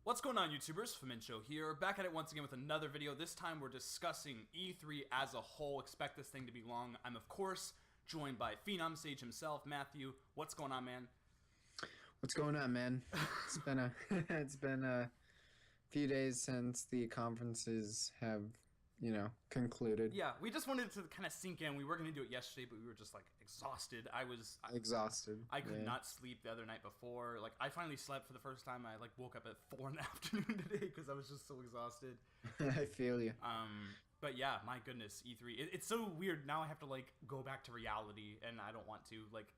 What's going on, YouTubers? Famincho here, back at it once again with another video. This time we're discussing E3 as a whole. Expect this thing to be long. I'm, of course, joined by Phenom Sage himself, Matthew. What's going on, man? What's going on, man? It's been a few days since the conferences have, concluded. Yeah, we just wanted to kind of sink in. We were going to do it yesterday, but we were just, exhausted. Exhausted. I could not sleep the other night before. I finally slept for the first time. I, woke up at 4 in the afternoon today because I was just so exhausted. I feel you. But yeah, my goodness, E3. It's so weird. Now I have to, go back to reality, and I don't want to.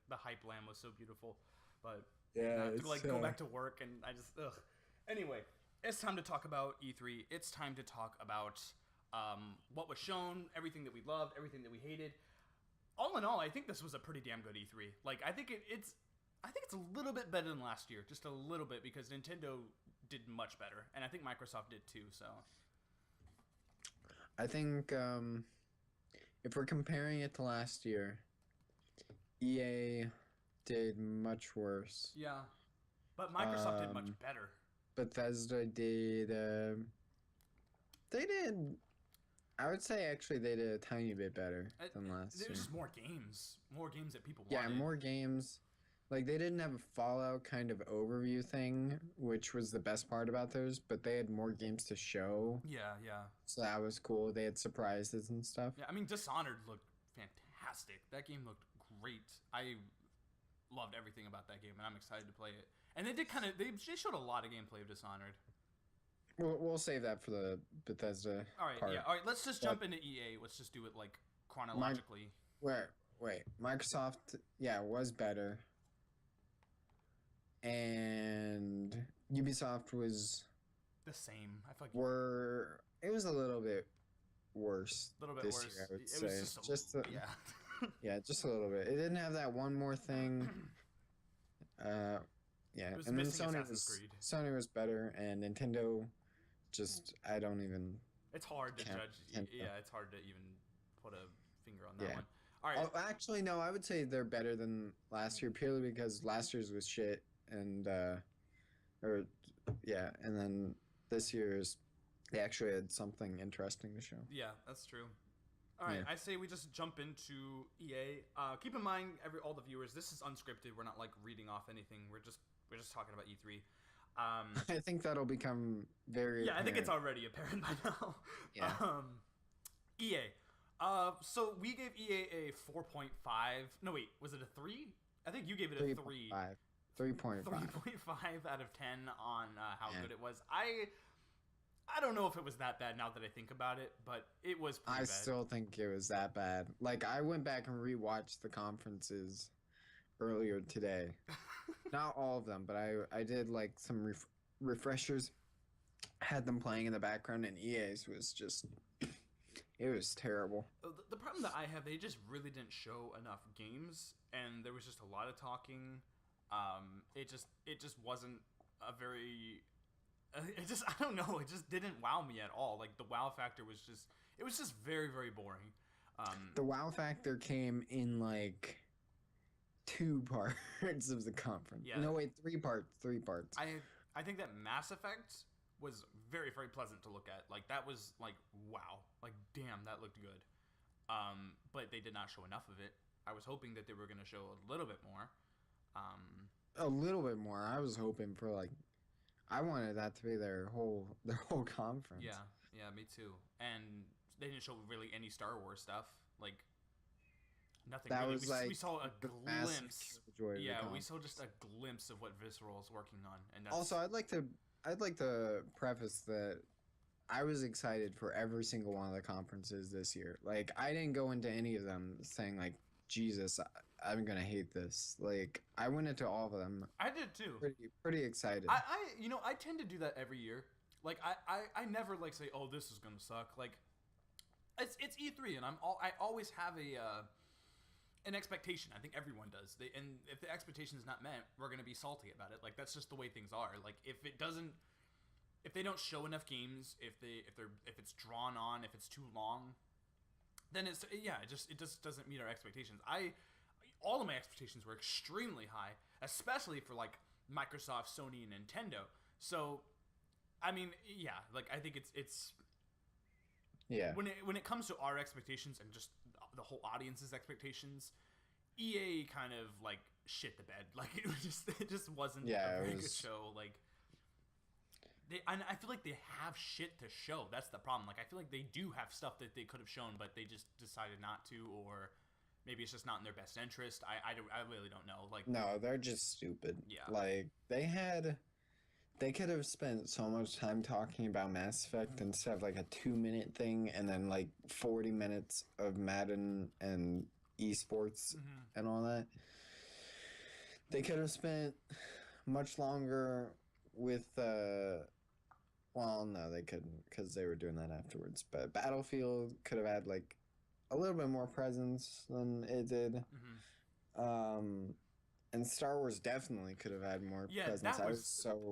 The hype land was so beautiful. But yeah, I have to, go back to work, and I just, ugh. Anyway, it's time to talk about E3. It's time to talk about what was shown, everything that we loved, everything that we hated. All in all, I think this was a pretty damn good E3. I think it's a little bit better than last year, just a little bit, because Nintendo did much better, and I think Microsoft did too. So, I think if we're comparing it to last year, EA did much worse. Yeah, but Microsoft did much better. Bethesda did. They did. I would say actually they did a tiny bit better than last year. There's just more games that people wanted. Yeah, more games. They didn't have a Fallout kind of overview thing, which was the best part about those, but they had more games to show. Yeah. So that was cool. They had surprises and stuff. Yeah, I mean, Dishonored looked fantastic. That game looked great. I loved everything about that game, and I'm excited to play it. And they did they showed a lot of gameplay of Dishonored. We'll save that for the Bethesda part. Yeah. All right, let's just jump into EA. Let's just do it, chronologically. Wait. Microsoft, was better. And Ubisoft was... the same. I feel like... It was a little bit worse this year, I would say. Was just yeah. Yeah, just a little bit. It didn't have that one more thing. Yeah. And then Sony was better, and Nintendo... I don't even... It's hard to judge. Nintendo. Yeah, it's hard to even put a finger on that one. All right. Oh, actually, no, I would say they're better than last year, purely because last year's was shit, and and then this year's, they actually had something interesting to show. Yeah, that's true. All right, I say we just jump into EA. Keep in mind, all the viewers, this is unscripted. We're not, reading off anything. We're just talking about E3. I think that'll become very apparent. I think it's already apparent by now. Yeah. EA. So we gave EA a 4.5. No, wait. Was it a 3? I think you gave it a 3. 3.5. 3.5 out of 10 on how good it was. I don't know if it was that bad now that I think about it, but it was pretty bad. I still think it was that bad. I went back and rewatched the conferences earlier today. Not all of them, but I did some refreshers. Had them playing in the background, and EA's was just... It was terrible. The problem that I have, they just really didn't show enough games, and there was just a lot of talking. It just wasn't a very... I don't know, it just didn't wow me at all. The wow factor was just... It was just very, very boring. The wow factor came in, 2 parts of the conference. Yeah. No, wait, 3 parts. I think that Mass Effect was very, very pleasant to look at. That was, wow. Damn, that looked good. But they did not show enough of it. I was hoping that they were going to show a little bit more. A little bit more. I was hoping for, I wanted that to be their whole conference. Yeah, me too. And they didn't show really any Star Wars stuff. Nothing that really. Was we saw a glimpse. Yeah, we saw just a glimpse of what Visceral is working on. And that's... Also, I'd like to preface that I was excited for every single one of the conferences this year. I didn't go into any of them saying Jesus, I'm gonna hate this. I went into all of them. I did too. Pretty excited. I tend to do that every year. I never say, oh, this is gonna suck. It's E3, and I always have an expectation. I think everyone does. And if the expectation is not met, we're gonna be salty about it. That's just the way things are. If they don't show enough games, if it's drawn on, if it's too long, then it just doesn't meet our expectations. All of my expectations were extremely high, especially for Microsoft, Sony, and Nintendo. So I mean, yeah, like I think it's Yeah. when it comes to our expectations and just the whole audience's expectations, EA kind of like shit the bed. Like it just wasn't a very good show. Like I feel like they have shit to show. That's the problem. Like I feel like they do have stuff that they could have shown, but they just decided not to, or maybe it's just not in their best interest. I really don't know. Like No, they're just stupid. Yeah. Like they could have spent so much time talking about Mass Effect instead of like a 2-minute thing and then like 40 minutes of Madden and esports and all that. They could have spent much longer with well, no, they couldn't because they were doing that afterwards. But Battlefield could have had like a little bit more presence than it did. And Star Wars definitely could have had more presence.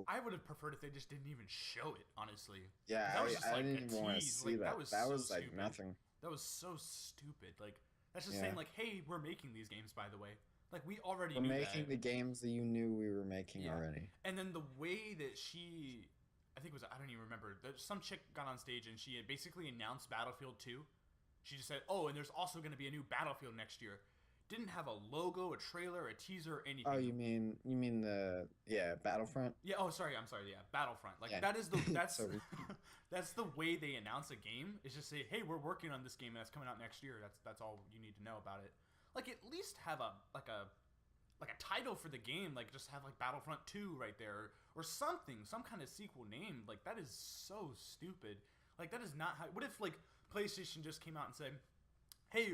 I would have preferred if they just didn't even show it, honestly. Yeah, that was just, I didn't even want to see like, that. That was like stupid. nothing. That was so stupid. Like that's just saying like, hey, we're making these games, by the way. Like we already we're knew making that. the games that you knew we were making already. And then the way that she, I think it was, I don't even remember. Some chick got on stage and she had basically announced Battlefield 2. She just said, "Oh, and there's also going to be a new Battlefield next year." Didn't have a logo, a trailer, a teaser, anything. Oh, you mean the Battlefront? Yeah. Oh, sorry. I'm sorry. Yeah, Battlefront. Like that's that's the way they announce a game. Is just say, "Hey, we're working on this game that's coming out next year." That's all you need to know about it. Like at least have a title for the game. Like just have like Battlefront 2 right there or something, some kind of sequel name. Like that is so stupid. Like that is not how. What if like PlayStation just came out and said, "Hey,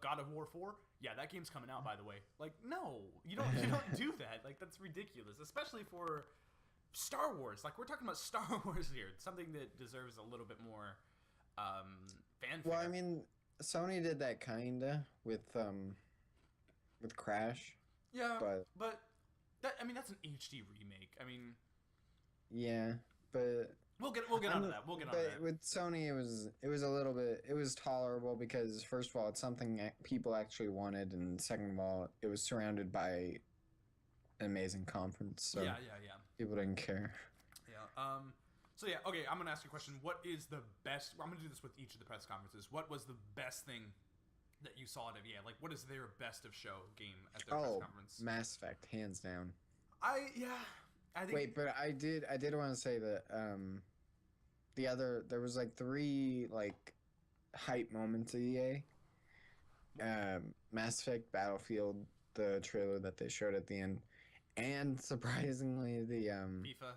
God of War 4? Yeah, that game's coming out, by the way." Like, no, you don't do that. Like, that's ridiculous, especially for Star Wars. Like, we're talking about Star Wars here, something that deserves a little bit more fanfare. Well, I mean, Sony did that kinda with Crash. Yeah, but that, I mean, that's an HD remake. I mean, yeah, but we'll get onto that. We'll get onto that. With Sony, it was a little bit, it was tolerable because first of all, it's something people actually wanted, and second of all, it was surrounded by an amazing conference. So yeah. People didn't care. Yeah. So yeah. Okay. I'm gonna ask you a question. What is the best? I'm gonna do this with each of the press conferences. What was the best thing that you saw at EA? Like, what is their best of show game at their press conference? Mass Effect, hands down. I think. Wait, but I did want to say that there was like 3 like hype moments at EA. Mass Effect, Battlefield, the trailer that they showed at the end, and surprisingly the FIFA.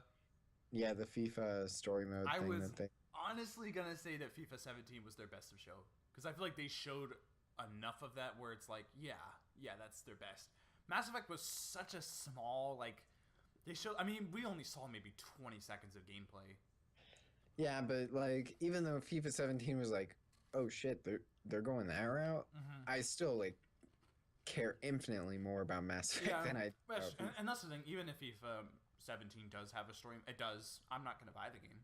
Yeah, the FIFA story mode I thing was that they honestly gonna say that FIFA 17 was their best of show because I feel like they showed enough of that where it's like, yeah, that's their best. Mass Effect was such a small like. They showed. I mean, we only saw maybe 20 seconds of gameplay. Yeah, but like, even though FIFA 17 was like, oh shit, they're going that route, I still like care infinitely more about Mass Effect than I. And that's the thing. Even if FIFA 17 does have a story, it does. I'm not gonna buy the game.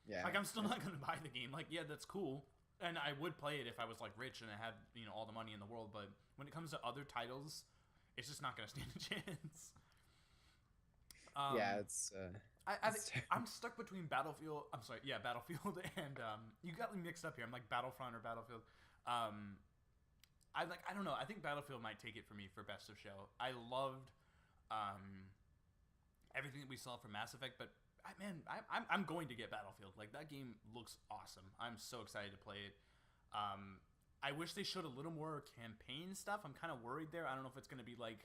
Yeah. Like I'm still not gonna buy the game. Like yeah, that's cool, and I would play it if I was like rich and I had all the money in the world. But when it comes to other titles, it's just not gonna stand a chance. It's. I'm stuck between Battlefield. I'm sorry, yeah, Battlefield and you got me mixed up here. I'm like Battlefront or Battlefield. I don't know. I think Battlefield might take it for me for best of show. I loved everything that we saw from Mass Effect, but I'm going to get Battlefield. Like that game looks awesome. I'm so excited to play it. I wish they showed a little more campaign stuff. I'm kind of worried there. I don't know if it's going to be like.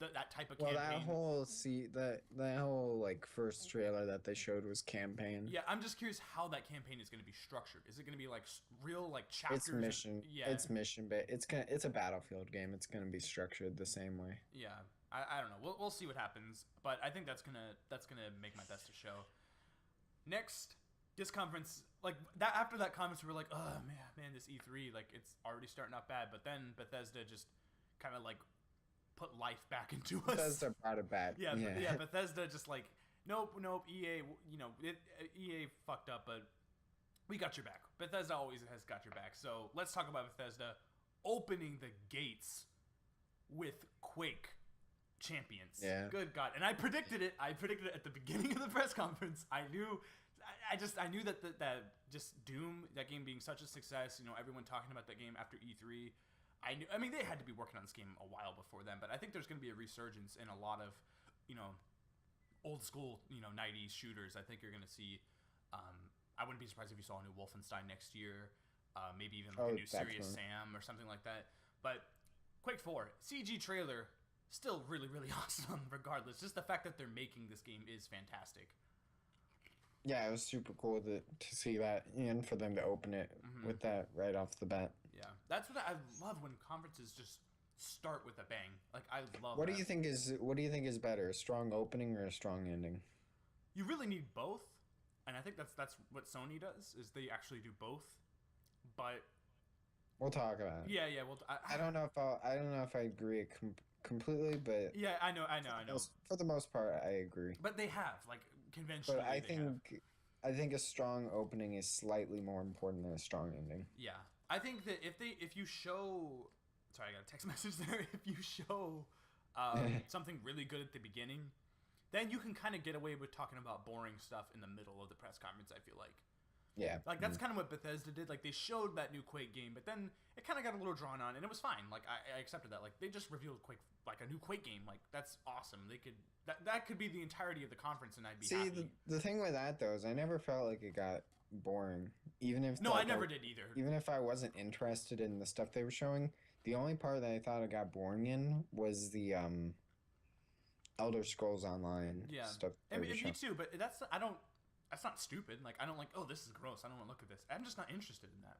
That type of campaign. That whole like first trailer that they showed was campaign. Yeah, I'm just curious how that campaign is going to be structured. Is it going to be like real like chapters? It's mission. Yeah, it's mission, but it's a Battlefield game. It's gonna be structured the same way. Yeah, I don't know. We'll see what happens, but I think that's gonna make my best of show. Next, this conference, like that after that conference, we were like, oh man, this E3 like it's already starting out bad. But then Bethesda just kind of like. Put life back into us. Bethesda brought it back. Yeah. Bethesda just like nope. EA, EA fucked up, but we got your back. Bethesda always has got your back. So let's talk about Bethesda opening the gates with Quake Champions. Yeah. Good God. And I predicted it. I predicted it at the beginning of the press conference. I knew I knew that just Doom, that game being such a success, everyone talking about that game after E3. I mean, they had to be working on this game a while before then, but I think there's going to be a resurgence in a lot of, old school, 90s shooters. I think you're going to see. I wouldn't be surprised if you saw a new Wolfenstein next year, maybe even like a new definitely. Serious Sam or something like that. But Quake 4 CG trailer, still really, really awesome. Regardless, just the fact that they're making this game is fantastic. Yeah, it was super cool to see that and for them to open it with that right off the bat. Yeah, that's what I love when conferences just start with a bang. Like I love. What do you think is better, a strong opening or a strong ending? You really need both, and I think that's what Sony does is they actually do both. But we'll talk about it. Yeah. Well, I don't know if I agree completely, but yeah, I know. For the most part, I agree. But they have like conventionally. But I think a strong opening is slightly more important than a strong ending. Yeah, I think that if you show, sorry, I got a text message there. If you show something really good at the beginning, then you can kind of get away with talking about boring stuff in the middle of the press conference. I feel like. Yeah. Like that's kind of what Bethesda did. Like they showed that new Quake game, but then it kind of got a little drawn on, and it was fine. Like I accepted that. Like they just revealed Quake, like a new Quake game. Like that's awesome. They could that could be the entirety of the conference, and I'd be happy. The thing with that though is I never felt like it got boring, even if I never did either. Even if I wasn't interested in the stuff they were showing, the only part that I thought it got boring in was the Elder Scrolls Online stuff. I mean, me too, but that's not stupid. Like I don't like, oh, this is gross, I don't want to look at this. I'm just not interested in that.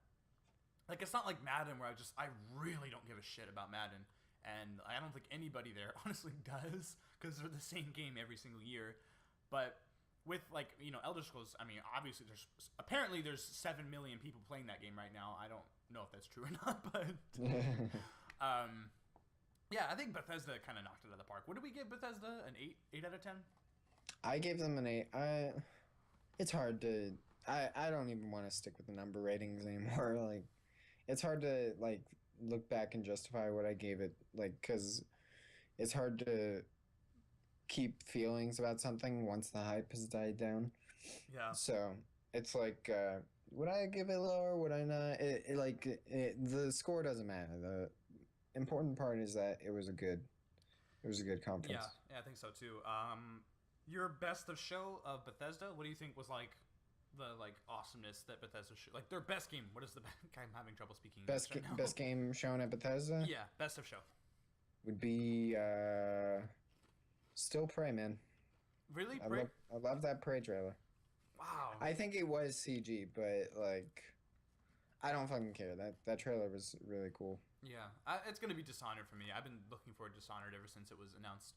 Like it's not like Madden where I really don't give a shit about Madden, and I don't think anybody there honestly does because they're the same game every single year. But with like Elder Scrolls, I mean obviously there's 7 million people playing that game right now. I don't know if that's true or not, but yeah, I think Bethesda kind of knocked it out of the park. What did we give Bethesda? An 8 out of 10? I gave them an 8. It's hard to. I don't even want to stick with the number ratings anymore. Like, it's hard to like look back and justify what I gave it. Like, because it's hard to keep feelings about something once the hype has died down. Yeah. So it's like, would I give it lower? Would I not? The score doesn't matter. The important part is that it was a good conference. Yeah, I think so too. Your best of show of Bethesda, what do you think was like the awesomeness that Bethesda showed? Like their best game. What is the I'm having trouble speaking best right now. Best game shown at Bethesda? Yeah, best of show. Would be still Prey, man. Really? Prey? I love that Prey trailer. Wow. I think it was CG, but like I don't fucking care. That trailer was really cool. Yeah. It's going to be Dishonored for me. I've been looking forward to Dishonored ever since it was announced.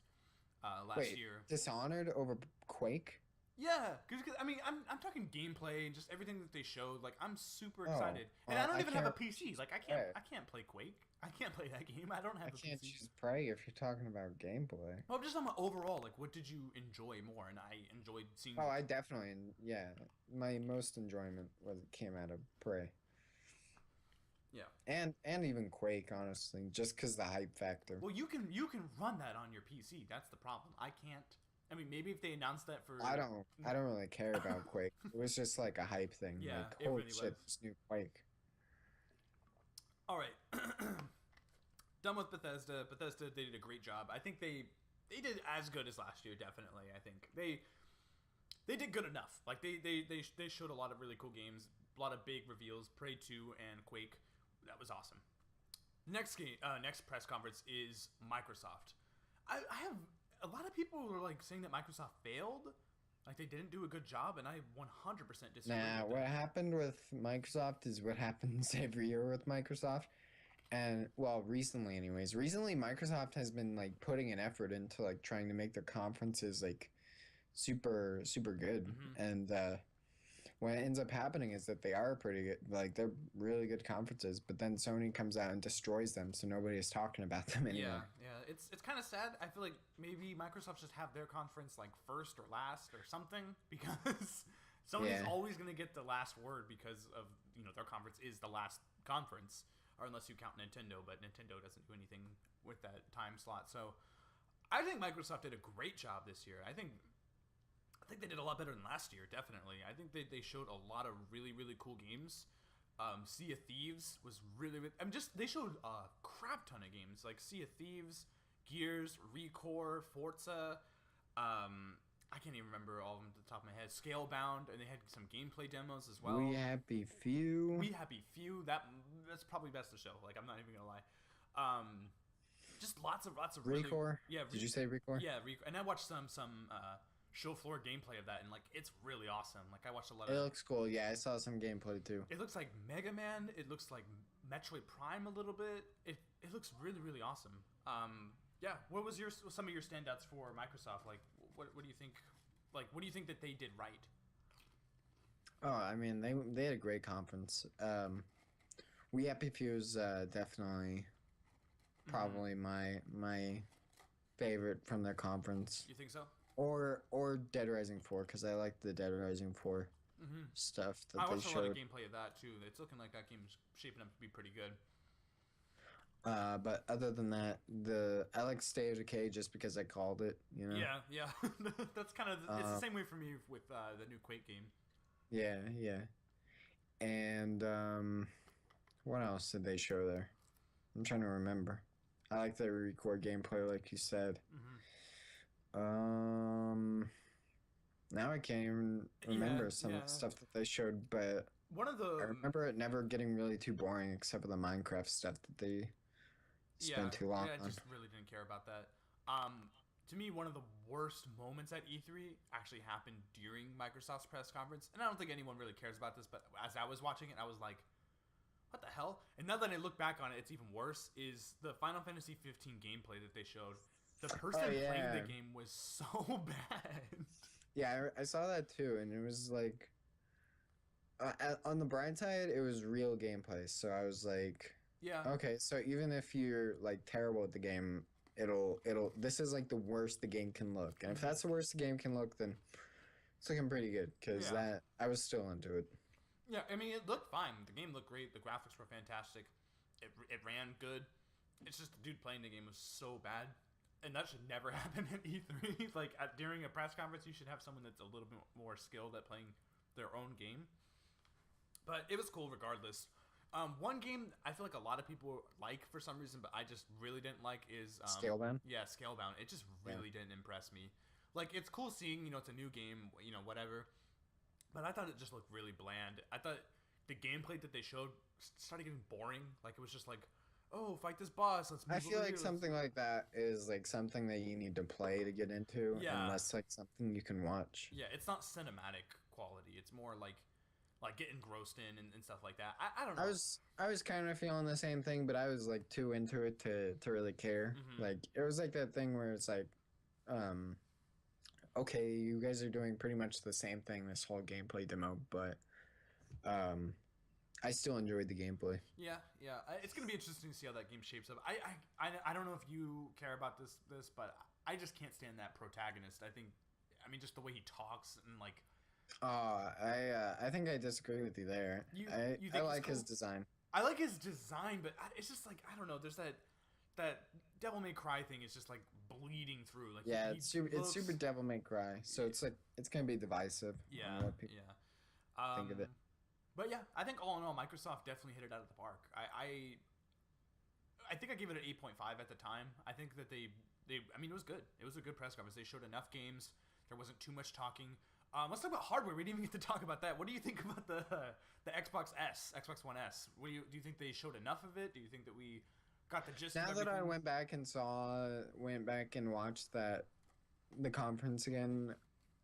Last year. Dishonored over Quake? Yeah, because I mean, I'm talking gameplay and just everything that they showed. Like, I'm super excited, and I don't even have a PC. Like, I can't play Quake. I can't play that game. I don't have. I can't choose Prey if you're talking about gameplay. Well, just on my overall, like, what did you enjoy more? And I enjoyed seeing. Oh, I definitely, yeah. My most enjoyment came out of Prey. Yeah, and even Quake, honestly, just because the hype factor. Well, you can run that on your PC. That's the problem. I can't. I mean, maybe if they announced that for. I don't really care about Quake. It was just like a hype thing. Yeah, like, holy shit, this new Quake. All right, done with Bethesda. Bethesda, they did a great job. I think they did as good as last year. Definitely, I think they did good enough. Like they showed a lot of really cool games, a lot of big reveals. Prey 2 and Quake. That was awesome. Next press conference is Microsoft. I have a lot of people who are like saying that Microsoft failed, like they didn't do a good job, and I 100% disagree. Nah, what happened with Microsoft is what happens every year with Microsoft, and well, recently, anyways. Recently, Microsoft has been like putting an effort into like trying to make their conferences like super good, and what ends up happening is that they are pretty good, like they're really good conferences, but then Sony comes out and destroys them, so nobody is talking about them anymore. Yeah, it's kind of sad. I feel like maybe Microsoft should have their conference like first or last or something, because Sony's always going to get the last word because of their conference is the last conference, or unless you count Nintendo, but Nintendo doesn't do anything with that time slot. So I think Microsoft did a great job this year. I think think they did a lot better than last year, definitely. I think they showed a lot of really, really cool games. Sea of Thieves was really, really... they showed a crap ton of games, like Sea of Thieves, Gears, Recore, Forza, I can't even remember all of them at the top of my head. Scalebound, and they had some gameplay demos as well. We Happy Few. That's probably best to show. Like, I'm not even gonna lie. Just lots of Recore. Yeah. Did you say Recore? Yeah, Recore. And I watched some show floor gameplay of that, and like it's really awesome. Like I watched a lot of. It looks cool. Yeah, I saw some gameplay too. It looks like Mega Man. It looks like Metroid Prime a little bit. It looks really, really awesome. Yeah. What was some of your standouts for Microsoft? Like, what do you think? Like, what do you think that they did right? Oh, I mean, they had a great conference. We Happy Few is definitely probably my favorite from their conference. You think so? Or Dead Rising 4, because I like the Dead Rising 4 stuff that they showed. I watched a lot of gameplay of that too. It's looking like that game's shaping up to be pretty good. But other than that, I like State of Decay just because I called it, you know? Yeah. That's kind of... It's the same way for me with the new Quake game. Yeah. And, what else did they show there? I'm trying to remember. I like the record gameplay, like you said. Now I can't even remember some of the stuff that they showed, but I remember it never getting really too boring except for the Minecraft stuff that they spent too long on. I just really didn't care about that. To me, one of the worst moments at E3 actually happened during Microsoft's press conference, and I don't think anyone really cares about this, but as I was watching it, I was like, what the hell? And now that I look back on it, it's even worse, is the Final Fantasy 15 gameplay that they showed. The person playing the game was so bad. Yeah, I saw that too, and it was like... on the bright side, it was real gameplay, so I was like... Yeah. Okay, so even if you're, like, terrible at the game, this is, like, the worst the game can look. And if that's the worst the game can look, then it's looking pretty good, because I was still into it. Yeah, I mean, it looked fine. The game looked great. The graphics were fantastic. It ran good. It's just the dude playing the game was so bad. And that should never happen at E3. Like, during a press conference, you should have someone that's a little bit more skilled at playing their own game. But it was cool regardless. One game I feel like a lot of people like for some reason, but I just really didn't like is... Scalebound? Yeah, Scalebound. It just really didn't impress me. Like, it's cool seeing, it's a new game, whatever. But I thought it just looked really bland. I thought the gameplay that they showed started getting boring. Like, it was just like... Oh, fight this boss. Let's move I feel like something like that is like something that you need to play to get into, and less like something you can watch. Yeah, it's not cinematic quality. It's more like getting engrossed in and stuff like that. I don't know. I was kind of feeling the same thing, but I was like too into it to really care. Like it was like that thing where it's like, okay, you guys are doing pretty much the same thing this whole gameplay demo, but I still enjoyed the gameplay. Yeah. It's gonna be interesting to see how that game shapes up. I don't know if you care about this, but I just can't stand that protagonist. I mean, just the way he talks and like. I think I disagree with you there. I like his design. I like his design, but it's just like I don't know. There's that Devil May Cry thing is just like bleeding through. Like it's super Devil May Cry, so it's like it's gonna be divisive. Think of it. But yeah, I think all in all, Microsoft definitely hit it out of the park. I think I gave it an 8.5 at the time. I think that I mean, it was good. It was a good press conference. They showed enough games. There wasn't too much talking. Let's talk about hardware. We didn't even get to talk about that. What do you think about the Xbox One S? Do you think they showed enough of it? Do you think that we got the gist? Now that I went back and watched the conference again,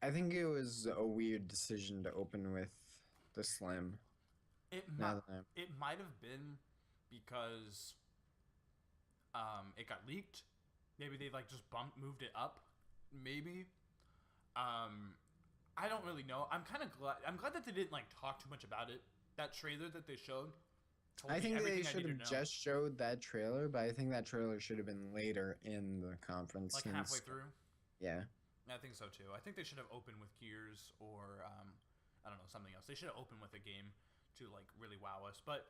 I think it was a weird decision to open with the Slim. It might have been because it got leaked. Maybe they like just moved it up. Maybe. I don't really know. I'm kind of glad. I'm glad that they didn't like talk too much about it. That trailer that they showed. I think they should have just showed that trailer, but I think that trailer should have been later in the conference. Like halfway through. Yeah. I think so too. I think they should have opened with Gears or I don't know, something else. They should have opened with a game to like really wow us. But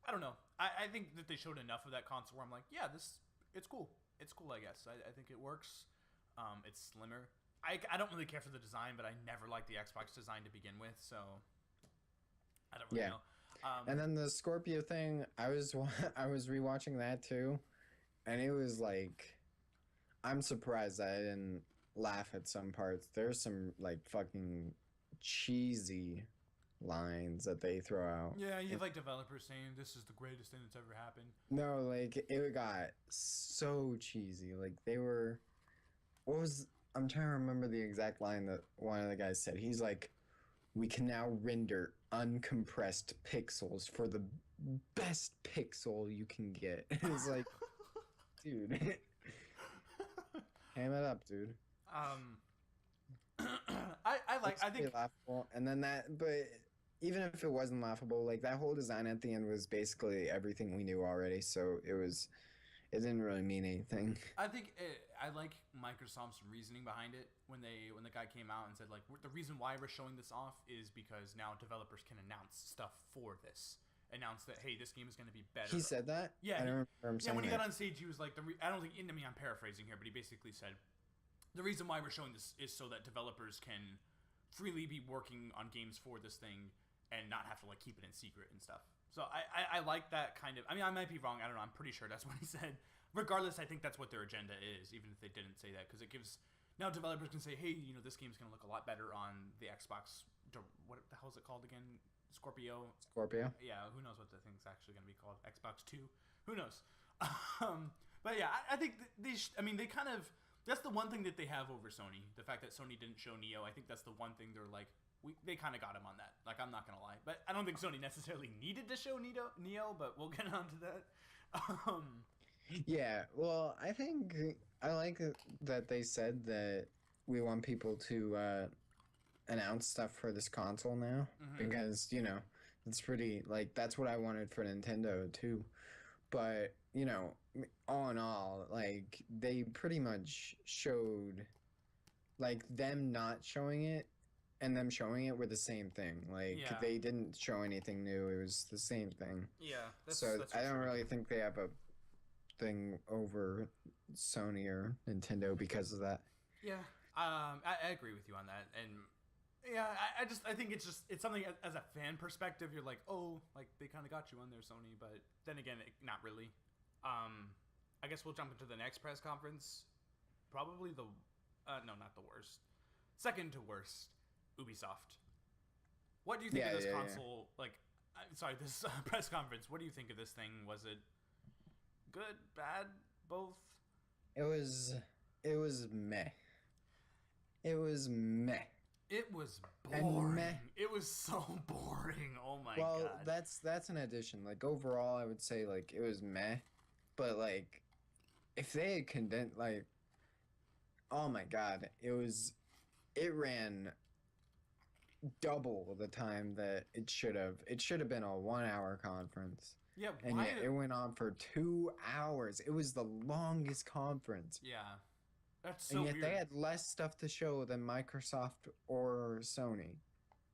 I don't know. I think that they showed enough of that console where I'm like, yeah, it's cool. It's cool, I guess. I think it works. It's slimmer. I don't really care for the design, but I never liked the Xbox design to begin with, so I don't really know. And then the Scorpio thing, I was rewatching that too, and it was like, I'm surprised that I didn't laugh at some parts. There's some like fucking cheesy lines that they throw out. Yeah, you have like developers saying this is the greatest thing that's ever happened. No, like it got so cheesy. Like they were, I'm trying to remember the exact line that one of the guys said. He's like, "We can now render uncompressed pixels for the best pixel you can get." It's like, dude, ham it up, dude. I think laughable, and then that, but even if it wasn't laughable, like that whole design at the end was basically everything we knew already. So it didn't really mean anything. I like Microsoft's reasoning behind it when the guy came out and said like the reason why we're showing this off is because now developers can announce stuff for this. Announce that, hey, this game is going to be better. He said that? Yeah. I don't remember him saying when he that. got on stage, he was like, I don't think, I mean, I'm paraphrasing here, but he basically said, the reason why we're showing this is so that developers can freely be working on games for this thing and not have to like keep it in secret and stuff. So I like that kind of, I mean, I might be wrong. I don't know. I'm pretty sure that's what he said. Regardless, I think that's what their agenda is, even if they didn't say that, because it gives, now developers can say, hey, you know, this game's going to look a lot better on the Xbox, what the hell is it called again? Scorpio. Yeah, who knows what the thing's actually going to be called? Xbox 2? Who knows? But yeah, I think they kind of, that's the one thing that they have over Sony. The fact that Sony didn't show Neo, I think that's the one thing they're like, they kind of got him on that. Like, I'm not going to lie. But I don't think Sony necessarily needed to show Neo, but we'll get on to that. Yeah, well, I think I like that they said that we want people to announce stuff for this console now, because, you know, it's pretty, like, that's what I wanted for Nintendo too. But, you know, all in all, like, they pretty much showed, like, them not showing it and them showing it were the same thing. Like, they didn't show anything new. It was the same thing. Yeah. That's I don't really think they have a thing over Sony or Nintendo because of that. Yeah. I agree with you on that. And yeah, I think it's something as a fan perspective, you're like, oh, like they kind of got you on there, Sony, but then again, not really. I guess we'll jump into the next press conference. Probably no, not the worst. Second to worst, Ubisoft. What do you think of this console? Yeah. This press conference. What do you think of this thing? Was it good, bad, both? It was meh. It was meh. It was boring. It was so boring. Oh my god. Well, that's an addition. Like overall, I would say like it was meh, but like if they had condensed, like, oh my god, it ran double the time that it should have. It should have been a 1 hour conference. Yeah, and yet it went on for 2 hours. It was the longest conference. Yeah. That's so weird. And yet they had less stuff to show than Microsoft or Sony.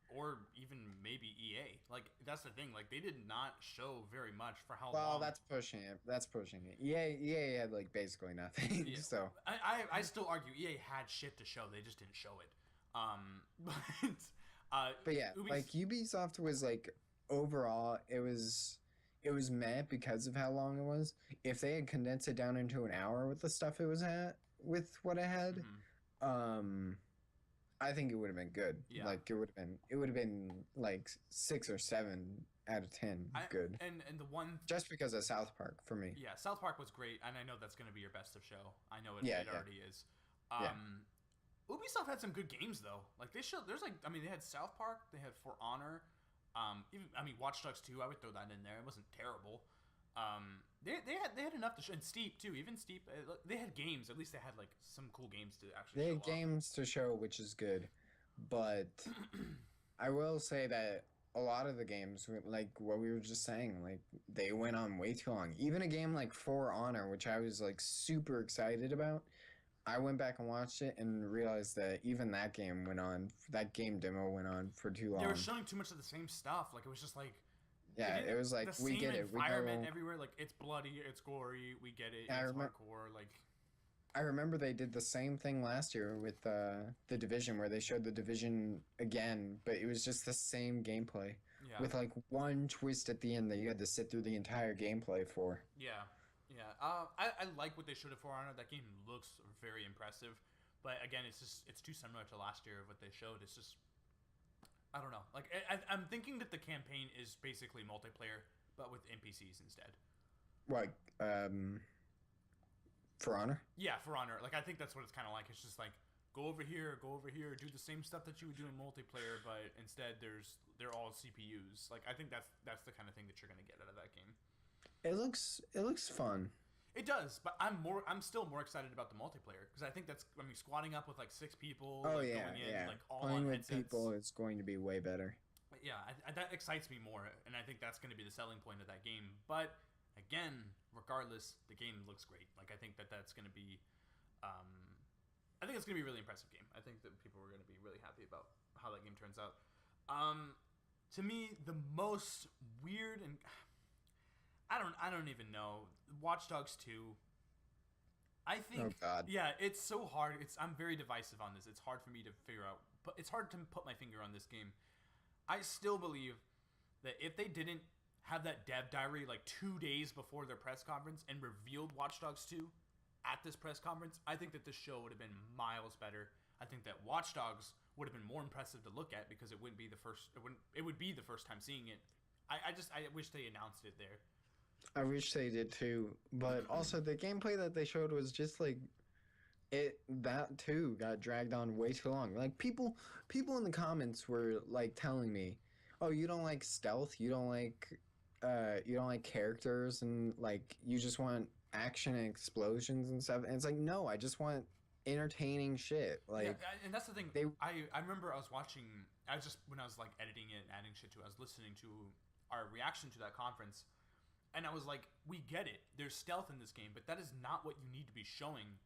Or even maybe EA. Like, that's the thing. Like, they did not show very much for how long. Well, that's pushing it. EA had, like, basically nothing. Yeah. So I still argue EA had shit to show. They just didn't show it. But yeah, like, Ubisoft was, like, overall, it was meh because of how long it was. If they had condensed it down into an hour with the stuff it was at, with what it had, I think it would have been good. Yeah. Like it would have been like 6 or 7 out of 10 good. And the one just because of South Park for me. Yeah, South Park was great, and I know that's going to be your best of show. I know it already is. Ubisoft had some good games though. Like they showed, they had South Park, they had For Honor. Watch Dogs 2, I would throw that in there. It wasn't terrible. They had enough to show, and Steep too. Even Steep, they had games. At least they had like some cool games to actually. They had games to show, which is good, but I will say that a lot of the games, like what we were just saying, like they went on way too long. Even a game like For Honor, which I was like super excited about, I went back and watched it and realized that even that game demo went on for too long. They were showing too much of the same stuff. Like it was just like. Yeah, it was like we get it. Environment everywhere, like it's bloody, it's gory. We get it. It's hardcore. Like I remember they did the same thing last year with the Division, where they showed the Division again, but it was just the same gameplay Yeah. with like one twist at the end that you had to sit through the entire gameplay for. Yeah. Yeah. I like what they showed at For Honor. That game looks very impressive, but again, it's too similar to last year of what they showed. It's just I don't know. Like I'm thinking that the campaign is basically multiplayer, but with NPCs instead. Like, For Honor? Yeah, For Honor. Like I think that's what it's kind of like. It's just like go over here, do the same stuff that you would do in multiplayer, but instead they're all CPUs. Like I think that's the kind of thing that you're gonna get out of that game. It looks fun. It does, but I'm still more excited about the multiplayer because I think squatting up with like 6 people. Oh like, yeah, going in, yeah. Like all Playing on with headsets. people is going to be way better. Yeah, that excites me more, and I think that's going to be the selling point of that game. But again, regardless, the game looks great. Like I think that's going to be, I think it's going to be a really impressive game. I think that people are going to be really happy about how that game turns out. To me, the most weird and I don't even know. Watch Dogs 2. I think. Oh God. Yeah, it's so hard. I'm very divisive on this. It's hard for me to figure out. But it's hard to put my finger on this game. I still believe that if they didn't have that dev diary like 2 days before their press conference and revealed Watch Dogs 2 at this press conference, I think that this show would have been miles better. I think that Watch Dogs would have been more impressive to look at because it wouldn't be the first. It would be the first time seeing it. I wish they announced it there. I wish they did too, but also the gameplay that they showed was just like that too got dragged on way too long. Like people in the comments were like telling me, "Oh, you don't like stealth, you don't like characters, and like you just want action and explosions and stuff." And it's like, "No, I just want entertaining shit." Like, yeah, and that's the thing. I remember I was watching. When I was like editing it and adding shit to it, I was listening to our reaction to that conference. And I was like, we get it. There's stealth in this game, but that is not what you need to be showing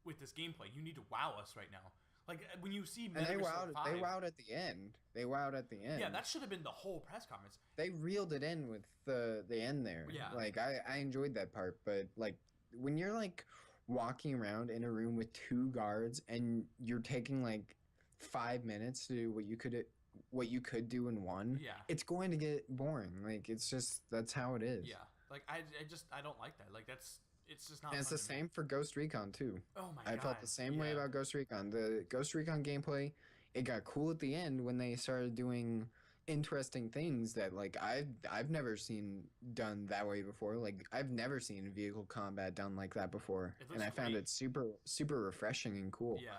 with this gameplay. You need to wow us right now. Like, when you see and they wowed at the end. They wowed at the end. Yeah, that should have been the whole press conference. They reeled it in with the end there. Yeah. Like, I enjoyed that part, but, like, when you're, like, walking around in a room with 2 guards and you're taking, like, 5 minutes to do what you could do in one, yeah, it's going to get boring. Like, it's just, that's how it is. Yeah. Like, I don't like that. Like, it's just not. And it's the same for Ghost Recon too. Oh my god. I felt the same way about Ghost Recon. The Ghost Recon gameplay, it got cool at the end when they started doing interesting things that like I've never seen done that way before. Like I've never seen vehicle combat done like that before. And I found it super refreshing and cool. Yeah.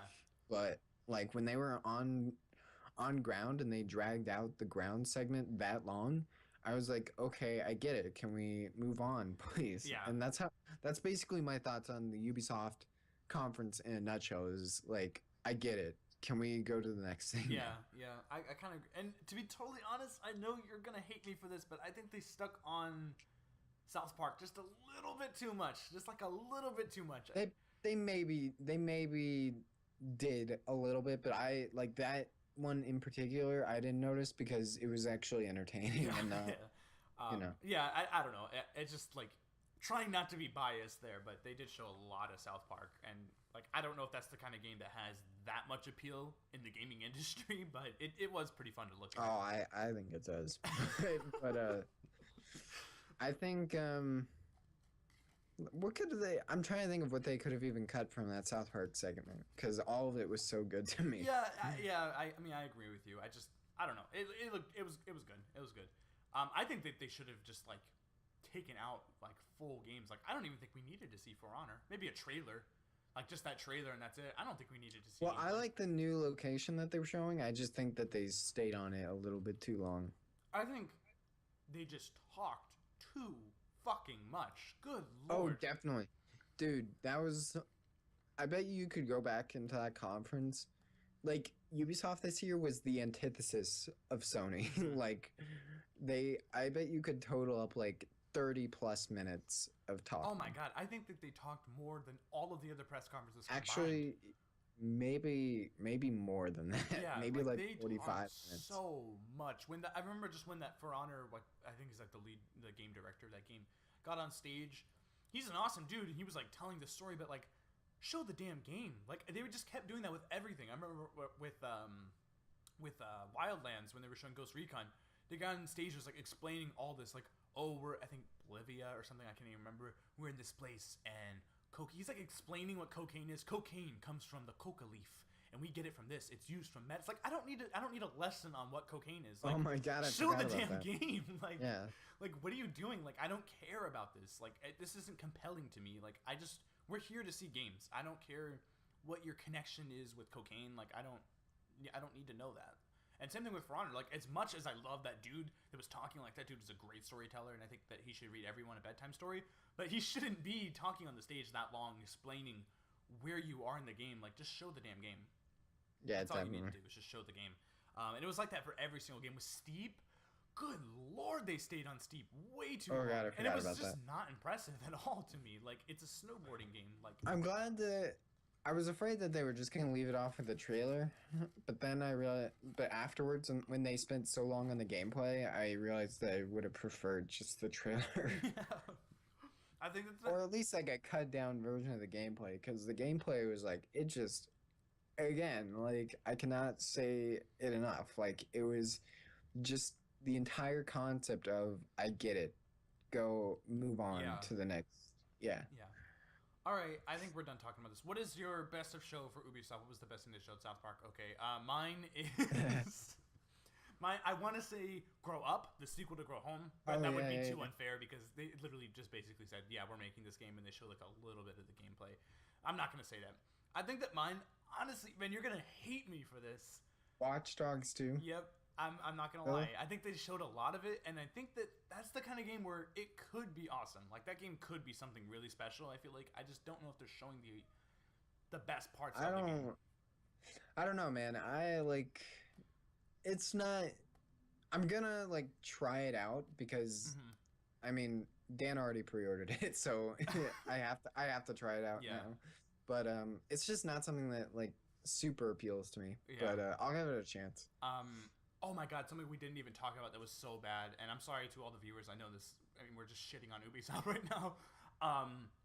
But like when they were on ground and they dragged out the ground segment that long, I was like, okay, I get it. Can we move on, please? Yeah. And that's basically my thoughts on the Ubisoft conference in a nutshell. Is like, I get it. Can we go to the next thing? Yeah, yeah. I kind of, and to be totally honest, I know you're gonna hate me for this, but I think they stuck on South Park just a little bit too much, just like a little bit too much. They maybe did a little bit, but I like that one in particular I didn't notice because it was actually entertaining and you know. Yeah, I don't know. It's just like trying not to be biased there, but they did show a lot of South Park, and like I don't know if that's the kind of game that has that much appeal in the gaming industry, but it was pretty fun to look at. Oh, I think it does. but I think what could they? I'm trying to think of what they could have even cut from that South Park segment because all of it was so good to me. Yeah, I mean, I agree with you. I don't know. It was good. It was good. I think that they should have just like taken out like full games. Like I don't even think we needed to see For Honor. Maybe a trailer, like just that trailer and that's it. I don't think we needed to see. Well, I like the new location that they were showing. I just think that they stayed on it a little bit too long. I think they just talked too fucking much. Good lord. Oh, lord. definitely. Dude, that was... I bet you could go back into that conference. Like, Ubisoft this year was the antithesis of Sony. Like, I bet you could total up, like, 30 plus minutes of talk. Oh my god, I think that they talked more than all of the other press conferences combined. Actually, maybe more than that. Yeah, maybe like they 45 minutes. So much. I remember just when that For Honor, like I think he's like the game director of that game, got on stage. He's an awesome dude, and he was like telling the story, but like show the damn game. Like they just kept doing that with everything. I remember with Wildlands when they were showing Ghost Recon, the guy on stage was like explaining all this, like, oh, we're I think Bolivia or something, I can't even remember. We're in this place and he's like explaining what cocaine is. Cocaine comes from the coca leaf, and we get it from this. It's used from It's like I don't need a lesson on what cocaine is. Like, oh my god, I show the forgot damn about that. game. Like, Yeah. like what are you doing? Like, I don't care about this. Like, this isn't compelling to me. Like, we're here to see games. I don't care what your connection is with cocaine. Like, I don't need to know that. And same thing with For Honor. Like, as much as I love that dude that was talking, like, that dude is a great storyteller, and I think that he should read everyone a bedtime story, but he shouldn't be talking on the stage that long, explaining where you are in the game. Like, just show the damn game. Yeah, That's all definitely. you need to do, is just show the game. And it was like that for every single game. With Steep, good lord, they stayed on Steep way too long. God, I and it forgot was about just that. not impressive at all to me. Like, it's a snowboarding game. Like, I'm glad that I was afraid that they were just gonna leave it off with the trailer, but then I realized. But afterwards, when they spent so long on the gameplay, I realized that I would have preferred just the trailer, I think that's or at least like a cut down version of the gameplay, because the gameplay was like it just. Again, like I cannot say it enough. Like it was just the entire concept of I get it, go move on to the next. Yeah. Yeah. All right, I think we're done talking about this. What is your best of show for Ubisoft? What was the best thing they showed? South Park. Okay, mine is I want to say Grow Up, the sequel to Grow Home, but that would be too unfair because they literally just basically said, "Yeah, we're making this game," and they showed like a little bit of the gameplay. I'm not gonna say that. I think that mine, honestly, man, you're gonna hate me for this. Watch Dogs 2. Yep. I'm not gonna lie. I think they showed a lot of it, and I think that that's the kind of game where it could be awesome. Like that game could be something really special. I feel like I just don't know if they're showing the best parts of the game. I don't know, man. It's not. I'm gonna like try it out because, I mean, Dan already pre-ordered it, so I have to try it out now. But it's just not something that like super appeals to me. Yeah. But I'll give it a chance. Oh my god, something we didn't even talk about that was so bad, and I'm sorry to all the viewers. I know this. I mean, we're just shitting on Ubisoft right now.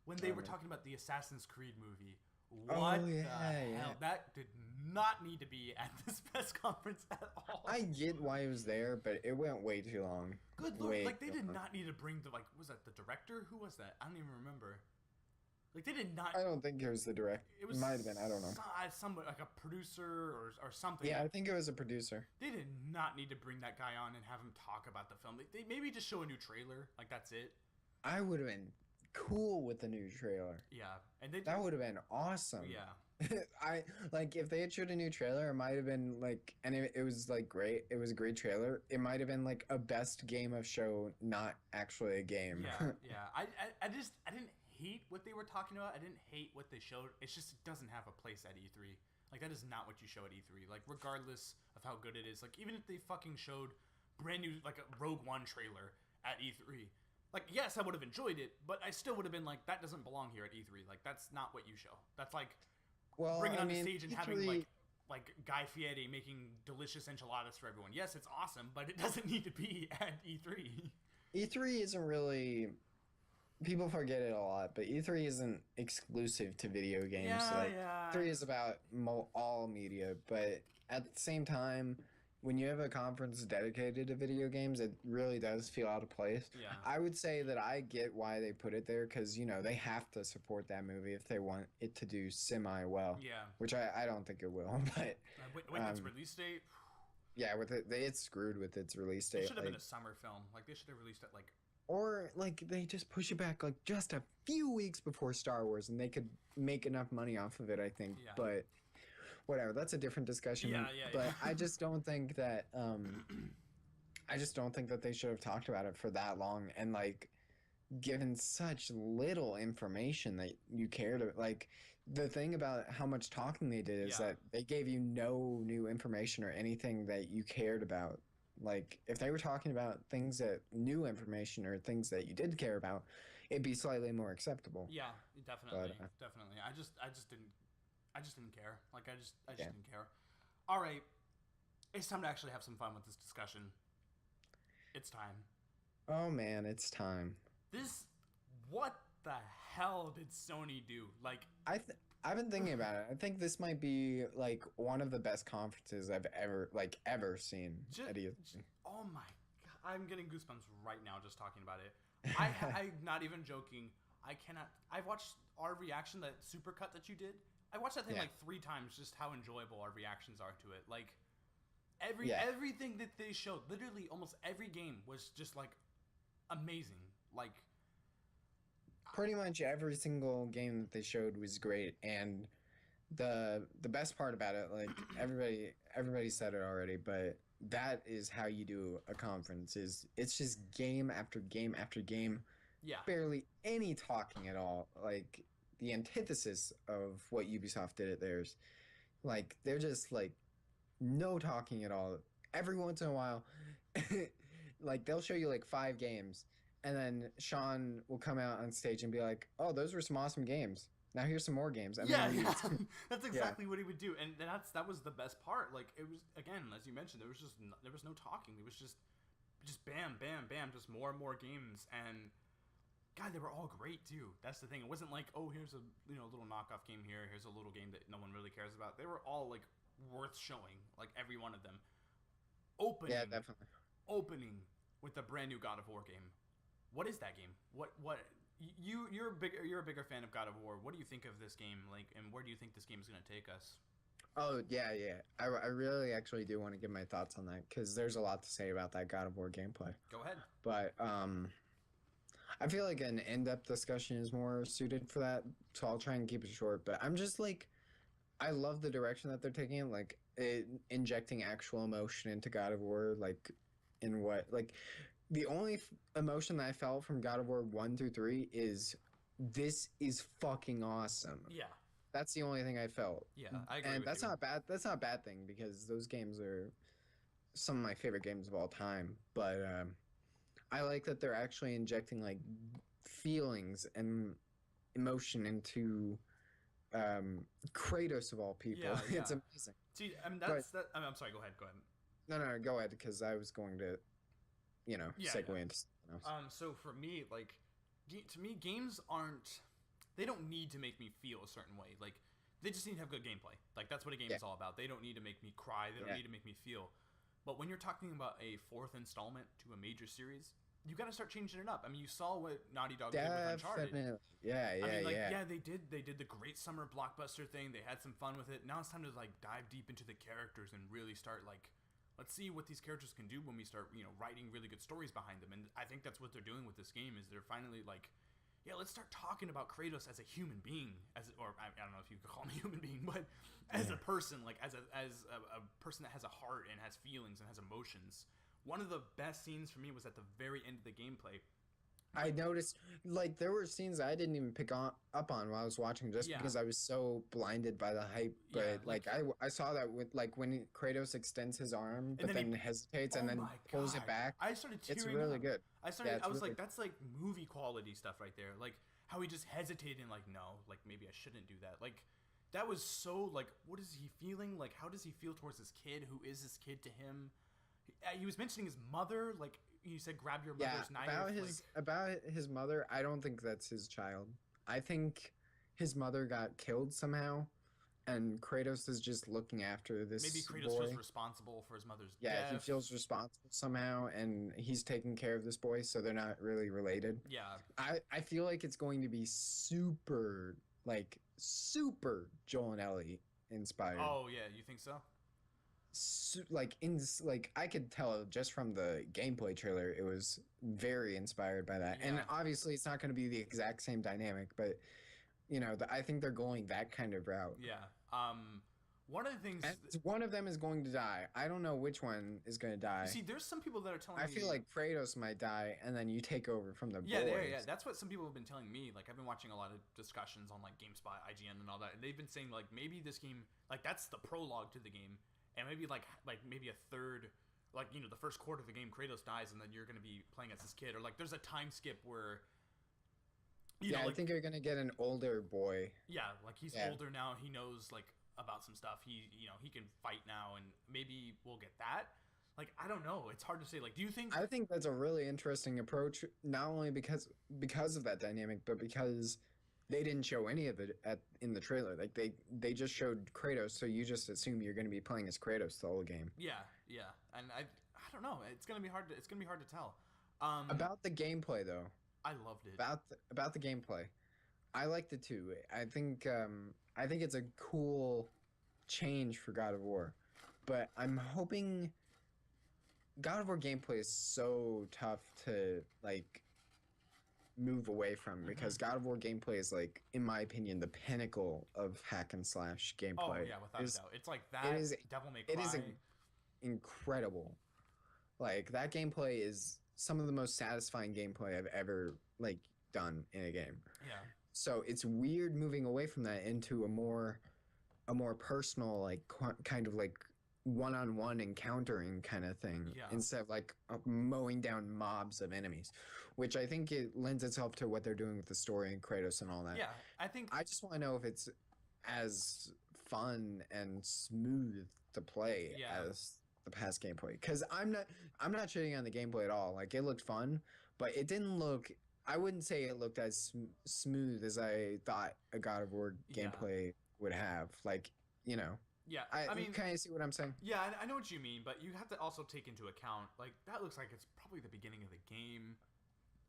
When they were talking about the Assassin's Creed movie, what the hell? That did not need to be at this press conference at all. I get why it was there, but it went way too long. Good lord, like they did not need to bring the was that the director? Who was that? I don't even remember. Like they did not. I don't think it was the director. It might have been. I don't know. Somebody like a producer or something. Yeah, I think it was a producer. They did not need to bring that guy on and have him talk about the film. They maybe just show a new trailer. Like that's it. I would have been cool with the new trailer. Yeah, and that would have been awesome. Yeah. I like if they had showed a new trailer, it might have been like, and it was like great. It was a great trailer. It might have been like a best game of show, not actually a game. Yeah. I didn't hate what they were talking about. I didn't hate what they showed. It's just it doesn't have a place at E3. Like that is not what you show at E3. Like regardless of how good it is. Like even if they fucking showed brand new like a Rogue One trailer at E3. Like yes, I would have enjoyed it, but I still would have been like that doesn't belong here at E3. Like that's not what you show. That's like bringing on the stage and having like Guy Fieri making delicious enchiladas for everyone. Yes, it's awesome, but it doesn't need to be at E3. E3 isn't really. People forget it a lot, but E3 isn't exclusive to video games. E3 is about all media, but at the same time, when you have a conference dedicated to video games, it really does feel out of place. Yeah. I would say that I get why they put it there, because, you know, they have to support that movie if they want it to do semi-well. Yeah. Which I don't think it will, but... Wait, its release date? Yeah, it's screwed with its release date. It should have been a summer film. Like, they should have released it, like... Or, like, they just push it back, like, just a few weeks before Star Wars, and they could make enough money off of it, I think. Yeah. But, whatever, that's a different discussion. But I just don't think that, they should have talked about it for that long, and, like, given such little information that you cared about. Like, the thing about how much talking they did is that they gave you no new information or anything that you cared about. Like, if they were talking about things that new information or things that you did care about, it'd be slightly more acceptable. Yeah, definitely, definitely. I just didn't care. Like, I just didn't care. All right, it's time to actually have some fun with this discussion. It's time. Oh man, it's time. What the hell did Sony do? Like, I've been thinking about it. I think this might be like one of the best conferences I've ever seen at E3. Oh my god, I'm getting goosebumps right now just talking about it. I'm not even joking. I cannot. I've watched our reaction, that supercut that you did. I watched that thing Yeah. like 3 times. Just how enjoyable our reactions are to it. Like Yeah. everything that they showed, literally almost every game was just like amazing. Like Pretty much every single game that they showed was great, and the best part about it, like everybody said it already, but that is how you do a conference. Is it's just game after game after game, yeah, barely any talking at all. Like the antithesis of what Ubisoft did at theirs. Like they're just like no talking at all. Every once in a while, like they'll show you like 5 games, and then Sean will come out on stage and be like, "Oh, those were some awesome games. Now here's some more games." And yeah, then yeah. That's exactly what he would do, and that was the best part. Like it was, again, as you mentioned, there was no talking. It was just bam, bam, bam, just more and more games, and God, they were all great too. That's the thing. It wasn't like, oh, here's a little knockoff game here. Here's a little game that no one really cares about. They were all like worth showing, like every one of them. Yeah, definitely. Opening with the brand new God of War game. What is that game? What you're a bigger fan of God of War. What do you think of this game? Like, and where do you think this game is going to take us? Oh yeah, yeah. I really actually do want to give my thoughts on that because there's a lot to say about that God of War gameplay. Go ahead. But I feel like an in-depth discussion is more suited for that, so I'll try and keep it short. But I'm just like, I love the direction that they're taking, like injecting actual emotion into God of War, like in what, like the only emotion that I felt from God of War 1 through 3 is this is fucking awesome. Yeah. That's the only thing I felt. Yeah, I agree. And with that's you. not bad. That's not a bad thing because those games are some of my favorite games of all time. But I like that they're actually injecting like feelings and emotion into Kratos of all people. Yeah, yeah. It's amazing. See, I mean, I'm sorry. Go ahead. Go ahead. No, go ahead because I was going to, segue into something else. So for me, like, to me, games aren't. They don't need to make me feel a certain way. Like, they just need to have good gameplay. Like, that's what a game is all about. They don't need to make me cry. They don't need to make me feel. But when you're talking about a 4th installment to a major series, you got to start changing it up. I mean, you saw what Naughty Dog did with Uncharted. Yeah. They did the great summer blockbuster thing. They had some fun with it. Now it's time to like dive deep into the characters and really start like, let's see what these characters can do when we start, writing really good stories behind them. And I think that's what they're doing with this game. Is they're finally like, yeah, let's start talking about Kratos as a human being, I don't know if you could call him a human being, but as a person, like as a person that has a heart and has feelings and has emotions. One of the best scenes for me was at the very end of the gameplay. I noticed, like, there were scenes I didn't even pick up on while I was watching just because I was so blinded by the hype. But, I saw that with, like, when Kratos extends his arm, but then hesitates and then pulls it back. I started tearing It's really up. good. I was like, that's, like, movie quality stuff right there. Like, how he just hesitated and, like, no, like, maybe I shouldn't do that. Like, that was so, like, what is he feeling? Like, how does he feel towards his kid? Who is this kid to him? He was mentioning his mother, like, you said grab your mother's knife. About his mother, I don't think that's his child. I think his mother got killed somehow, and Kratos is just looking after this Maybe Kratos boy. feels responsible for his mother's death. Yeah, he feels responsible somehow, and he's taking care of this boy, so they're not really related. Yeah. I feel like it's going to be super Joel and Ellie inspired. Oh, yeah, you think so? I could tell just from the gameplay trailer it was very inspired by that. And obviously it's not going to be the exact same dynamic, but I think they're going that kind of route. Yeah. One of the things, one of them is going to die. I don't know which one is going to die. See, there's some people that are telling me. I feel like Kratos might die and then you take over from the boys. Yeah, that's what some people have been telling me. Like, I've been watching a lot of discussions on like GameSpot, IGN, and all that, and they've been saying like maybe this game, like, that's the prologue to the game. And maybe like maybe a third, like, the first quarter of the game, Kratos dies, and then you're going to be playing as this kid, or like there's a time skip where. I think you're gonna get an older boy. Yeah, like he's older now. He knows like about some stuff. He can fight now, and maybe we'll get that. Like, I don't know. It's hard to say. Like, do you think? I think that's a really interesting approach. Not only because of that dynamic, but because they didn't show any of it in the trailer. Like they just showed Kratos, so you just assume you're going to be playing as Kratos the whole game. Yeah, and I don't know. It's gonna be hard to tell. About the gameplay though, I loved it. About the gameplay, I liked it too. I think it's a cool change for God of War, but I'm hoping God of War gameplay is so tough to like move away from because God of War gameplay is like, in my opinion, the pinnacle of hack and slash gameplay. Oh yeah, without a doubt. It's like that. Devil May Cry. It is incredible. Like that gameplay is some of the most satisfying gameplay I've ever like done in a game. Yeah. So it's weird moving away from that into a more personal, like kind of like one-on-one encountering kind of thing, instead of like mowing down mobs of enemies, which I think it lends itself to what they're doing with the story and Kratos and all that. Yeah, I just want to know if it's as fun and smooth to play as the past gameplay, because I'm not shitting on the gameplay at all. Like it looked fun, but it didn't look. I wouldn't say it looked as smooth as I thought a God of War gameplay would have. Like, you know. Yeah, I mean, can you see what I'm saying? Yeah, I know what you mean, but you have to also take into account, like, that looks like it's probably the beginning of the game,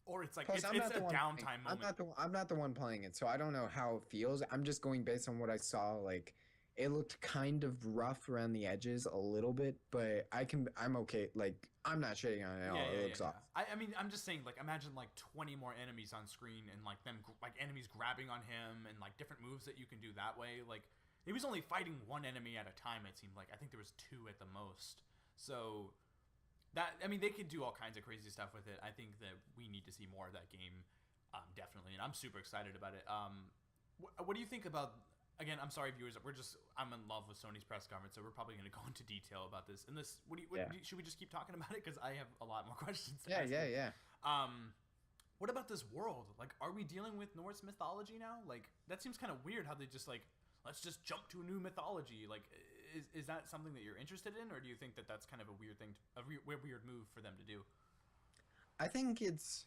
or it's like it's a downtime moment. I'm not the one playing it, so I don't know how it feels. I'm just going based on what I saw. Like, it looked kind of rough around the edges a little bit, but I'm okay. Like, I'm not shitting on it at all. It looks awesome. I mean, I'm just saying, like, imagine like 20 more enemies on screen and like them like enemies grabbing on him and like different moves that you can do that way, like. He was only fighting one enemy at a time, it seemed like. I think there was 2 at the most. So, they could do all kinds of crazy stuff with it. I think that we need to see more of that game, definitely. And I'm super excited about it. What do you think about... Again, I'm sorry, viewers. I'm in love with Sony's press conference, so we're probably going to go into detail about this. And this, should we just keep talking about it? Because I have a lot more questions. Yeah. What about this world? Like, are we dealing with Norse mythology now? Like, that seems kind of weird how they just, like... Let's just jump to a new mythology. Like, is that something that you're interested in, or do you think that that's kind of a weird thing, weird move for them to do? I think it's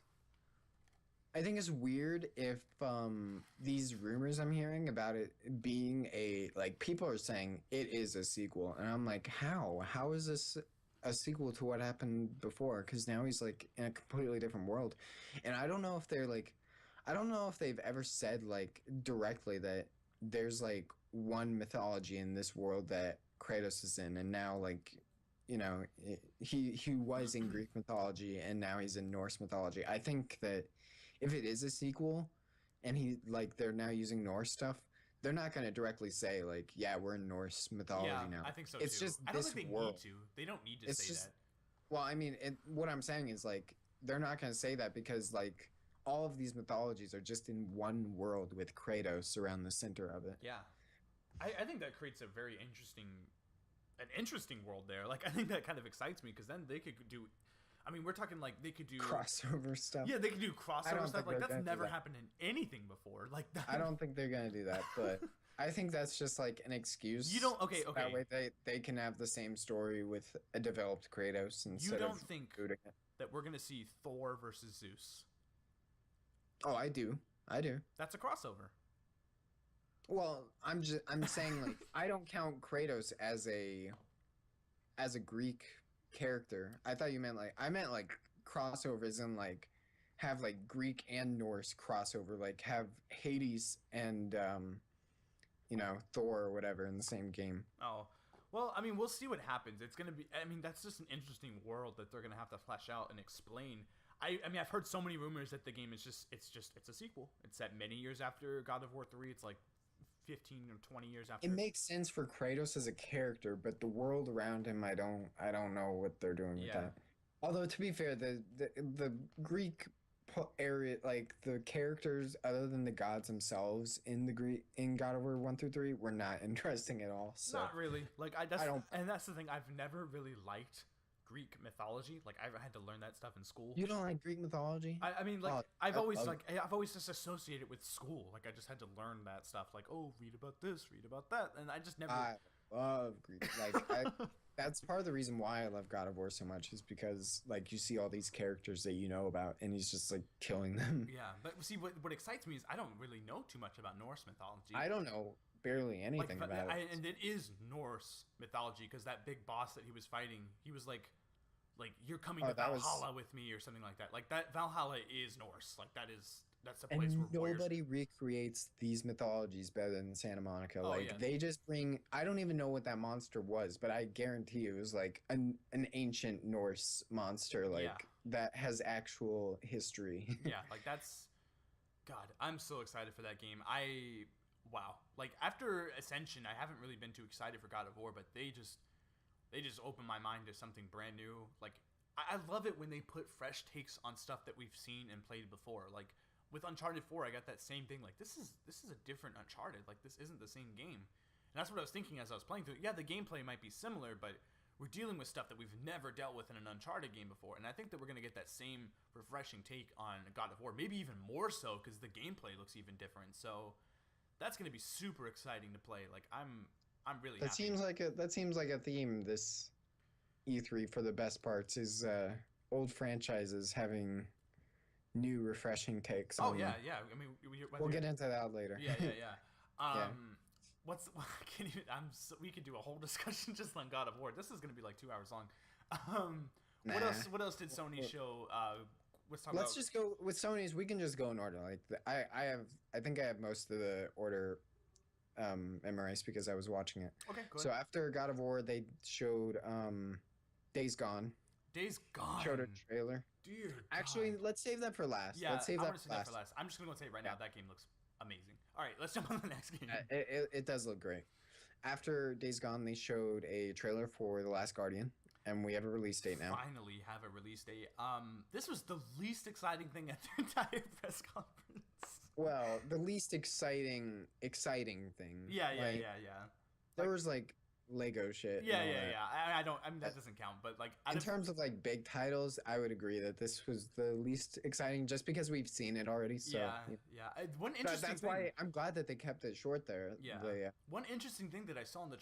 weird if these rumors I'm hearing about it being people are saying it is a sequel, and I'm like, how is this a sequel to what happened before? Because now he's like in a completely different world, and I don't know if they've ever said like directly that there's like one mythology in this world that Kratos is in, and now like, you know, he was in Greek mythology and now he's in Norse mythology. I think that if it is a sequel and they're now using Norse stuff, they're not going to directly say like, yeah, we're in Norse mythology now. I think so it's too. Just I don't think they world. need to. They don't need to say that. Well, I mean, what I'm saying is like, they're not going to say that because like, all of these mythologies are just in one world with Kratos around the center of it. Yeah. I think that creates an interesting world there. Like, I think that kind of excites me because then they could do, I mean, we're talking like they could do crossover stuff. Yeah, they could do crossover stuff. Like, that's never happened in anything before. Like that. I don't think they're going to do that, but I think that's just like an excuse. Okay. That way they can have the same story with a developed Kratos instead of... You don't think that we're going to see Thor versus Zeus? Oh, I do. That's a crossover. Well, I'm saying like I don't count Kratos as a Greek character. I thought you meant I meant like crossovers and like have like Greek and Norse crossover, like have Hades and Thor or whatever in the same game. Oh. Well, I mean, we'll see what happens. It's going to be that's just an interesting world that they're going to have to flesh out and explain. I mean, I've heard so many rumors that the game is it's a sequel. It's set many years after God of War 3. It's like 15 or 20 years after. It makes sense for Kratos as a character, but the world around him, I don't know what they're doing with that. Although to be fair, the Greek area, like the characters other than the gods themselves in God of War 1 through 3 were not interesting at all. So not really. Like and that's the thing. I've never really liked Greek mythology. Like, I've had to learn that stuff in school. You don't like Greek mythology? I mean, like, I've always just associated with school. Like, I just had to learn that stuff. Like, oh, read about this, read about that, and I just never. I love Greek. Like, That's part of the reason why I love God of War so much is because like you see all these characters that you know about, and he's just like killing them. Yeah, but see, what excites me is I don't really know too much about Norse mythology. I don't know barely Like, anything about it. and it is Norse mythology because that big boss that he was fighting, he was like you're coming to that Valhalla was, with me or something like that. Like that Valhalla is Norse. Like that's the place and where warriors. nobody recreates these mythologies better than Santa Monica. Oh Like yeah, they just bring. I don't even know what that monster was, but I guarantee it was like an ancient Norse monster, like yeah, that has actual history. yeah. Like that's God. I'm so excited for that game. Wow. Like after Ascension, I haven't really been too excited for God of War, but they just opened my mind to something brand new. Like I love it when they put fresh takes on stuff that we've seen and played before. Like with Uncharted 4, I got that same thing. Like this is a different Uncharted. Like this isn't the same game. And that's what I was thinking as I was playing through. Yeah, the gameplay might be similar, but we're dealing with stuff that we've never dealt with in an Uncharted game before. And I think that we're going to get that same refreshing take on God of War, maybe even more so because the gameplay looks even different. So that's going to be super exciting to play. Like I'm really That happy. seems like a theme this E3 for the best parts is old franchises having new refreshing takes Oh on yeah, them. yeah. I mean, We'll get into that later. yeah, yeah, yeah. Yeah. What's can you? We could do a whole discussion just on God of War. This is gonna be like 2 hours long. What Nah. else? What else did Sony show? Let's talk Let's about. just go with Sony's. We can just go in order. Like I think I have most of the order memorized because I was watching it. Okay, go So ahead. after God of War, they showed Days Gone. Days Gone. Showed a trailer. Dear Actually, God. let's save that for last. Yeah, Let's save I that want to for say that last. for last. I'm just gonna go say it right Yeah. now. That game looks amazing. All right, let's jump on the next game. It does look great. After Days Gone, they showed a trailer for The Last Guardian, and we have a release date now. Finally have a release date. This was the least exciting thing at the entire press conference. Well, the least exciting thing. Yeah, yeah, like, yeah, yeah. There was like Lego shit. Yeah, and all yeah, that. yeah. I don't. I mean, that doesn't count. But like, In terms of like big titles, I would agree that this was the least exciting, just because we've seen it already. So yeah, yeah. One interesting that's thing. why I'm glad that they kept it short there. Yeah. One interesting thing that I saw in the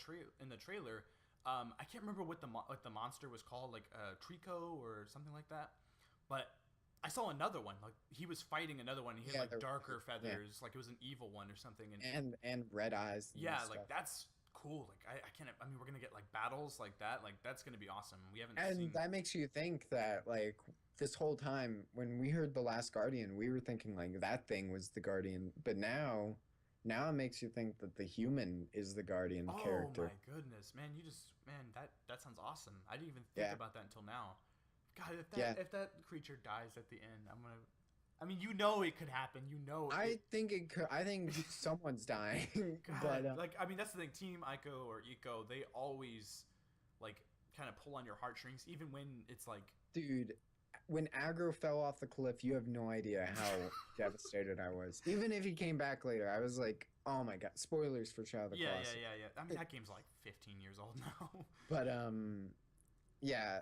trailer, I can't remember what the monster was called, like Trico or something like that, but I saw another one. Like he was fighting another one. And he had like darker feathers, like it was an evil one or something. And red eyes. Yeah, stuff. like that's cool. Like I can't. I mean, we're gonna get like battles like that. Like that's gonna be awesome. We haven't And seen. that makes you think that like this whole time when we heard The Last Guardian, we were thinking like that thing was the Guardian, but now it makes you think that the human is the Guardian character. Oh my goodness, man! That sounds awesome. I didn't even think about that until now. God, if that creature dies at the end, I'm gonna. I mean, you know it could happen. You know. I think it could. I think someone's dying. God, but like I mean, that's the thing. Team Ico or Eco, they always like kind of pull on your heartstrings, even when it's like. Dude, when Aggro fell off the cliff, you have no idea how devastated I was. Even if he came back later, I was like, "Oh my god!" Spoilers for Shadow of the Colossus. Yeah. I mean, that game's like 15 years old now. But yeah.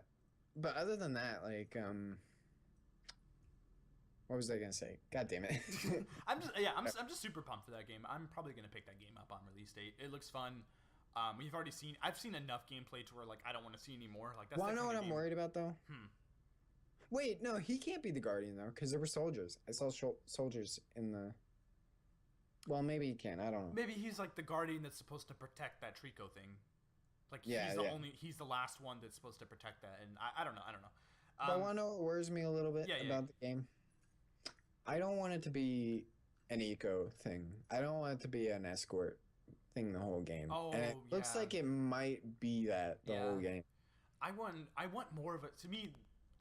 But other than that, like what was I gonna say? God damn it! I'm just super pumped for that game. I'm probably gonna pick that game up on release date. It looks fun. I've seen enough gameplay to where like I don't want to see any more. Like that's. Well, I know what I'm worried about though. Hmm. Wait, no, he can't be the Guardian though, because there were soldiers. I saw soldiers in the. Well, maybe he can. I don't know. Maybe he's like the Guardian that's supposed to protect that Trico thing. Like he's the last one that's supposed to protect that, and I don't know. But I want to know what worries me a little bit about the game. I don't want it to be an eco thing. I don't want it to be an escort thing the whole game. Oh, and it looks like it might be that the whole game. I want more of it. To me,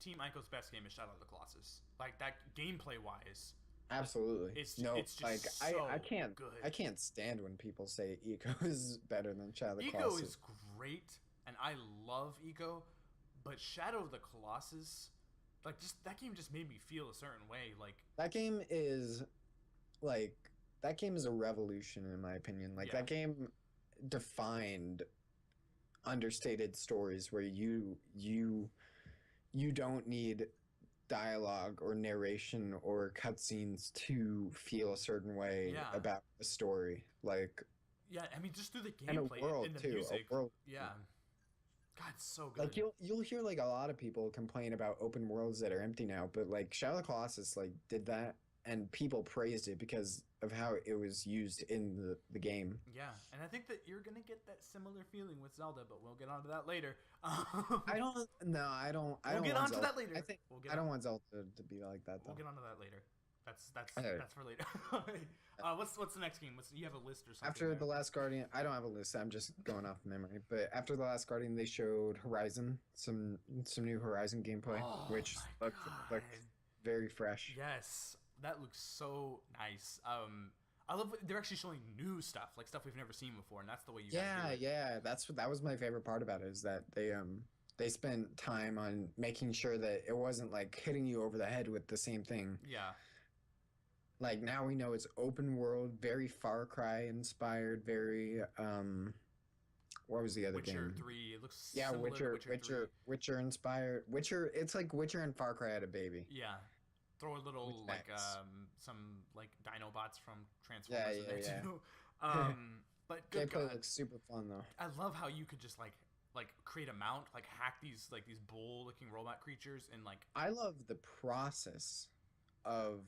Team Ico's best game is Shadow of the Colossus. Like that gameplay wise. Absolutely. It's just like so I can't good. I can't stand when people say Eco is better than Shadow of the Colossus. Eco is great, and I love Eco, but Shadow of the Colossus, like just that game just made me feel a certain way. Like that game is a revolution in my opinion. Like that game defined understated stories where you don't need dialogue or narration or cutscenes to feel a certain way about a story. Like I mean just through the gameplay and a world and the too. music. A world. Yeah. God, it's so good. Like you'll hear like a lot of people complain about open worlds that are empty now, but like Shadow of the Colossus like did that, and people praised it because of how it was used in the game. Yeah, and I think that you're gonna get that similar feeling with Zelda, but we'll get onto that later. I don't. No, I don't. I We'll don't get want onto Zelda. that later. I think We'll get I don't on. want Zelda to be like that We'll though. get onto that later. That's Okay. that's for later. What's the next game? You have a list or something? After there? the Last Guardian, I don't have a list. I'm just going off memory. But after the Last Guardian, they showed Horizon, some new Horizon gameplay, Oh which my looked God. very fresh. Yes, that looks so nice. I love they're actually showing new stuff, like stuff we've never seen before, and that's the way you. Yeah, gotta do it. yeah. That was my favorite part about it, is that they spent time on making sure that it wasn't like hitting you over the head with the same thing. Yeah. Like now we know it's open world, very Far Cry inspired, very what was the other Witcher game? 3. It looks Yeah, similar to Witcher inspired. Witcher, it's like Witcher and Far Cry had a baby. 3. Yeah. Throw a little With like Max. some like Dinobots from Transformers in there yeah. too. But good Gameplay God, looks super fun though. I love how you could just like create a mount, like hack these bull looking robot creatures and like I love the process of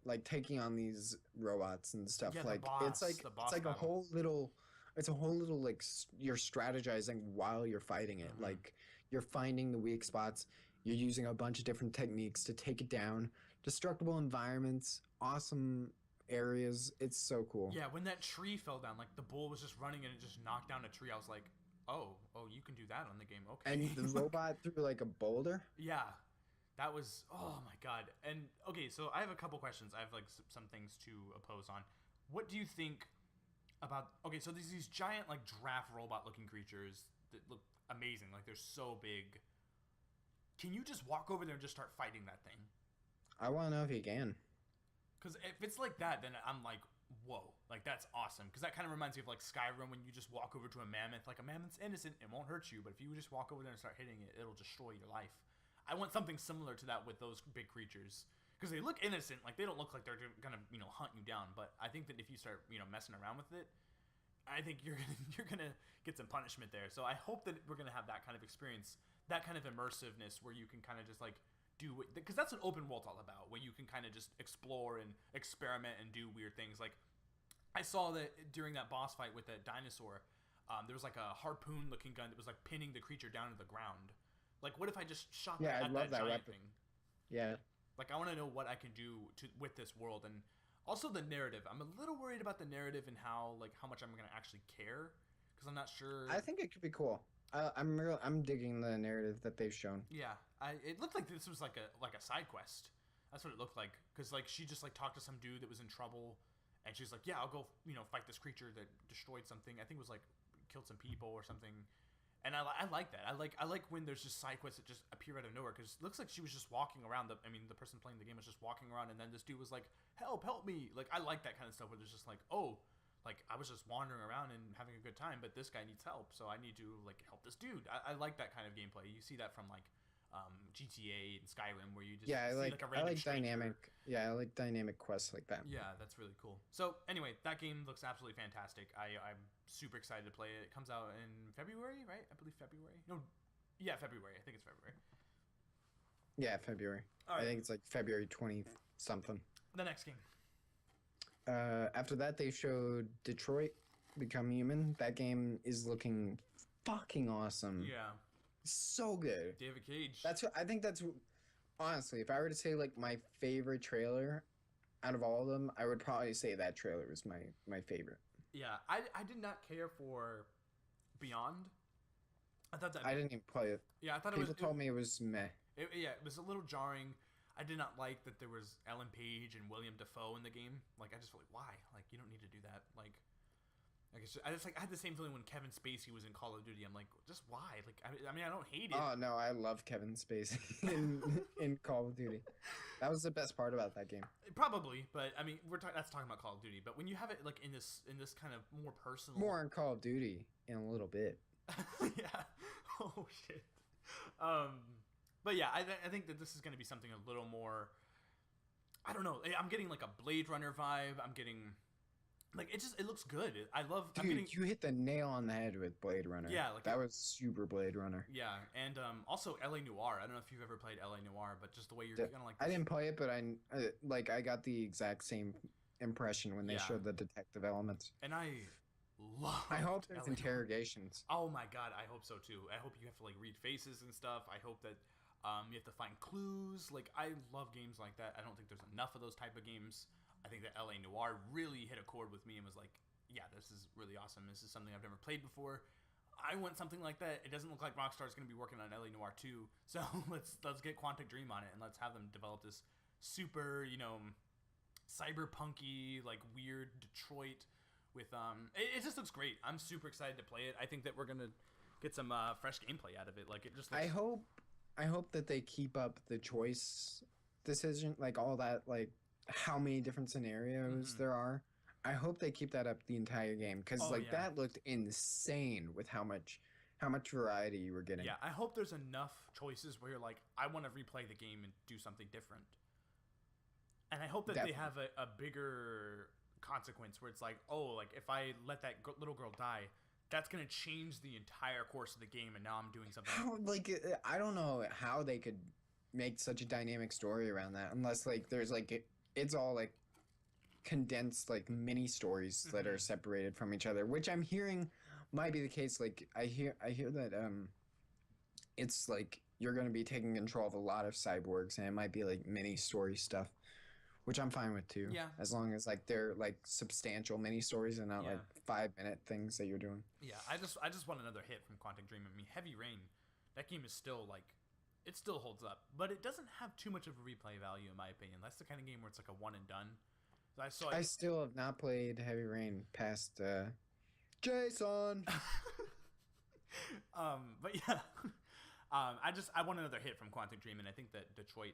like taking on these robots and stuff. yeah, the Like boss, the boss it's like battle. a whole little like you're strategizing while you're fighting it. Mhm. Like you're finding the weak spots. You're using a bunch of different techniques to take it down. Destructible environments, awesome areas. It's so cool. Yeah, when that tree fell down, like the bull was just running and it just knocked down a tree. I was like, oh, you can do that on the game. Okay. And the robot threw like a boulder. Yeah, that was oh my God. And okay, so I have a couple questions. I have like some things to oppose on. What do you think about? Okay, so there's these giant like giraffe robot looking creatures that look amazing. Like they're so big. Can you just walk over there and just start fighting that thing? I want to know if he can. Because if it's like that, then I'm like, whoa, like that's awesome. Because that kind of reminds me of like Skyrim when you just walk over to a mammoth. Like a mammoth's innocent, it won't hurt you, but if you just walk over there and start hitting it, it'll destroy your life. I want something similar to that with those big creatures. Because they look innocent, like they don't look like they're gonna hunt you down. But I think that if you start messing around with it, I think you're gonna get some punishment there. So I hope that we're gonna have that kind of experience, that kind of immersiveness where you can kind of just like do it, because that's what open world's all about, where you can kind of just explore and experiment and do weird things. Like I saw that during that boss fight with that dinosaur, there was like a harpoon looking gun that was like pinning the creature down to the ground. Like what if I just shot Yeah, that at I love that that giant weapon. thing? Yeah. Like I want to know what I can do with this world, and also the narrative. I'm a little worried about the narrative and how much I'm gonna actually care, because I'm not sure. I think it could be cool. I'm digging the narrative that they've shown. Yeah, it looked like this was like a side quest. That's what it looked like, because like she just like talked to some dude that was in trouble, and she's like, yeah, I'll go fight this creature that destroyed something. I think it was like killed some people or something. And I like that. I like when there's just side quests that just appear out of nowhere, because it looks like she was just walking around. The person playing the game was just walking around, and then this dude was like, help me. Like I like that kind of stuff where it's just like, oh, like I was just wandering around and having a good time, but this guy needs help, so I need to like help this dude. I like that kind of gameplay. You see that from like GTA and Skyrim, where you just Yeah, I see like a random stranger. dynamic. Yeah, I like dynamic quests like that. Yeah, that's really cool. So anyway, that game looks absolutely fantastic. I'm super excited to play it. It comes out in February, right? I believe February. No, yeah, February. I think it's February. Yeah, February. All right. I think it's like February 20 something. The next game. After that, they showed Detroit Become Human. That game is looking fucking awesome. Yeah, So good. David Cage. I think that's honestly, if I were to say like my favorite trailer out of all of them, I would probably say that trailer was my favorite. Yeah, I did not care for Beyond. I thought that. I didn't even play it. Yeah, I thought People told me it was meh. Yeah, it was a little jarring. I did not like that there was Ellen Page and William Dafoe in the game. Like, I just felt like, why? Like, you don't need to do that. Like I had the same feeling when Kevin Spacey was in Call of Duty. I'm like, just why? Like, I mean, I don't hate it. Oh no, I love Kevin Spacey in Call of Duty. That was the best part about that game. Probably, but I mean, that's talking about Call of Duty. But when you have it like in this kind of more personal, More on Call of Duty in a little bit. yeah. Oh shit. But yeah, I think that this is going to be something a little more. I don't know. I'm getting like a Blade Runner vibe. I'm getting Like it looks good. I love. Dude, you hit the nail on the head with Blade Runner. Yeah, like that was super Blade Runner. Yeah, and also LA Noire. I don't know if you've ever played LA Noire, but just the way you're kind of like. I didn't play it, but I got the exact same impression when they showed the detective elements. And I love. I hope there's interrogations. Oh my god, I hope so too. I hope you have to like read faces and stuff. I hope that you have to find clues. Like I love games like that. I don't think there's enough of those type of games. I think that LA Noire really hit a chord with me and was like, yeah, this is really awesome. This is something I've never played before. I want something like that. It doesn't look like Rockstar's going to be working on LA Noire 2. So let's get Quantic Dream on it and let's have them develop this super, cyberpunky, like weird Detroit with it just looks great. I'm super excited to play it. I think that we're going to get some fresh gameplay out of it. Like it just looks... I hope that they keep up the choice decision, like all that, like how many different scenarios there are. I hope they keep that up the entire game because that looked insane with how much variety you were getting. Yeah, I hope there's enough choices where you're like, I want to replay the game and do something different. And I hope that they have a bigger consequence where it's like, oh, like if I let that little girl die, that's going to change the entire course of the game and now I'm doing something. I don't know how they could make such a dynamic story around that unless like there's like it's all like condensed like mini stories that are separated from each other, which I'm hearing might be the case. Like I hear that it's like you're going to be taking control of a lot of cyborgs and it might be like mini story stuff, which I'm fine with too. Yeah, as long as like they're like substantial mini stories and not like 5-minute things that you're doing. Yeah, I just want another hit from Quantic Dream. I mean, Heavy Rain, that game is still like, it still holds up, but it doesn't have too much of a replay value in my opinion. That's the kind of game where it's like a one and done. I still have not played Heavy Rain past Jason. But yeah, I want another hit from Quantic Dream, and I think that Detroit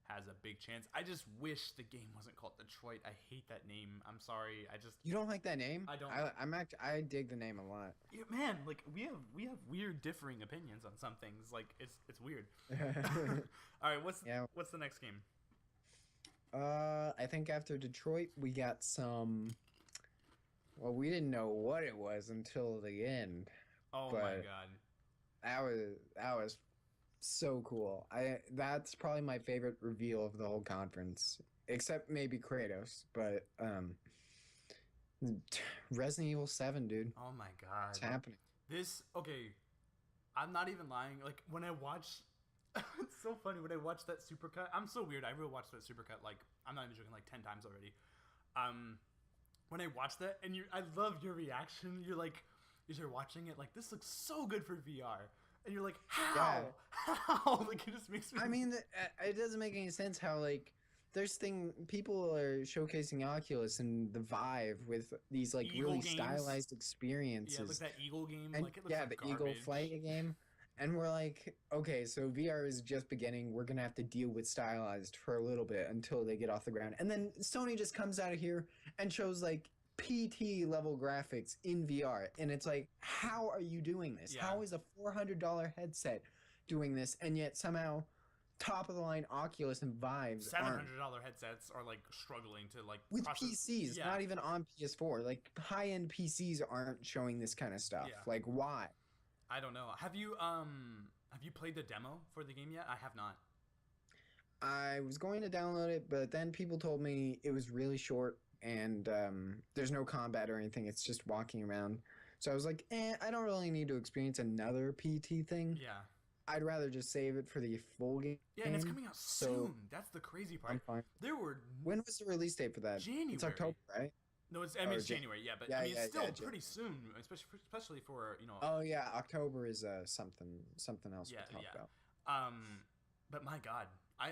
has a big chance. I just wish the game wasn't called Detroit. I hate that name. I'm sorry. You don't like that name? I don't. I dig the name a lot. Yeah, man, like we have weird differing opinions on some things. Like it's weird. All right, what's the next game? I think after Detroit we got some. Well, we didn't know what it was until the end. Oh my god. That was so cool. That's probably my favorite reveal of the whole conference, except maybe Kratos. But Resident Evil 7, dude. Oh my god, it's happening. I'm not even lying. Like when I watch, it's so funny when I watch that supercut. I'm so weird. I rewatched that supercut like I'm not even joking, like 10 times already. When I watch that, and I love your reaction. You're like, as you're watching it, like this looks so good for VR. And you're like, how? Yeah. How? Like, it just makes me... I mean, it doesn't make any sense how, like, people are showcasing Oculus and the Vive with these, like, Eagle really games. Stylized experiences. Yeah, like that Eagle game. And, like, it looks like the garbage. Eagle Flight game. And we're like, okay, so VR is just beginning. We're going to have to deal with stylized for a little bit until they get off the ground. And then Sony just comes out of here and shows, like, PT level graphics in VR, and it's like, how are you doing this? Yeah. How is a $400 headset doing this, and yet somehow top of the line Oculus and Vives $700 headsets are like struggling to like with process. PCs, not even on PS4. Like high end PCs aren't showing this kind of stuff. Yeah. Like why? I don't know. Have you played the demo for the game yet? I have not. I was going to download it, but then people told me it was really short. And there's no combat or anything. It's just walking around. So I was like, I don't really need to experience another PT thing. Yeah. I'd rather just save it for the full game. Yeah, and it's coming out soon. That's the crazy part. I'm fine. When was the release date for that? January. It's October, right? No, it's January. Yeah, but I mean, it's still pretty soon, especially for Oh yeah, October is something else we'll talk about. But my God, I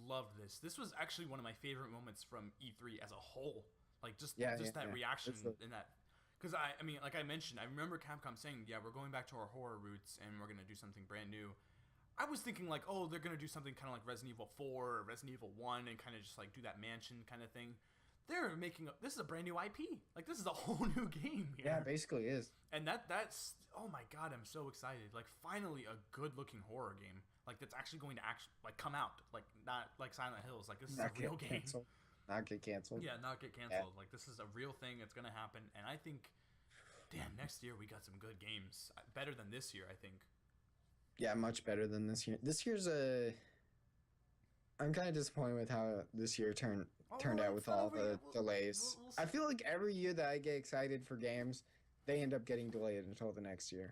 loved this. This was actually one of my favorite moments from E3 as a whole. Like that reaction in that, because I mean, like I mentioned, I remember Capcom saying, "Yeah, we're going back to our horror roots and we're gonna do something brand new." I was thinking like, oh, they're gonna do something kind of like Resident Evil 4 or Resident Evil 1 and kind of just like do that mansion kind of thing. They're this is a brand new IP. Like this is a whole new game here. Yeah, it basically is. And that's oh my God, I'm so excited. Like finally a good looking horror game. Like that's actually going to come out. Like not like Silent Hills. Like this is a real game. not get canceled. Yeah, not get canceled. Like, this is a real thing. It's gonna happen, and I think, damn, next year we got some good games. Better than this year, I think. Yeah, much better than this year. This year's I'm kind of disappointed with how this year turned out with all the delays. I feel like every year that I get excited for games, they end up getting delayed until the next year.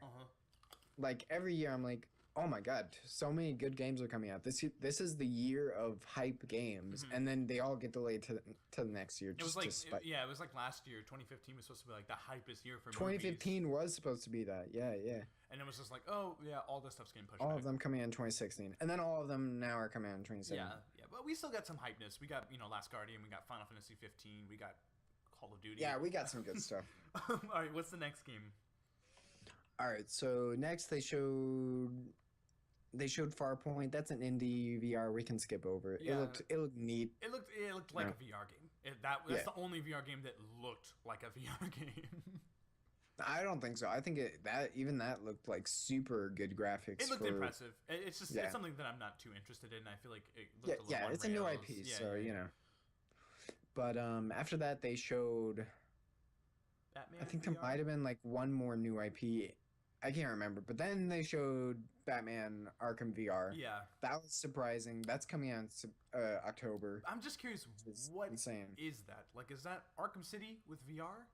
Like every year, I'm like, oh my god, so many good games are coming out. This is the year of hype games, and then they all get delayed to the next year. It was like it was like last year. 2015 was supposed to be like the hypest year for 2015 movies. was supposed to be that. Yeah. And it was just like, oh yeah, all this stuff's getting pushed. All back. of them coming in 2016, and then all of them now are coming out in 2017. Yeah, but we still got some hypeness. We got Last Guardian. We got Final Fantasy 15. We got Call of Duty. Yeah, we got some good stuff. All right, what's the next game? All right, so next they showed Farpoint. That's an indie VR. We can skip over it. Yeah. It looked neat. It looked like a VR game. That's the only VR game that looked like a VR game. I don't think so. I think that looked like super good graphics. It looked impressive. It's just it's something that I'm not too interested in. I feel like it looked a little it's a new IP, you know. But after that they showed Batman. I think VR? there might have been like one more new IP. I can't remember. But then they showed Batman Arkham VR. Yeah. That was surprising. That's coming out in October. I'm just curious, what is that? Like, is that Arkham City with VR?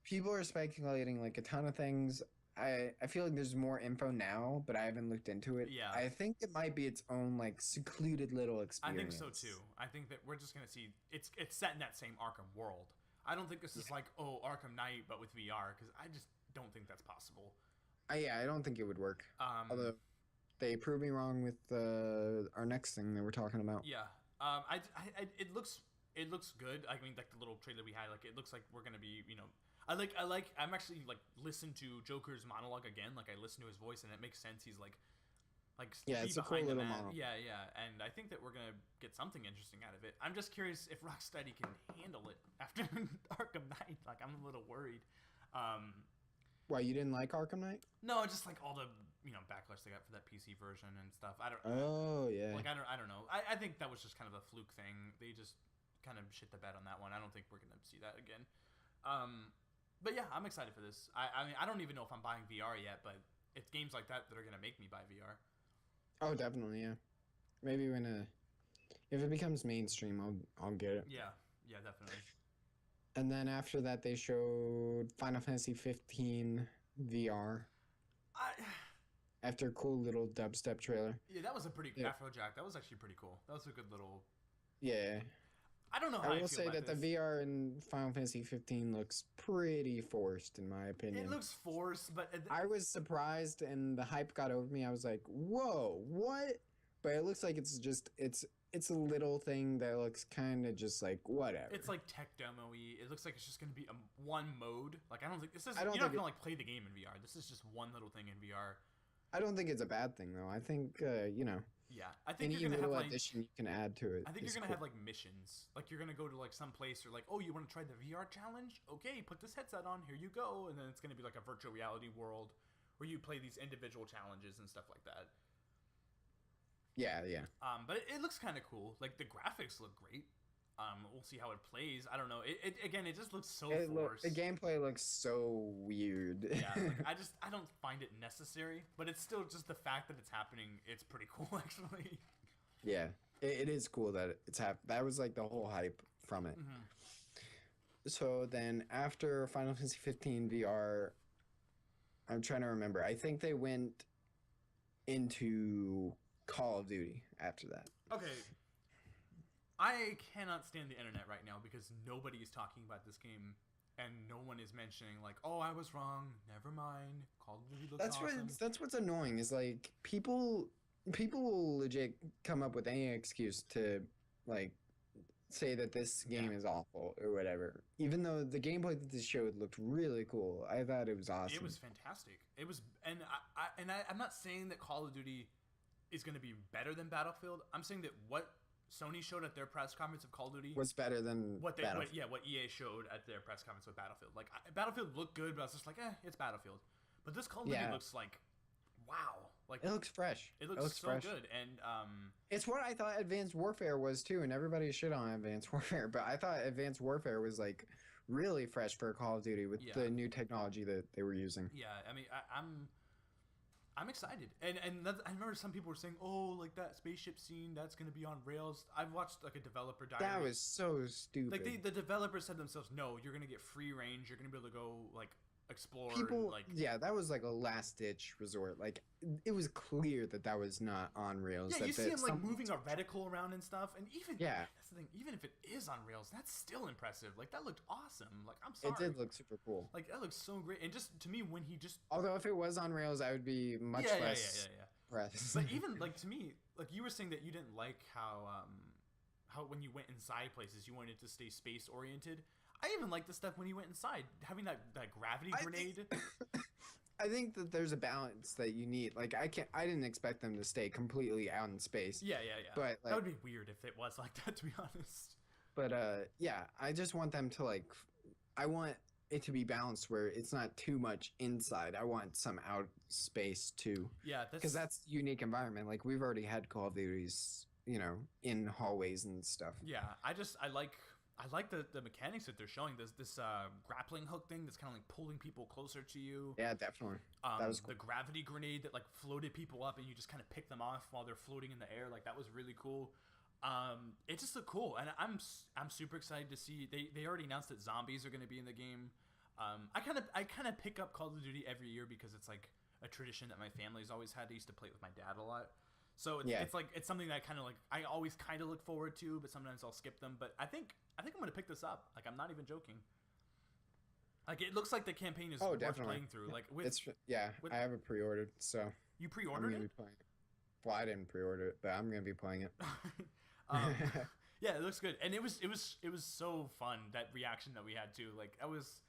People are speculating like a ton of things. I feel like there's more info now, but I haven't looked into it. Yeah. I think it might be its own like secluded little experience. I think so too. I think that we're just gonna see it's set in that same Arkham world. I don't think this is like Arkham Knight but with VR, because I just don't think that's possible. I don't think it would work. Although they proved me wrong with our next thing that we're talking about. Yeah. It looks good. I mean, like the little trailer we had, like it looks like we're gonna be, I'm actually like listen to Joker's monologue again. Like I listen to his voice and it makes sense. He's like it's a cool little monologue. Yeah, and I think that we're gonna get something interesting out of it. I'm just curious if Rocksteady can handle it after Arkham Knight. Like I'm a little worried. Why, you didn't like Arkham Knight? No, just like all the backlash they got for that PC version and stuff. I don't. Oh yeah. Like I don't know. I think that was just kind of a fluke thing. They just kind of shit the bed on that one. I don't think we're gonna see that again. But yeah, I'm excited for this. I mean, I don't even know if I'm buying VR yet, but it's games like that that are gonna make me buy VR. Oh, definitely, yeah. Maybe if it becomes mainstream, I'll get it. Yeah, definitely. And then after that, they showed Final Fantasy 15 VR. After a cool little dubstep trailer. Yeah, that was a pretty Afrojack. That was actually pretty cool. That was a good little. Yeah. I don't know how I will say that the VR in Final Fantasy 15 looks pretty forced, in my opinion. It looks forced, but I was surprised, and the hype got over me. I was like, "Whoa, what?" But it looks like it's a little thing that looks kind of just like whatever. It's like tech demo-y. It looks like it's just going to be one mode. Like I don't think this is. You're not going to like play the game in VR. This is just one little thing in VR. I don't think it's a bad thing though. I think Yeah, I think any you're gonna little have addition you can add to it. I think you're gonna have like missions. Like you're gonna go to like some place. Or like, oh, you want to try the VR challenge? Okay, put this headset on. Here you go. And then it's gonna be like a virtual reality world where you play these individual challenges and stuff like that. Yeah. But it looks kind of cool. Like the graphics look great. We'll see how it plays. I don't know. It just looks so forced. The gameplay looks so weird. Yeah, like, I don't find it necessary, but it's still just the fact that it's happening. It's pretty cool, actually. Yeah, it is cool that it's happened. That was like the whole hype from it. Mm-hmm. So then after Final Fantasy 15 VR, I'm trying to remember. I think they went into Call of Duty after that. Okay. I cannot stand the internet right now because nobody is talking about this game and no one is mentioning like, oh, I was wrong. Never mind. Call of Duty looks awesome. That's what's annoying is like people will legit come up with any excuse to like say that this game is awful or whatever. Even though the gameplay that this showed looked really cool. I thought it was awesome. It was fantastic. It was, and I'm not saying that Call of Duty is going to be better than Battlefield. I'm saying that what Sony showed at their press conference of Call of Duty was better than what EA showed at their press conference with Battlefield. Like Battlefield looked good, but I was just like, it's Battlefield. But this Call of Duty looks like, wow, Like It looks fresh. it looks so fresh. good, and It's what I thought Advanced Warfare was too, and everybody shit on Advanced Warfare, but I thought Advanced Warfare was like really fresh for Call of Duty with Yeah. the new technology that they were using. yeah, I mean, I'm excited, and that's, I remember some people were saying, oh, like that spaceship scene that's gonna be on rails. I've watched like a developer diary. That was so stupid. like the developers said themselves, no, you're gonna get free range. You're gonna be able to go like explore. People, and, like yeah, that was like a last ditch resort. Like it was clear that that was not on rails. yeah, that you see him like some- moving a reticle around and stuff, and even Yeah. that's the thing. Even if it is on rails, that's still impressive. Like that looked awesome. Like I'm sorry. It did look super cool. Like that looks so great, and just to me, when he just Although if it was on rails, I would be much yeah, less impressed. But even like to me, like you were saying that you didn't like how when you went inside places, you wanted to stay space oriented. I even like the stuff when you went inside, having that gravity grenade. I think that there's a balance that you need. Like I didn't expect them to stay completely out in space. Yeah. But like, that would be weird if it was like that, to be honest. but yeah, I just want them to like, I want it to be balanced where it's not too much inside. I want some out space too. Yeah, Because that's unique environment. Like we've already had Call of Duties, you know, in hallways and stuff. Yeah, I like the mechanics that they're showing. This grappling hook thing that's kind of like pulling people closer to you. Yeah, definitely. That was cool. The gravity grenade that like floated people up and you just kind of pick them off while they're floating in the air. Like that was really cool. It just looked cool, and I'm super excited to see. They already announced that zombies are going to be in the game. I kind of pick up Call of Duty every year because it's like a tradition that my family's always had. I used to play it with my dad a lot. So it's like it's something that I always kind of look forward to, but sometimes I'll skip them. But I think I'm gonna pick this up. Like I'm not even joking. Like it looks like the campaign is worth playing through. Like I have it pre-ordered, so you pre-ordered it. Be playing it. Well, I didn't pre-order it, but I'm gonna be playing it. Yeah, it looks good, and it was so fun, that reaction that we had too. Like I was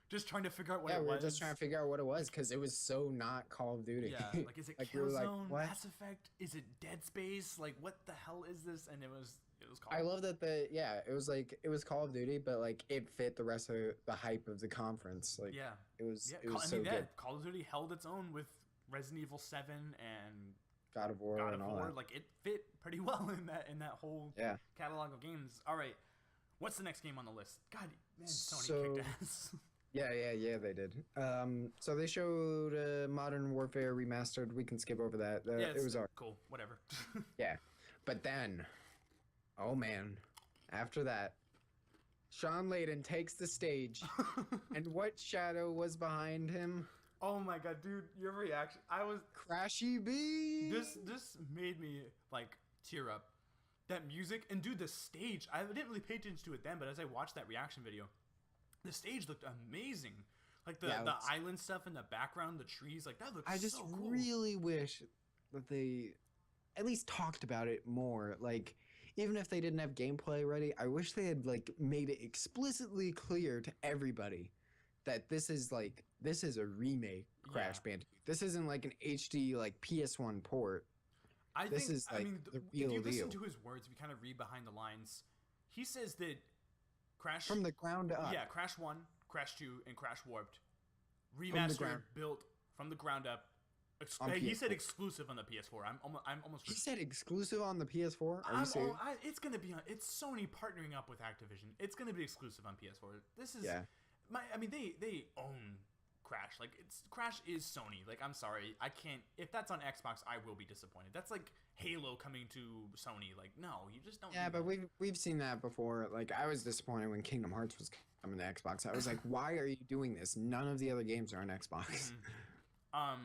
just trying to figure out what it was. Yeah, we were just trying to figure out what it was because it was so not Call of Duty. Yeah, like is it like, Killzone, what? Mass Effect? Is it Dead Space? Like what the hell is this? And it was Call. I love that it was Call of Duty, but like it fit the rest of the hype of the conference. Like it was so good. Call of Duty held its own with Resident Evil 7 and God of War and all that. Like it fit pretty well in that whole catalog of games. All right, what's the next game on the list? God, man, Sony kicked ass. Yeah, they did. So they showed Modern Warfare Remastered. We can skip over that. It was cool. Whatever. Yeah, but then, oh man, after that, Sean Layden takes the stage, and what shadow was behind him? Oh my god, dude, your reaction! I was Crashy B. This made me like tear up. That music and dude, the stage. I didn't really pay attention to it then, but as I watched that reaction video, the stage looked amazing. Like the island stuff in the background, the trees, like that looked. I just so cool. really wish that they at least talked about it more. Like even if they didn't have gameplay ready, I wish they had like made it explicitly clear to everybody that this is a remake Crash Bandicoot. This isn't like an HD like PS1 port. I mean, the real if you listen deal. to his words, if you kind of read behind the lines, he says that Crash from the ground up. Yeah, Crash 1, Crash 2, and Crash Warped remastered, built from the ground up. He said exclusive on the PS4. I'm almost. He said exclusive on the PS4. Are you serious? It's gonna be on. It's Sony partnering up with Activision. It's gonna be exclusive on PS4. This is. Yeah. I mean, they own Crash. Like Crash is Sony. Like I'm sorry, I can't. If that's on Xbox, I will be disappointed. That's like Halo coming to Sony. Like no, you just don't. Yeah, but we've seen that before. Like I was disappointed when Kingdom Hearts was coming to Xbox. I was like, why are you doing this? None of the other games are on Xbox.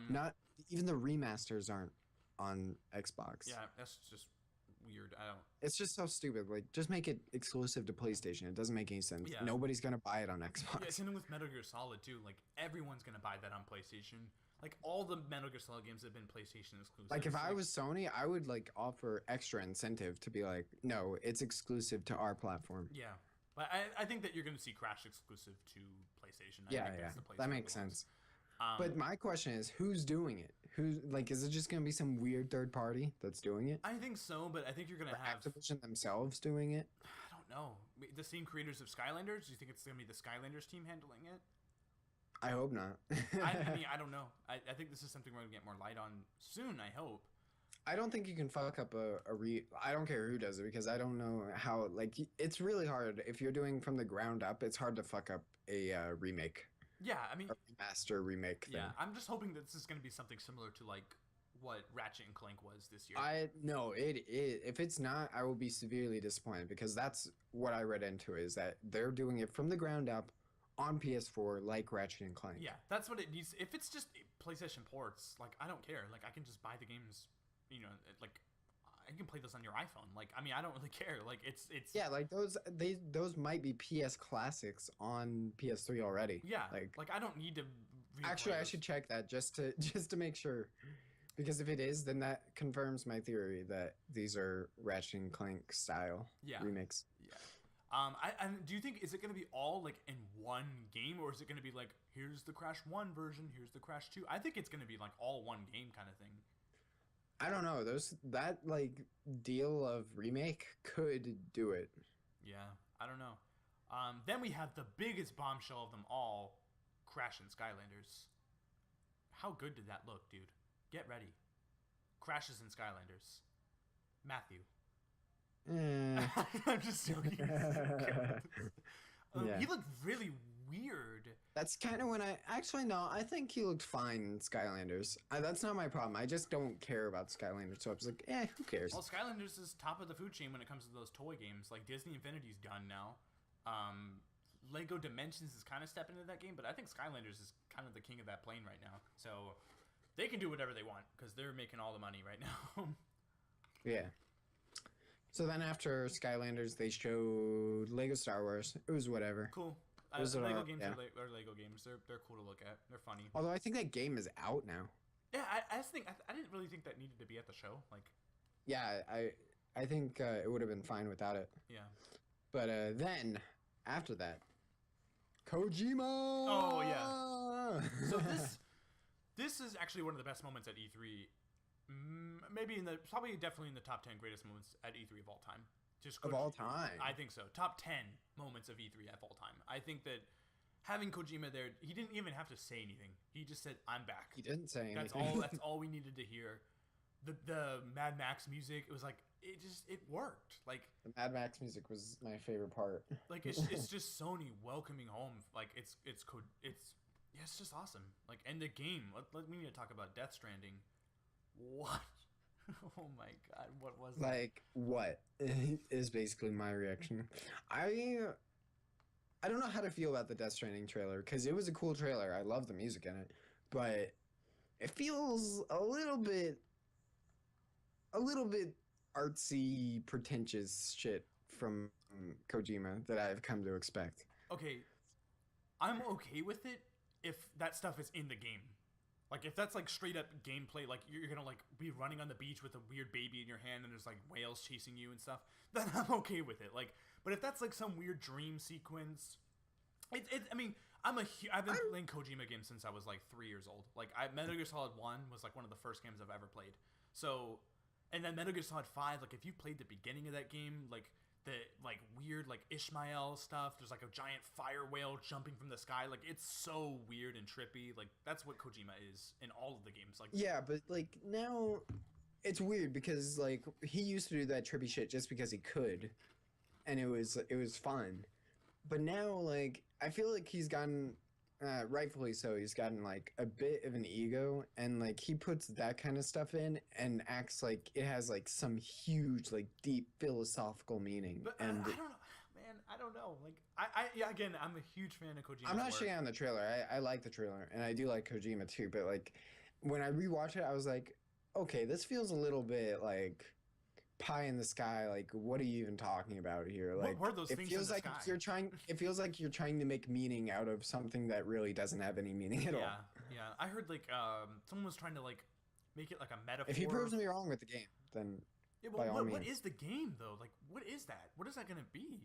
Not even the remasters aren't on Xbox. Yeah, that's just weird. I don't. It's just so stupid. Like, just make it exclusive to PlayStation. It doesn't make any sense. Yeah. Nobody's gonna buy it on Xbox. Yeah, same with Metal Gear Solid too. Like everyone's gonna buy that on PlayStation. Like all the Metal Gear Solid games have been PlayStation exclusive. Like if I was Sony, I would like offer extra incentive to be like, no, it's exclusive to our platform. Yeah, but I think that you're gonna see Crash exclusive to PlayStation. Yeah, that makes sense. But my question is, who's doing it? Who's like, is it just gonna be some weird third party that's doing it? I think so, but I think you're gonna have Activision themselves doing it. I don't know. The same creators of Skylanders. Do you think it's gonna be the Skylanders team handling it? I hope not. I mean, I don't know. I think this is something we're gonna get more light on soon. I hope. I don't think you can fuck up I don't care who does it because I don't know how. Like, it's really hard if you're doing from the ground up. It's hard to fuck up a remake, Yeah, I mean, a remaster remake thing. yeah. I'm just hoping that this is gonna be something similar to like what Ratchet and Clank was this year. I no, it if it's not, I will be severely disappointed because that's what I read into it, is that they're doing it from the ground up on PS4 like Ratchet and Clank. Yeah, that's what it needs. If it's just PlayStation ports, like I don't care. Like I can just buy the games. Like I can play this on your iPhone. Like I mean, I don't really care. Like it's Yeah, like those might be PS classics on PS3 already. yeah. Like I don't need to. actually, I should check that just to make sure. Because if it is, then that confirms my theory that these are Ratchet and Clank style remakes. Yeah. Do you think, is it going to be all like in one game, or is it going to be like, here's the Crash 1 version, here's the Crash 2? I think it's going to be like all one game kind of thing. I don't know. That like deal of remake could do it. Yeah, I don't know. Then we have the biggest bombshell of them all, Crash and Skylanders. How good did that look, dude? Get ready. Crashes and Skylanders. Matthew. I'm just joking. Yeah. He looked really weird. That's kind of when I think he looked fine in Skylanders. That's not my problem. I just don't care about Skylanders, so I was like, who cares? Well, Skylanders is top of the food chain when it comes to those toy games. Like Disney Infinity's done now. Lego Dimensions is kind of stepping into that game, but I think Skylanders is kind of the king of that plane right now. So they can do whatever they want because they're making all the money right now. Yeah. So then after Skylanders, they showed Lego Star Wars. It was whatever. Cool. Lego games are Lego games. They're cool to look at. They're funny. Although I think that game is out now. Yeah, I just think I didn't really think that needed to be at the show. Like, yeah, I think it would have been fine without it. Yeah. But then after that, Kojima. Oh yeah. So this is actually one of the best moments at E3. Maybe definitely in the top 10 greatest moments at E3 of all time. Of all time. I think so. Top 10 moments of E3 of all time. I think that having Kojima there, he didn't even have to say anything. He just said, "I'm back." He didn't say anything. That's all we needed to hear. The Mad Max music, it was like it worked. Like the Mad Max music was my favorite part. Like it's just Sony welcoming home. Like it's just awesome. Like, and the game. We need to talk about Death Stranding. What? Oh my god! What was that? Like what is basically my reaction. I don't know how to feel about the Death Stranding trailer because it was a cool trailer. I love the music in it, but it feels a little bit artsy, pretentious shit from Kojima that I've come to expect. Okay, I'm okay with it if that stuff is in the game. Like, if that's, like, straight up gameplay, like, you're gonna, like, be running on the beach with a weird baby in your hand and there's, like, whales chasing you and stuff, then I'm okay with it. Like, but if that's, like, some weird dream sequence, I mean, I've been playing Kojima games since I was, like, 3 years old. Like, Metal Gear Solid 1 was, like, one of the first games I've ever played. So, and then Metal Gear Solid 5, like, if you played the beginning of that game, like, the like weird like Ishmael stuff, there's like a giant fire whale jumping from the sky, like it's so weird and trippy. Like that's what Kojima is in all of the games. Like yeah, but like now it's weird because like he used to do that trippy shit just because he could, and it was fun. But now like I feel like he's gotten rightfully so, he's gotten like a bit of an ego, and like he puts that kind of stuff in and acts like it has like some huge like deep philosophical meaning. But and I don't know, man. I don't know. Like yeah, again, I'm a huge fan of Kojima. I'm not shitting on the trailer. I like the trailer and I do like Kojima too. But like when I rewatch it, I was like, okay, this feels a little bit like pie in the sky. Like what are you even talking about here? Like what were those things feels in the like sky? It feels like you're trying to make meaning out of something that really doesn't have any meaning at all. Yeah. I heard like someone was trying to like make it like a metaphor. If he proves me wrong with the game, then yeah, by all means. What is the game though? Like what is that? What is that gonna be?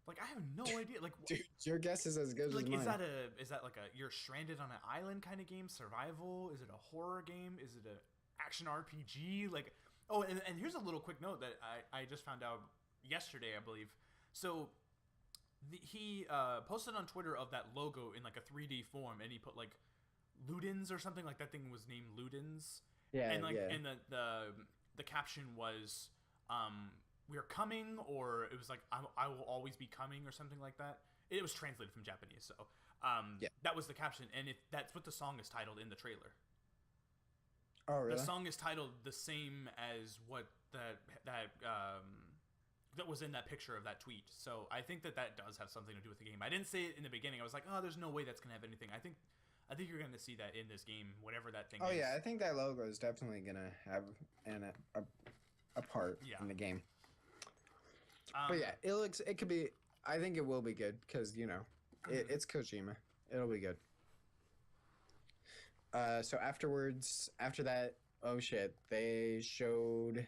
Like I have no idea. Like dude, your guess is as good like, as mine. Is that like a you're stranded on an island kind of game? Survival? Is it a horror game? Is it a action RPG? Like oh, and here's a little quick note that I just found out yesterday, I believe. So He posted on Twitter of that logo in like a 3D form, and he put like Ludens or something, like that thing was named Ludens. Yeah, And like yeah. and the caption was we're coming, or it was like I will always be coming or something like that. It was translated from Japanese, so Yeah. that was the caption, and that's what the song is titled in the trailer. Oh, really? The song is titled the same as what that was in that picture of that tweet. So I think that does have something to do with the game. I didn't say it in the beginning. I was like, oh, there's no way that's gonna have anything. I think you're gonna see that in this game, whatever that thing is. Oh yeah, I think that logo is definitely gonna have a part in the game. But yeah, it could be. I think it will be good because it's Kojima. It'll be good. So after that, oh shit, they showed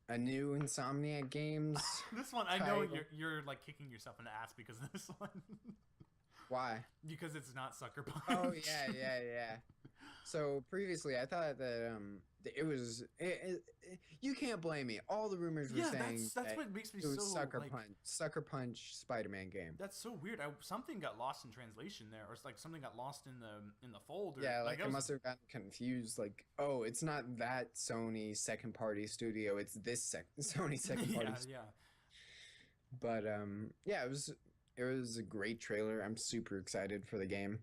a new Insomniac Games. This one, I know you're like kicking yourself in the ass because of this one. Why? Because it's not Sucker Punch. Oh yeah. So previously, I thought that it was. You can't blame me. All the rumors were saying that's what makes me so Sucker Punch Spider-Man game. That's so weird. Something got lost in translation there, or it's like something got lost in the fold. Or, yeah, like I must have gotten confused. Like, oh, it's not that Sony second party studio. It's this Sony second party. Yeah. But yeah, it was a great trailer. I'm super excited for the game.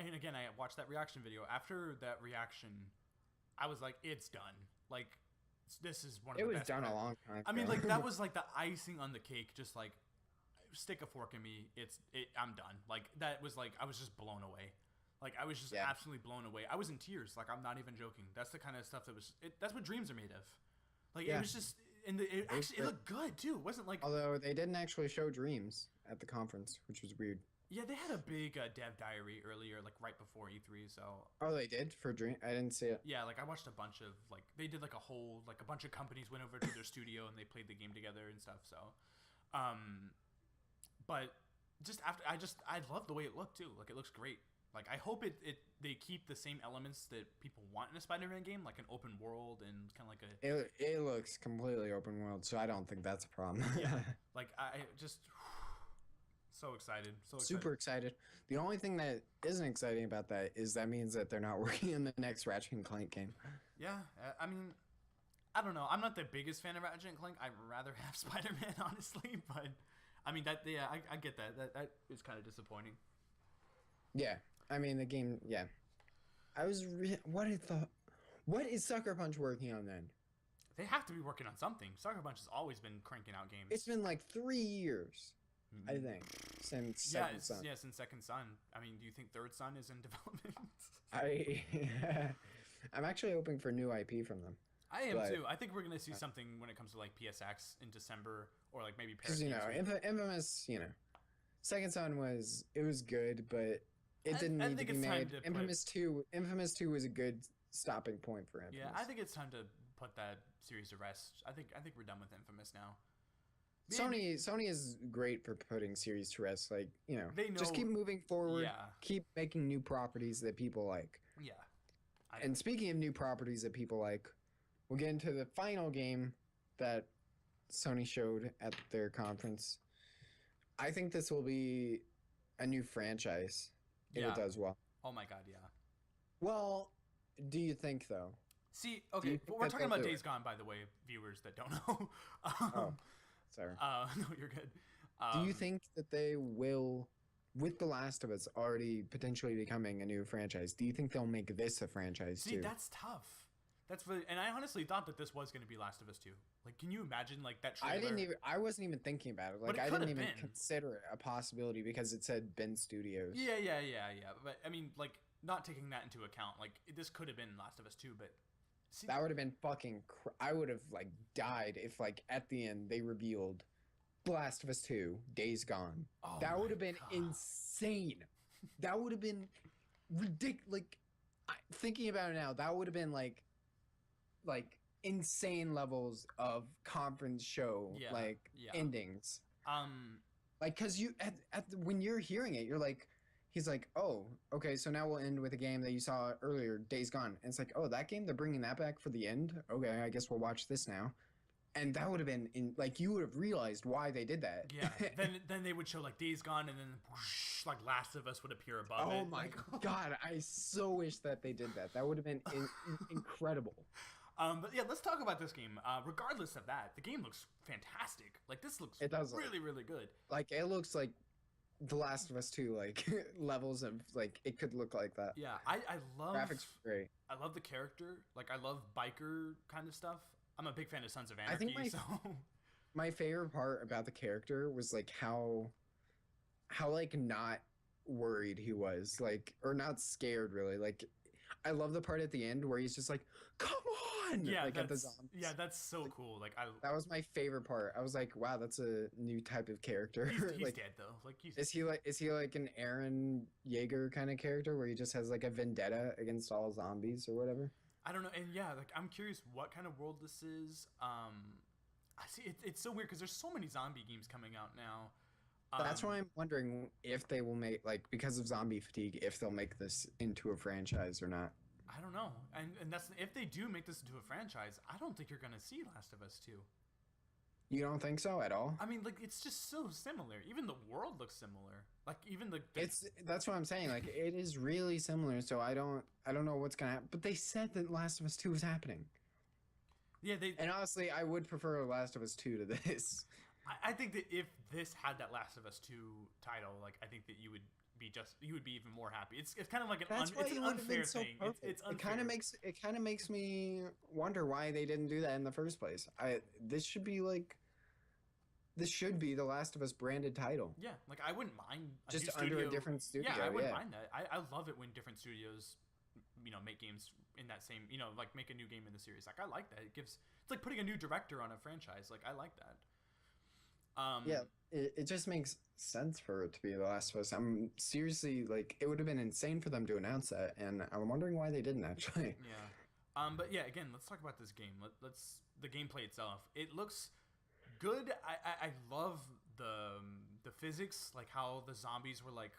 And again, I watched that reaction video. After that reaction, I was like, it's done. Like, this is one of the best. It was done a long time ago. I mean, like, that was like the icing on the cake. Just like, stick a fork in me. I'm done. Like, that was like, I was just blown away. Like, I was just absolutely blown away. I was in tears. Like, I'm not even joking. That's the kind of stuff that's what dreams are made of. Like, it was just, and it looked good too. It wasn't like. Although they didn't actually show Dreams at the conference, which was weird. Yeah, they had a big dev diary earlier, like right before E3. So. Oh, they did for Dream. I didn't see it. Yeah, like I watched a bunch of they did like a bunch of companies went over to their studio and they played the game together and stuff. So, but just after I love the way it looked too. Like it looks great. Like I hope they keep the same elements that people want in a Spider-Man game, like an open world and kind of like a. It looks completely open world, so I don't think that's a problem. Yeah, like I just. So excited. Super excited. The only thing that isn't exciting about that is that means that they're not working on the next Ratchet and Clank game. Yeah, I mean, I don't know. I'm not the biggest fan of Ratchet and Clank. I'd rather have Spider-Man, honestly. But, I mean, I get that. That is kind of disappointing. Yeah. I mean, the game, yeah. What is Sucker Punch working on then? They have to be working on something. Sucker Punch has always been cranking out games. It's been like 3 years. I think since Second Son. Yeah, since Second Son. I mean, do you think Third Son is in development? I'm actually hoping for new IP from them. I am too. I think we're gonna see something when it comes to like PSX in December, or like maybe Paris. Infamous. Second Son was good, but it didn't need to be made. Infamous 2 was a good stopping point for Infamous. Yeah, I think it's time to put that series to rest. I think we're done with Infamous now. Sony is great for putting series to rest. Like, they know, just keep moving forward. Keep making new properties that people like. Yeah. And speaking of new properties that people like, we'll get into the final game that Sony showed at their conference. I think this will be a new franchise if it does well. Oh my god, yeah. Well, do you think though? See, okay, we're talking about Days Gone, by the way, viewers that don't know. Sorry. No, you're good. Do you think that they will, with The Last of Us already potentially becoming a new franchise, do you think they'll make this a franchise too? See, that's tough. That's really, and I honestly thought that this was going to be Last of Us 2. Like, can you imagine like that trailer? I wasn't even thinking about it. Like, I didn't even consider it a possibility because it said Ben Studios. Yeah. But I mean, like, not taking that into account, like this could have been Last of Us 2, but. See, that would have been fucking. I would have like died if like at the end they revealed Last of Us 2, Days Gone. Oh that would have been insane. That would have been ridiculous. Like thinking about it now, that would have been like insane levels of conference show endings. Like because you when you're hearing it, you're like. He's like, oh, okay, so now we'll end with a game that you saw earlier, Days Gone. And it's like, oh, that game, they're bringing that back for the end? Okay, I guess we'll watch this now. And that would have been like you would have realized why they did that. Yeah. then they would show like Days Gone, and then whoosh, like Last of Us would appear above it. Oh my god! I so wish that they did that. That would have been incredible. But yeah, let's talk about this game. Regardless of that, the game looks fantastic. Like this looks really, really good. Like it looks like The Last of Us 2, like levels of like it could look like that. Yeah, I love graphics. Great. I love the character. Like I love biker kind of stuff. I'm a big fan of Sons of Anarchy. I think my favorite part about the character was like how like not worried he was, like, or not scared really. Like I love the part at the end where he's just like, "Come on!" Yeah, like at the zombies. Yeah, that's so cool. Like that was my favorite part. I was like, "Wow, that's a new type of character." He's like, dead though. Like is he like an Aaron Yeager kind of character where he just has like a vendetta against all zombies or whatever? I don't know. And yeah, like I'm curious what kind of world this is. I see it's so weird because there's so many zombie games coming out now. That's why I'm wondering if they will make, like, because of zombie fatigue, if they'll make this into a franchise or not. I don't know. And that's if they do make this into a franchise, I don't think you're gonna see Last of Us 2. You don't think so at all? I mean, like it's just so similar. Even the world looks similar. Like even the that's what I'm saying. Like it is really similar. So I don't know what's gonna happen. But they said that Last of Us 2 was happening. Yeah, and honestly, I would prefer Last of Us 2 to this. I think that if this had that Last of Us 2 title, like I think that you would be even more happy. It's kind of like it's an unfair thing. It's unfair. It kind of makes me wonder why they didn't do that in the first place. This should be the Last of Us branded title. Yeah, like I wouldn't mind just under a different studio. Yeah, I wouldn't mind that. I love it when different studios, make games in that same, like make a new game in the series. Like I like that. It's like putting a new director on a franchise. Like I like that. Yeah, it just makes sense for it to be The Last of Us. I'm seriously, like, it would have been insane for them to announce that, and I'm wondering why they didn't actually. Yeah. But yeah, again, let's talk about this game. Let's the gameplay itself. It looks good. I love the physics, like how the zombies were like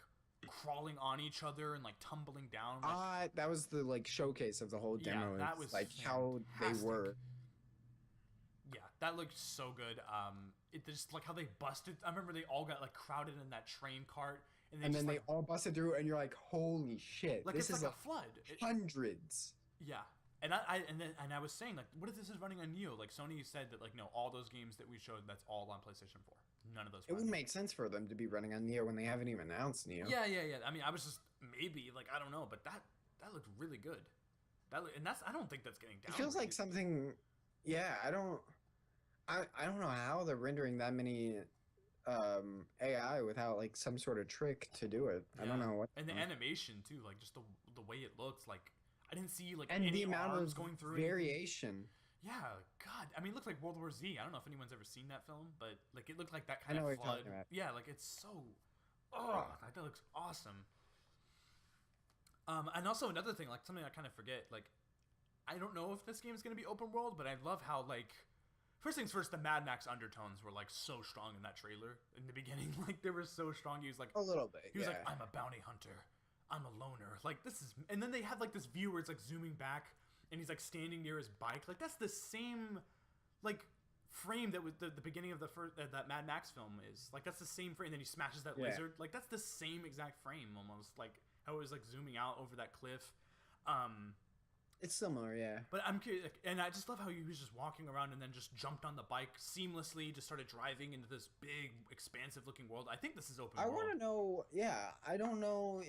crawling on each other and like tumbling down. Like, that was the like showcase of the whole demo. Yeah, that was like fantastic. How they were. Yeah, that looked so good. It just like how they busted. I remember they all got like crowded in that train cart, and then they all busted through, and you're like, "Holy shit! Like this is like a flood." Hundreds. Yeah, and I was saying like, what if this is running on Neo? Like Sony said that like no, all those games that we showed, that's all on PlayStation 4. None of those. It would make sense for them to be running on Neo when they haven't even announced Neo. Yeah. I mean, I was just maybe like I don't know, but that looked really good. I don't think that's getting down. It feels like something. Yeah, I don't know how they're rendering that many AI without like some sort of trick to do it. Yeah. I don't know what. And the animation too, like just the way it looks, like I didn't see like and any the amount arms of going through variation. Anything. Yeah, God, I mean, it looks like World War Z. I don't know if anyone's ever seen that film, but like it looked like that kind of flood. Yeah, like it's so. Oh, that looks awesome. And also another thing, like something I kind of forget, like I don't know if this game is gonna be open world, but I love how like. First things first, the Mad Max undertones were like so strong in that trailer in the beginning. Like they were so strong. He was like a little bit. He was like, "I'm a bounty hunter. I'm a loner." Like this is, and then they have like this view where it's like zooming back, and he's like standing near his bike. Like that's the same, like frame that was the beginning of the first that Mad Max film is. Like that's the same frame. And then he smashes that lizard. Like that's the same exact frame almost. Like how it was like zooming out over that cliff. It's similar, yeah. But I'm curious, and I just love how he was just walking around and then just jumped on the bike seamlessly, just started driving into this big, expansive-looking world. I think this is open world. I want to know, yeah, I don't know,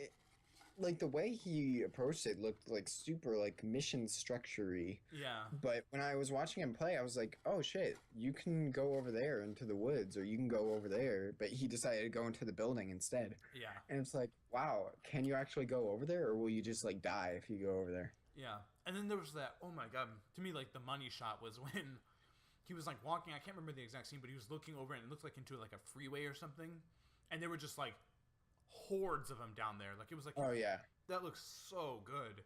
like, the way he approached it looked, like, super, like, mission structure-y. Yeah. But when I was watching him play, I was like, oh, shit, you can go over there into the woods, or you can go over there. But he decided to go into the building instead. Yeah. And it's like, wow, can you actually go over there, or will you just, like, die if you go over there? Yeah. And then there was that, oh my God, to me, like, the money shot was when he was, like, walking, I can't remember the exact scene, but he was looking over and it looked like into, like, a freeway or something, and there were just, like, hordes of them down there. Like, it was like, oh, yeah. That looks so good.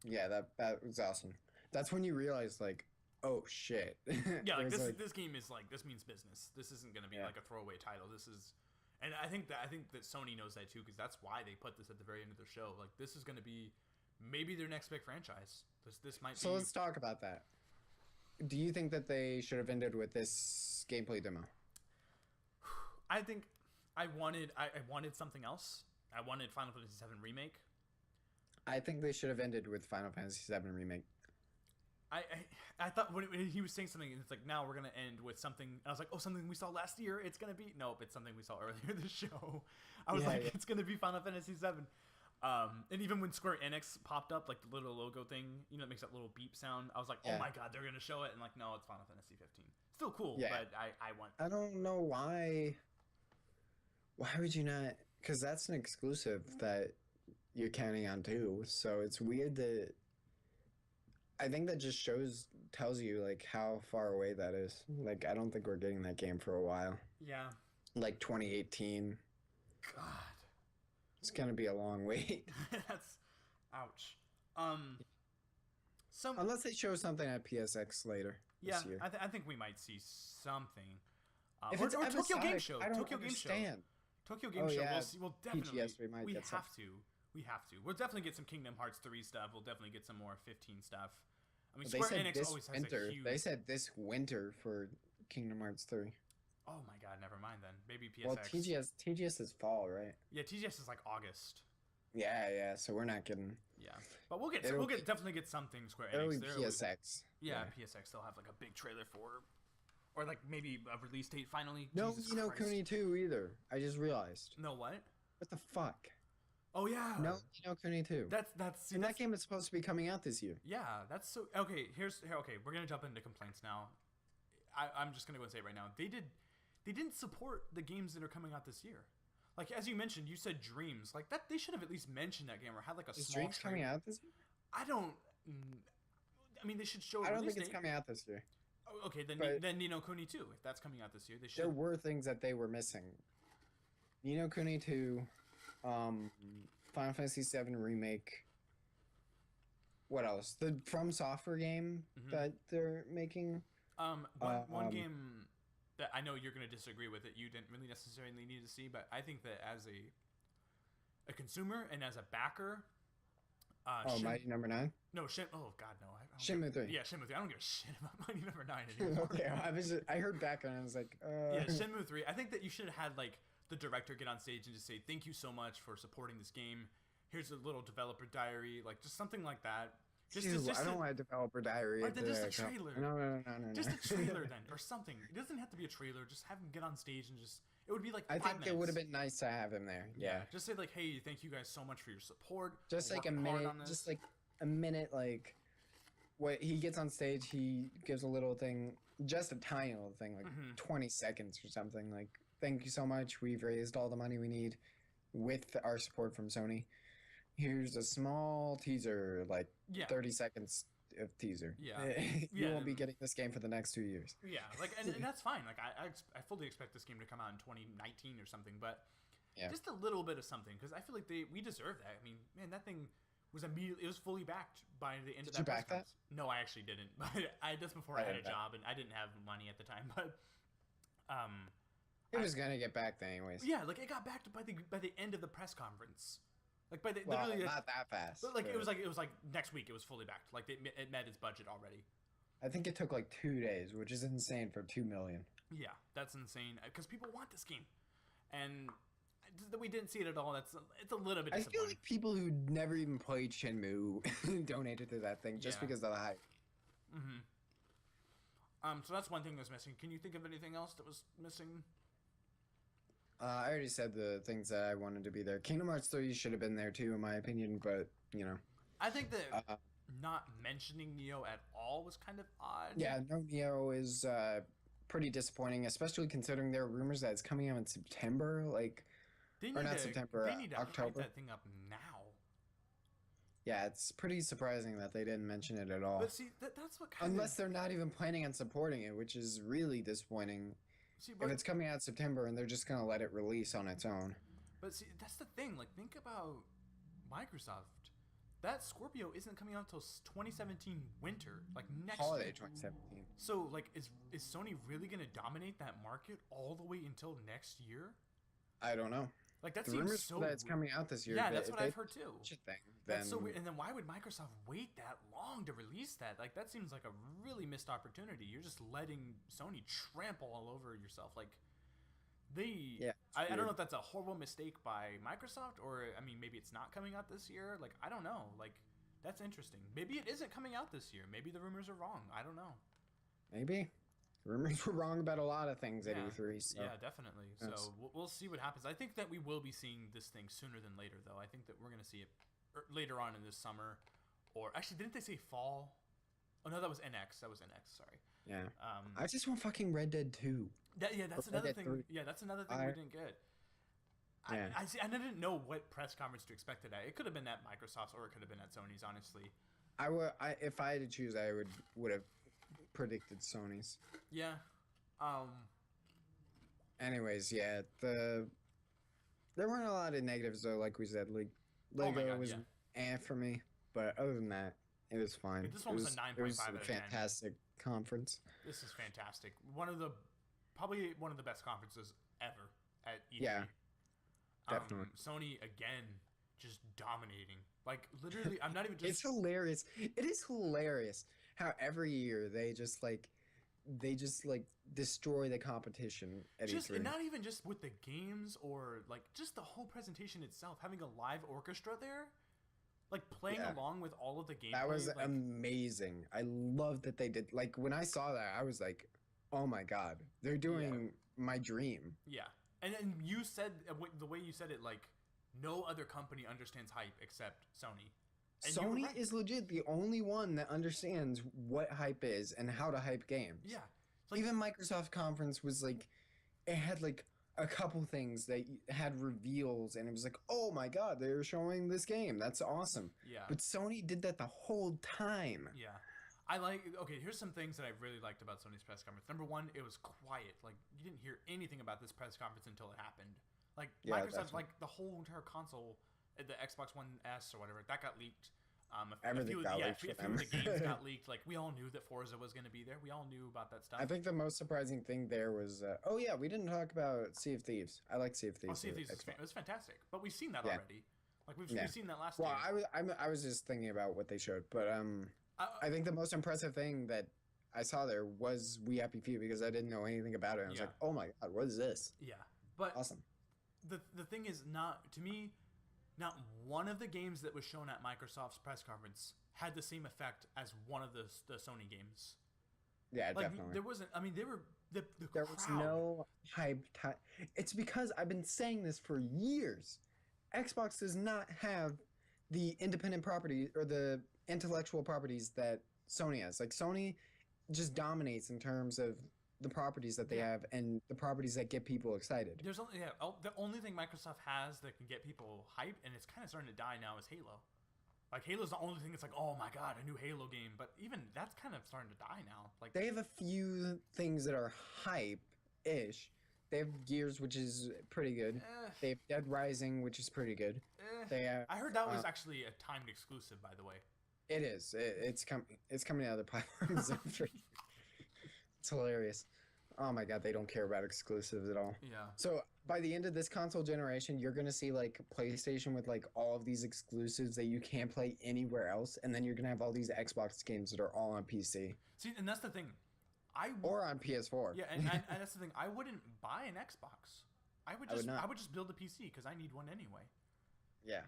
Yeah, that was awesome. That's when you realize, like, oh, shit. Yeah, like, this game is, like, this means business. This isn't going to be, like, a throwaway title. This is... And I think that Sony knows that, too, because that's why they put this at the very end of their show. Like, this is going to be... Maybe their next big franchise. This might be... So let's talk about that. do you think that they should have ended with this gameplay demo? I think I wanted something else. I wanted Final Fantasy VII Remake. I think they should have ended with Final Fantasy VII Remake. I thought when he was saying something, it's like, now we're gonna end with something. And I was like, oh, something we saw last year. It's gonna be nope. It's something we saw earlier this show. I was it's gonna be Final Fantasy VII. And even when Square Enix popped up, like the little logo thing, you know, it makes that little beep sound. I was like, oh my god, they're gonna show it, and like, no, it's Final Fantasy 15. Still cool, but I want. I don't know why. Why would you not? Because that's an exclusive that you're counting on too. So it's weird that. I think that just tells you like how far away that is. Like, I don't think we're getting that game for a while. Yeah. Like 2018. God. It's gonna be a long wait. That's, ouch. Unless they show something at PSX later. Yeah, this year. I think we might see something. If it's Tokyo Game Show. I don't Tokyo understand. Game Show. Tokyo Game Show. Yeah. We'll definitely. PGS, we have to. We have to. We'll definitely get some Kingdom Hearts 3 stuff. We'll definitely get some more 15 stuff. I mean, Square Enix always has a huge... They said this winter for Kingdom Hearts 3. Oh my god, never mind then. Maybe PSX. Well, TGS is fall, right? Yeah, TGS is like August. Yeah, so we're not getting... Yeah, but we'll definitely get something Square Enix. It'll be PSX. Yeah, PSX. They'll have like a big trailer for... Or like maybe a release date finally. No, Kuni 2 either. I just realized. No what? What the fuck? Oh yeah. No Kuni 2. That game is supposed to be coming out this year. Yeah, that's so okay. Okay, we're gonna jump into complaints now. I'm just gonna go and say it right now. They didn't support the games that are coming out this year. Like as you mentioned, you said Dreams. Like that, they should have at least mentioned that game or had like a small. Dreams coming out this year? I mean, they should show. I don't think it's coming out this year. Oh, okay, then Ni no Kuni 2. If that's coming out this year, they should. There were things that they were missing. Ni no Kuni 2. Final Fantasy VII Remake. What else? The From Software game that they're making. One game that I know you're going to disagree with it. You didn't really necessarily need to see, but I think that as a consumer and as a backer. Mighty Number 9? No, oh god, no. Shenmue 3. Yeah, Shenmue 3. I don't give a shit about Mighty Number 9 anymore. Okay, I heard back and I was like, Yeah, Shenmue 3. I think that you should have had like the director get on stage and just say, thank you so much for supporting this game. Here's a little developer diary, like just something like that. I don't want a developer diary. Or then just a trailer. No. Just a trailer then, or something. It doesn't have to be a trailer. Just have him get on stage and just. It would be like 5 minutes. I think it would have been nice to have him there. Yeah. Just say like, hey, thank you guys so much for your support. Just like a minute. Just like a minute. Like, what he gets on stage, he gives a little thing, just a tiny little thing, like 20 seconds or something. Like, thank you so much. We've raised all the money we need with our support from Sony. Here's a small teaser, like 30 seconds of teaser. Yeah. You won't be getting this game for the next 2 years. Yeah, like, and that's fine. Like, I fully expect this game to come out in 2019 or something, but just a little bit of something, because I feel like we deserve that. I mean, man, that thing was immediately, it was fully backed by the end of that press conference. No, I actually didn't. But that's before I had a job, and I didn't have money at the time, but... It was gonna get backed anyways. Yeah, like it got backed by the end of the press conference. Like by the literally, not that fast. But like it was like next week it was fully backed. Like it met its budget already. I think it took like 2 days, which is insane for $2 million. Yeah, that's insane because people want this game, and we didn't see it at all. It's a little bit disappointing. I feel like people who never even played Shenmue donated to that thing just because of the hype. So that's one thing that's missing. Can you think of anything else that was missing? I already said the things that I wanted to be there. Kingdom Hearts 3 should have been there too, in my opinion, but, you know. I think that not mentioning Neo at all was kind of odd. Yeah, no Neo is pretty disappointing, especially considering there are rumors that it's coming out in September, like, September, they need to October. Hype that thing up now. Yeah, it's pretty surprising that they didn't mention it at all. But see, that's what kind Unless they're not even planning on supporting it, which is really disappointing. See, if it's coming out in September and they're just going to let it release on its own. But see, that's the thing. Like, think about Microsoft. That Scorpio isn't coming out until 2017 winter, like next holiday 2017. So, like, is Sony really going to dominate that market all the way until next year? I don't know. Like that The seems rumors so. that it's coming out this year. Yeah, but that's if what they I've heard too. such a thing, That's then so weird. And then why would Microsoft wait that long to release that? Like that seems like a really missed opportunity. You're just letting Sony trample all over yourself. Like yeah, I don't know if that's a horrible mistake by Microsoft, or I mean maybe it's not coming out this year. Like I don't know. Like that's interesting. Maybe it isn't coming out this year. Maybe the rumors are wrong. I don't know. maybe rumors were wrong about a lot of things at Yeah. E3. So. Yeah, definitely. Yes. So we'll see what happens. I think that we will be seeing this thing sooner than later, though. I think that we're going to see it later on in this summer. Or actually, didn't they say fall? Oh, no, that was NX. That was NX, sorry. Yeah. I just want fucking Red Dead 2. That's Or another Red Dead thing. 3. Yeah, that's another thing we didn't get. Yeah. I see. I didn't know what press conference to expect it at. It could have been at Microsoft's or it could have been at Sony's, honestly. If I had to choose, I would have predicted Sony's. Yeah. Anyways, yeah, there weren't a lot of negatives though. Like we said, like Oh my Lego God, was for me, but other than that, it was fine. This one was a 9.5 It was out a of 10. fantastic conference. This is fantastic. Probably one of the best conferences ever at E3. Yeah, definitely. Sony again, just dominating. Like literally, I'm not even just. It's hilarious. It is hilarious how every year they just destroy the competition at Just E3. and not even just with the games or like just the whole presentation itself, having a live orchestra there, like playing Yeah. along with all of the gameplay. That was like, amazing. I love that they did. Like when I saw that, I was like, "Oh my god, they're doing my dream." yeah. And then you said the way you said it, like no other company understands hype except Sony. And you were Sony right. is legit the only one that understands what hype is and how to hype games. Yeah. Like, Even Microsoft conference was like, it had like a couple things that had reveals, and it was like, "Oh my god, they're showing this game. That's awesome." yeah. But Sony did that the whole time. Yeah. Okay, here's some things that I really liked about Sony's press conference. Number one, it was quiet. Like, you didn't hear anything about this press conference until it happened. Like, Yeah, Microsoft, definitely. like, the whole entire console, the Xbox One S or whatever, that got leaked. Everything got leaked a for few of the them. games got leaked. Like, we all knew that Forza was going to be there. We all knew about that stuff. I think the most surprising thing there was, we didn't talk about Sea of Thieves. I like Sea of Thieves. Sea of Thieves it was fantastic. But we've seen that Yeah. already. Like, we've Yeah. seen that last Well, year. I was just thinking about what they showed, but I think the most impressive thing that I saw there was We Happy Few because I didn't know anything about it. I was Yeah. like, "Oh my god, what is this?" Yeah. But Awesome. the thing is, not one of the games that was shown at Microsoft's press conference had the same effect as one of the Sony games. Yeah, Like definitely. there wasn't. I mean, they were the There crowd. was no hype. It's because I've been saying this for years. Xbox does not have the independent property or the intellectual properties that Sony has. Like Sony just dominates in terms of the properties that they have and the properties that get people excited. There's only the only thing Microsoft has that can get people hyped, and it's kind of starting to die now, is Halo. Like Halo's the only thing that's like, oh my god, a new Halo game. But even that's kind of starting to die now. Like They have a few things that are hype-ish. They have Gears, which is pretty good. They have Dead Rising, which is pretty good. They have, I heard that was actually a timed exclusive, by the way. It is. It's coming out of the platforms. It's hilarious. Oh my god, they don't care about exclusives at all. Yeah. So by the end of this console generation, you're gonna see like PlayStation with like all of these exclusives that you can't play anywhere else, and then you're gonna have all these Xbox games that are all on PC See, and that's the thing. or on PS4. Yeah, and that's the thing. I wouldn't buy an Xbox. I would just build a PC because I need one anyway. Yeah.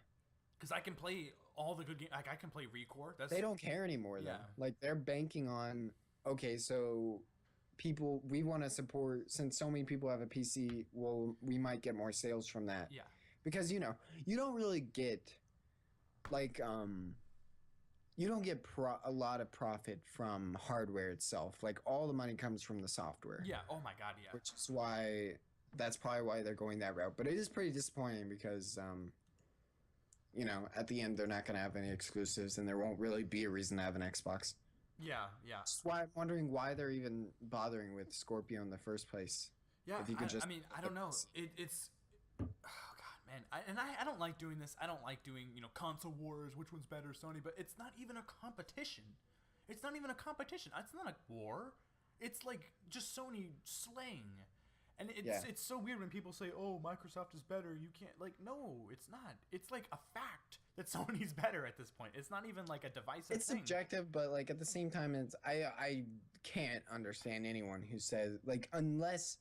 Because I can play all the good games. Like I can play Recore. They don't care anymore though. Yeah. Like they're banking on, okay, so we want to support, since so many people have a PC, well, we might get more sales from that. Yeah. Because you don't really get like you don't get a lot of profit from hardware itself. Like all the money comes from the software. Yeah. Oh my god. Yeah. Which is why that's probably why they're going that route. But it is pretty disappointing because at the end they're not going to have any exclusives, and there won't really be a reason to have an Xbox. Yeah. Yeah. That's why I'm wondering why they're even bothering with Scorpio in the first place. Yeah. If you could I just mean, I don't know. It's. Oh god, man. I don't like doing this. I don't like doing console wars. Which one's better, Sony? But it's not even a competition. It's not even a competition. It's not a war. It's like just Sony slaying. And it's so weird when people say, "Oh, Microsoft is better." You can't no, it's not. It's like a fact that Sony's better at this point. It's not even like a divisive It's thing. subjective, but like at the same time, I can't understand anyone who says like unless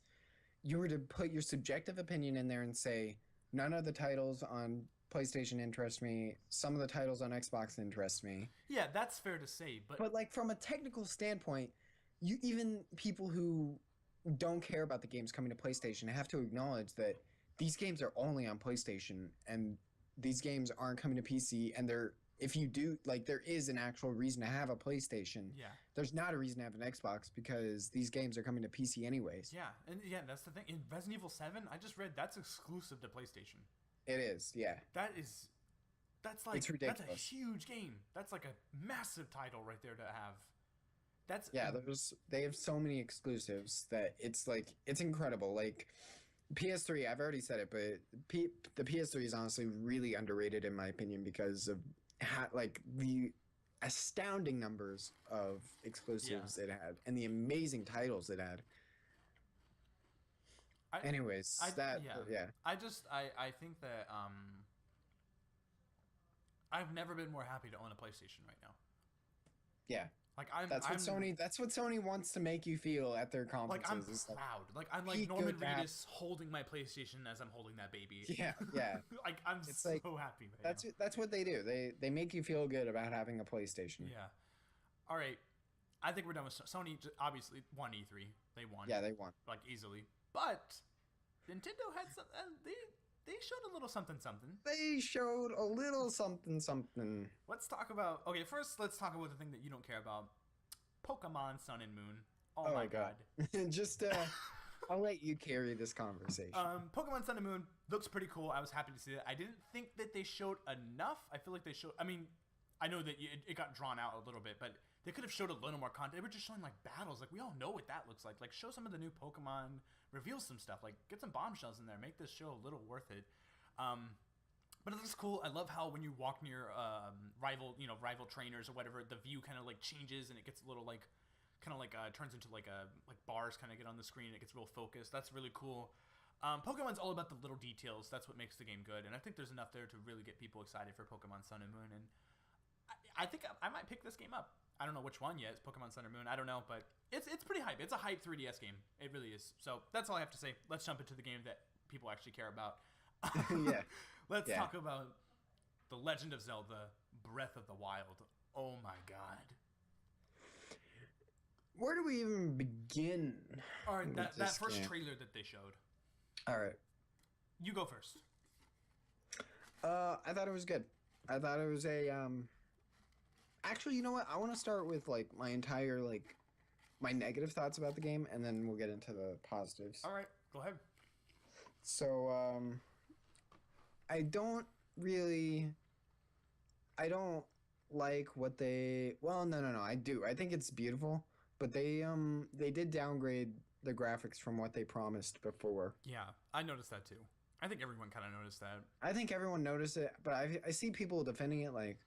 you were to put your subjective opinion in there and say none of the titles on PlayStation interest me, some of the titles on Xbox interest me. Yeah, that's fair to say, but like from a technical standpoint, even people who don't care about the games coming to PlayStation have to acknowledge that these games are only on PlayStation and these games aren't coming to PC. And if you do, like, there is an actual reason to have a PlayStation. Yeah. There's not a reason to have an Xbox because these games are coming to PC anyways. Yeah, and that's the thing. In Resident Evil 7, I just read that's exclusive to PlayStation. It is, yeah. That's like it's ridiculous. That's a huge game. That's like a massive title right there to have. They have so many exclusives that it's incredible. Like PS3, I've already said it, but the PS3 is honestly really underrated in my opinion because of the astounding numbers of exclusives it had and the amazing titles it had. I think that I've never been more happy to own a PlayStation right now. Yeah. That's what Sony wants to make you feel at their conferences. Like I'm proud. Like I'm like Norman Reedus holding my PlayStation as I'm holding that baby. Yeah, yeah. Like I'm so happy right now. That's what they do. They make you feel good about having a PlayStation. Yeah. All right. I think we're done with Sony. Obviously won E3. They won. Yeah, they won like easily. But Nintendo had some. They showed a little something. They showed a little something. Let's talk about. Okay, first let's talk about the thing that you don't care about. Pokemon Sun and Moon. Oh my god. Just I'll let you carry this conversation. Pokemon Sun and Moon looks pretty cool. I was happy to see that. I didn't think that they showed enough. I feel like they showed. I mean, I know that it got drawn out a little bit, but they could have showed a little more content. They were just showing like battles. Like we all know what that looks like. Like show some of the new Pokemon. Reveal some stuff. Like get some bombshells in there. Make this show a little worth it. But it looks cool. I love how when you walk near rival trainers or whatever, the view kind of like changes and it gets a little like turns into like bars kind of get on the screen. It gets real focused. That's really cool. Pokemon's all about the little details. That's what makes the game good. And I think there's enough there to really get people excited for Pokemon Sun and Moon. And I think I might pick this game up. I don't know which one yet. It's Pokemon Sun and Moon. I don't know, but it's pretty hype. It's a hype 3DS game. It really is. So that's all I have to say. Let's jump into the game that people actually care about. Yeah. Let's talk about The Legend of Zelda Breath of the Wild. Oh my god. Where do we even begin? All right, that first trailer that they showed. All right. You go first. I thought it was good. I thought it was a Actually, you know what? I want to start with like my entire my negative thoughts about the game, and then we'll get into the positives. All right, go ahead. So, I don't like what they. Well, no. I do. I think it's beautiful, but they did downgrade the graphics from what they promised before. Yeah, I noticed that too. I think everyone kind of noticed that. I think everyone noticed it, but I see people defending it like.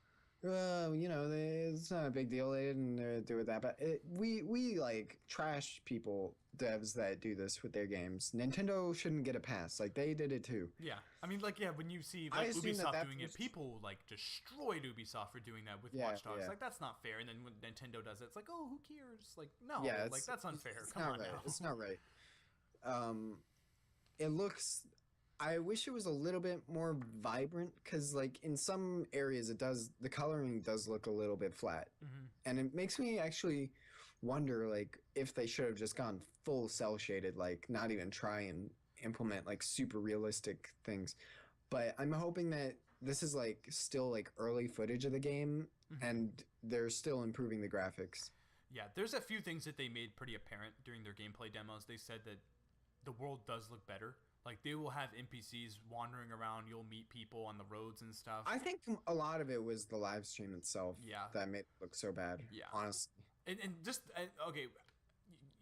It's not a big deal. They didn't do it that bad. We like trash people, devs that do this with their games. Nintendo shouldn't get a pass. Like they did it too. Yeah, I mean, when you see Ubisoft doing it, people like destroyed Ubisoft for doing that with Watch Dogs. Yeah. Like that's not fair. And then when Nintendo does it, it's like, oh, who cares? Like no, like that's unfair. Come on now. It's not right. It looks. I wish it was a little bit more vibrant because, like, in some areas, the coloring does look a little bit flat. Mm-hmm. And it makes me actually wonder, like, if they should have just gone full cell shaded, like, not even try and implement, like, super realistic things. But I'm hoping that this is, like, still, like, early footage of the game, mm-hmm. and they're still improving the graphics. Yeah, there's a few things that they made pretty apparent during their gameplay demos. They said that the world does look better. Like, they will have NPCs wandering around. You'll meet people on the roads and stuff. I think a lot of it was the live stream itself that made it look so bad, honestly. And just, okay,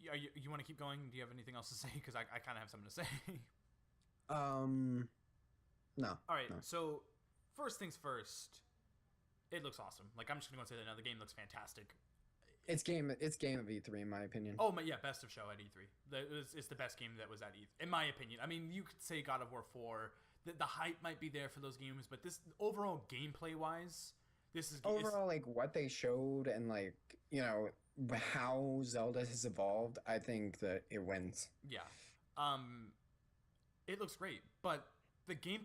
you want to keep going? Do you have anything else to say? Because I kind of have something to say. No. All right, no. So first things first, it looks awesome. Like, I'm just going to go and say that now. The game looks fantastic. It's game of E3 in my opinion. Oh my, yeah, best of show at E3. It's the best game that was at E3 in my opinion. I mean, you could say God of War 4. The hype might be there for those games, but this overall gameplay wise, this is Overall, like what they showed and like how Zelda has evolved. I think that it wins. Yeah, it looks great, but the game,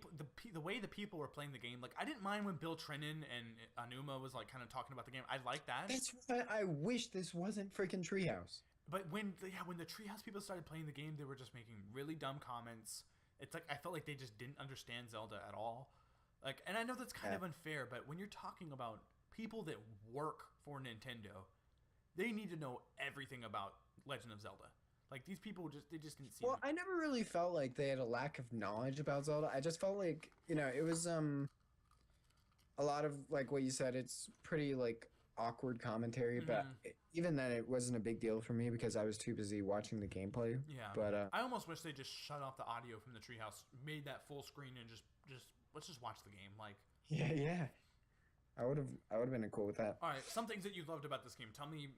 the way the people were playing the game, like I didn't mind when Bill Trinen and Anuma was like kind of talking about the game. I like that. That's why I wish this wasn't freaking Treehouse. But when the Treehouse people started playing the game, they were just making really dumb comments. It's like I felt like they just didn't understand Zelda at all. Like, and I know that's kind of unfair, but when you're talking about people that work for Nintendo, they need to know everything about Legend of Zelda. Like these people just didn't see. Well, I never really felt like they had a lack of knowledge about Zelda. I just felt like it was a lot of like what you said. It's pretty like awkward commentary, but even then, it wasn't a big deal for me because I was too busy watching the gameplay. Yeah, but I almost wish they just shut off the audio from the Treehouse, made that full screen, and just let's just watch the game. Like, yeah. I would have been cool with that. All right, some things that you loved about this game. Tell me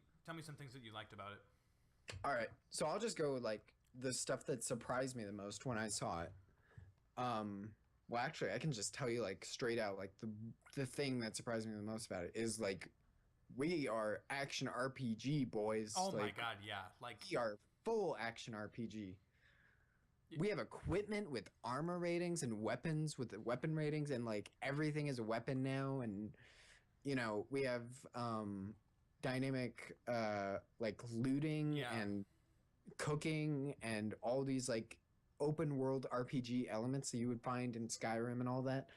some things that you liked about it. All right, so I'll just go with like the stuff that surprised me the most when I saw it. Well, actually, I can just tell you like straight out, like the thing that surprised me the most about it is like we are action RPG boys. Oh like, my god, yeah, like we are full action RPG. We have equipment with armor ratings and weapons with the weapon ratings, and like everything is a weapon now, and we have dynamic like looting and cooking and all these like open world RPG elements that you would find in Skyrim and all that.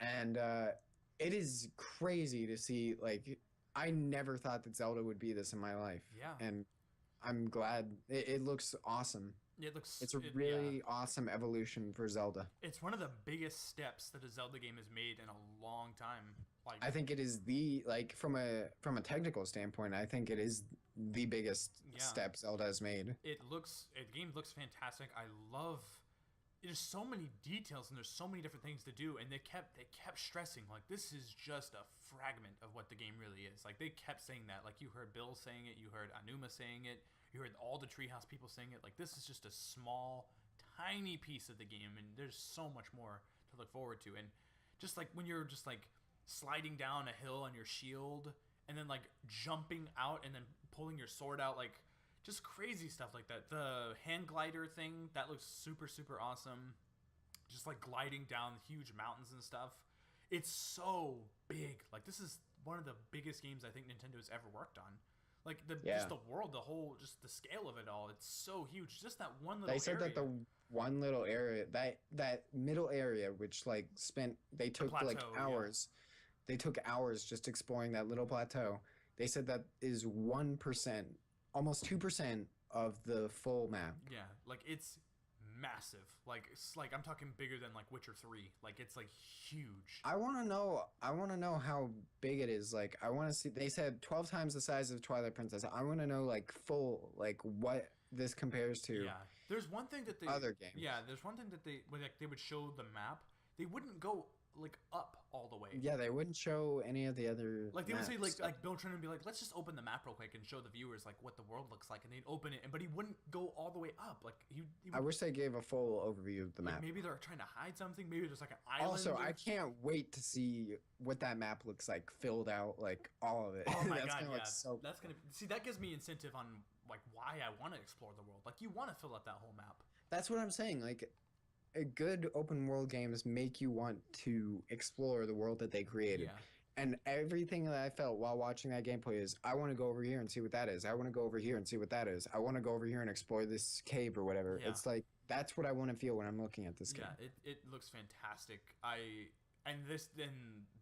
And it is crazy to see. Like, I never thought that Zelda would be this in my life. Yeah. And I'm glad. It looks awesome. It's a really awesome evolution for Zelda. It's one of the biggest steps that a Zelda game has made in a long time. Like, I think it is from a technical standpoint, I think it is the biggest step Zelda has made. The game looks fantastic. I love. There's so many details and there's so many different things to do, and they kept stressing like this is just a fragment of what the game really is. Like they kept saying that. Like you heard Bill saying it, you heard Anuma saying it. You heard all the Treehouse people saying it. Like, this is just a small, tiny piece of the game, and there's so much more to look forward to. And just, like, when you're just, like, sliding down a hill on your shield, and then, like, jumping out and then pulling your sword out, like, just crazy stuff like that. The hand glider thing, that looks super, super awesome. Just, like, gliding down huge mountains and stuff. It's so big. Like, this is one of the biggest games I think Nintendo's ever worked on. Like just the world, just the scale of it all. It's so huge. Just that one little. They said that the one little area, that middle area, which like they took plateau, like hours. Yeah. They took hours just exploring that little plateau. They said that is 1%, almost 2% of the full map. Yeah, like it's massive. Like it's like I'm talking bigger than like Witcher 3. Like it's like huge. I want to know how big it is. Like I want to see. They said 12 times the size of Twilight Princess. I want to know like full like what this compares to. Yeah. There's one thing that other games. Yeah, there's one thing that they would show the map. They wouldn't go like up all the way. Yeah, they wouldn't show any of the other. Like they would say like Bill Trinen would be like, let's just open the map real quick and show the viewers like what the world looks like, and they'd open it, but he wouldn't go all the way up. Like he I wish they gave a full overview of the map. Maybe they're trying to hide something. Maybe there's like an island. Also, I can't wait to see what that map looks like, filled out, like all of it. Oh my god, That's gonna see. That gives me incentive on like why I want to explore the world. Like you want to fill out that whole map. That's what I'm saying. Like. A good open world games make you want to explore the world that they created. Yeah. And everything that I felt while watching that gameplay is, I want to go over here and see what that is. I want to go over here and see what that is. I want to go over here and explore this cave or whatever. Yeah. It's like, that's what I want to feel when I'm looking at this game. Yeah, it looks fantastic. Then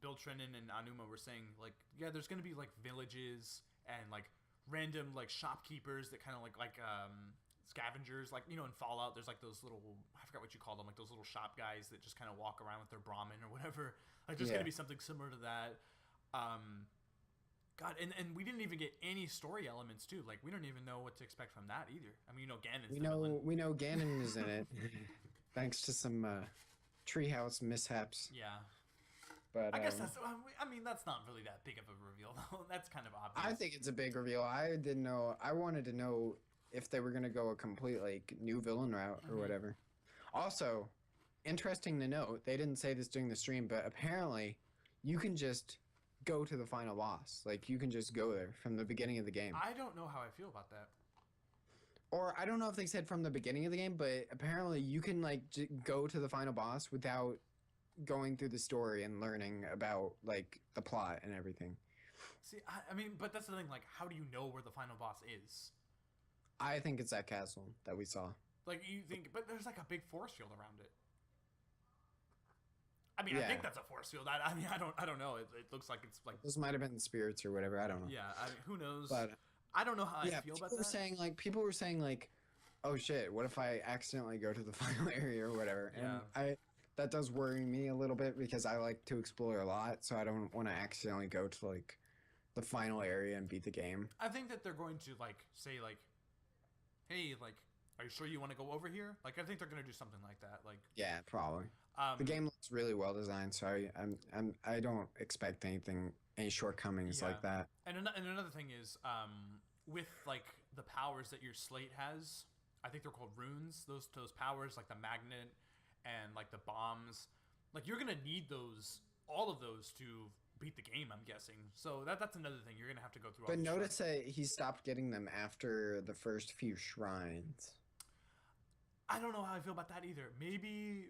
Bill Trinen and Anuma were saying, like, yeah, there's going to be, like, villages and, like, random, like, shopkeepers that kind of, like scavengers, like, in Fallout, there's like those little, I forgot what you call them, like those little shop guys that just kind of walk around with their Brahmin or whatever. Like there's gonna be something similar to that. God, and we didn't even get any story elements too. Like we don't even know what to expect from that either. I mean, Ganon's we know Ganon is in it, thanks to some treehouse mishaps. Yeah. But I guess that's. I mean, that's not really that big of a reveal, though. That's kind of obvious. I think it's a big reveal. I didn't know. I wanted to know if they were gonna go a complete like new villain route or whatever. Also, interesting to note, they didn't say this during the stream, but apparently, you can just go to the final boss. Like you can just go there from the beginning of the game. I don't know how I feel about that. Or I don't know if they said from the beginning of the game, but apparently you can like go to the final boss without going through the story and learning about like the plot and everything. See, I mean, but that's the thing. Like, how do you know where the final boss is? I think it's that castle that we saw. Like you think, but there's like a big force field around it. I mean, Yeah. I think that's a force field. I mean, I don't know. It looks like it's like. Those might have been spirits or whatever. I don't know. Yeah, I mean, who knows? But I don't know how I feel about that. People were saying like, oh shit, what if I accidentally go to the final area or whatever? And that does worry me a little bit because I like to explore a lot, so I don't want to accidentally go to like the final area and beat the game. I think that they're going to like say like, hey, like, are you sure you want to go over here? Like, I think they're going to do something like that. Like, Yeah, probably. The game looks really well designed, so I don't expect any shortcomings like that. And another thing is, with like the powers that your slate has, I think they're called runes. Those powers, like the magnet and like the bombs, like you're gonna need all of those to beat the game, I'm guessing. So that's another thing. You're gonna have to go through. But notice that he stopped getting them after the first few shrines. I don't know how I feel about that either. Maybe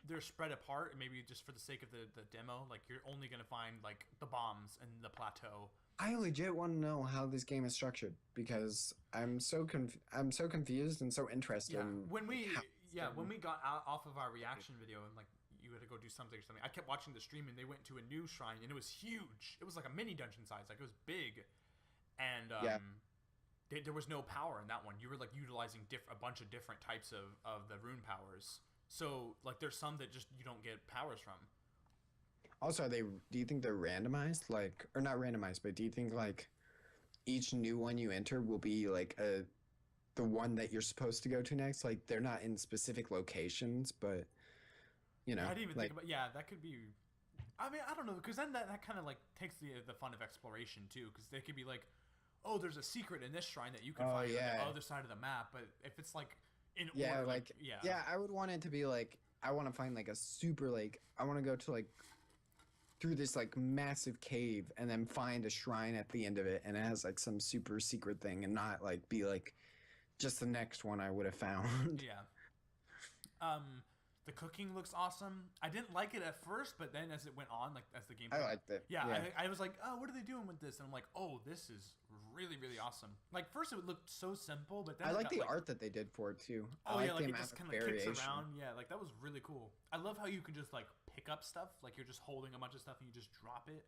they're spread apart, and maybe just for the sake of the demo, like you're only gonna find like the bombs and the plateau. I legit want to know how this game is structured because I'm so confused and so interested. When we got out off of our reaction video and like you had to go do something or something, I kept watching the stream and they went to a new shrine and it was huge. It was like a mini dungeon size, like it was big, and there was no power in that one. You were like utilizing a bunch of different types of the rune powers. So like there's some that just you don't get powers from. Also, do you think they're randomized? Like, or not randomized, but do you think like each new one you enter will be like the one that you're supposed to go to next? Like they're not in specific locations, but you know. I didn't even like, think about that could be. I mean, I don't know, because then that kind of like takes the fun of exploration too, because they could be like, oh, there's a secret in this shrine that you can find on the other side of the map, but if it's like in order, I would want it to be like I want to find like a super like I want to go to like through this like massive cave and then find a shrine at the end of it and it has like some super secret thing and not like be like just the next one I would have found. Yeah. The cooking looks awesome. I didn't like it at first, but then as it went on, like as the game I liked it. Yeah. I was like, oh, what are they doing with this? And I'm like, oh, this is really, really awesome. Like first it looked so simple, but then I like the art that they did for it too. Oh I yeah, like like it just kind of kicks around. Yeah, like that was really cool. I love how you can just like pick up stuff, like you're just holding a bunch of stuff and you just drop it.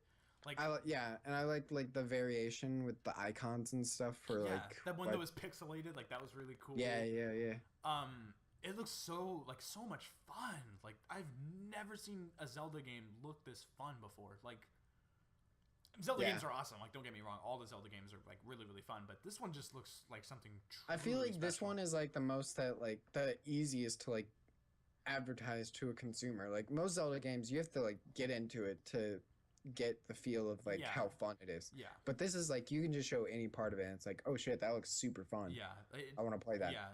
Like and I like the variation with the icons and stuff for like that one that was pixelated, like that was really cool. Yeah. It looks so much fun. Like I've never seen a Zelda game look this fun before. Like Zelda games are awesome. Like don't get me wrong, all the Zelda games are like really, really fun, but this one just looks like something truly I feel like special. this one is like the most that like the easiest to like advertise to a consumer. Like most Zelda games, you have to like get into it to get the feel of like how fun it is. Yeah. But this is like you can just show any part of it and it's like, oh shit, that looks super fun. Yeah. I want to play that. Yeah.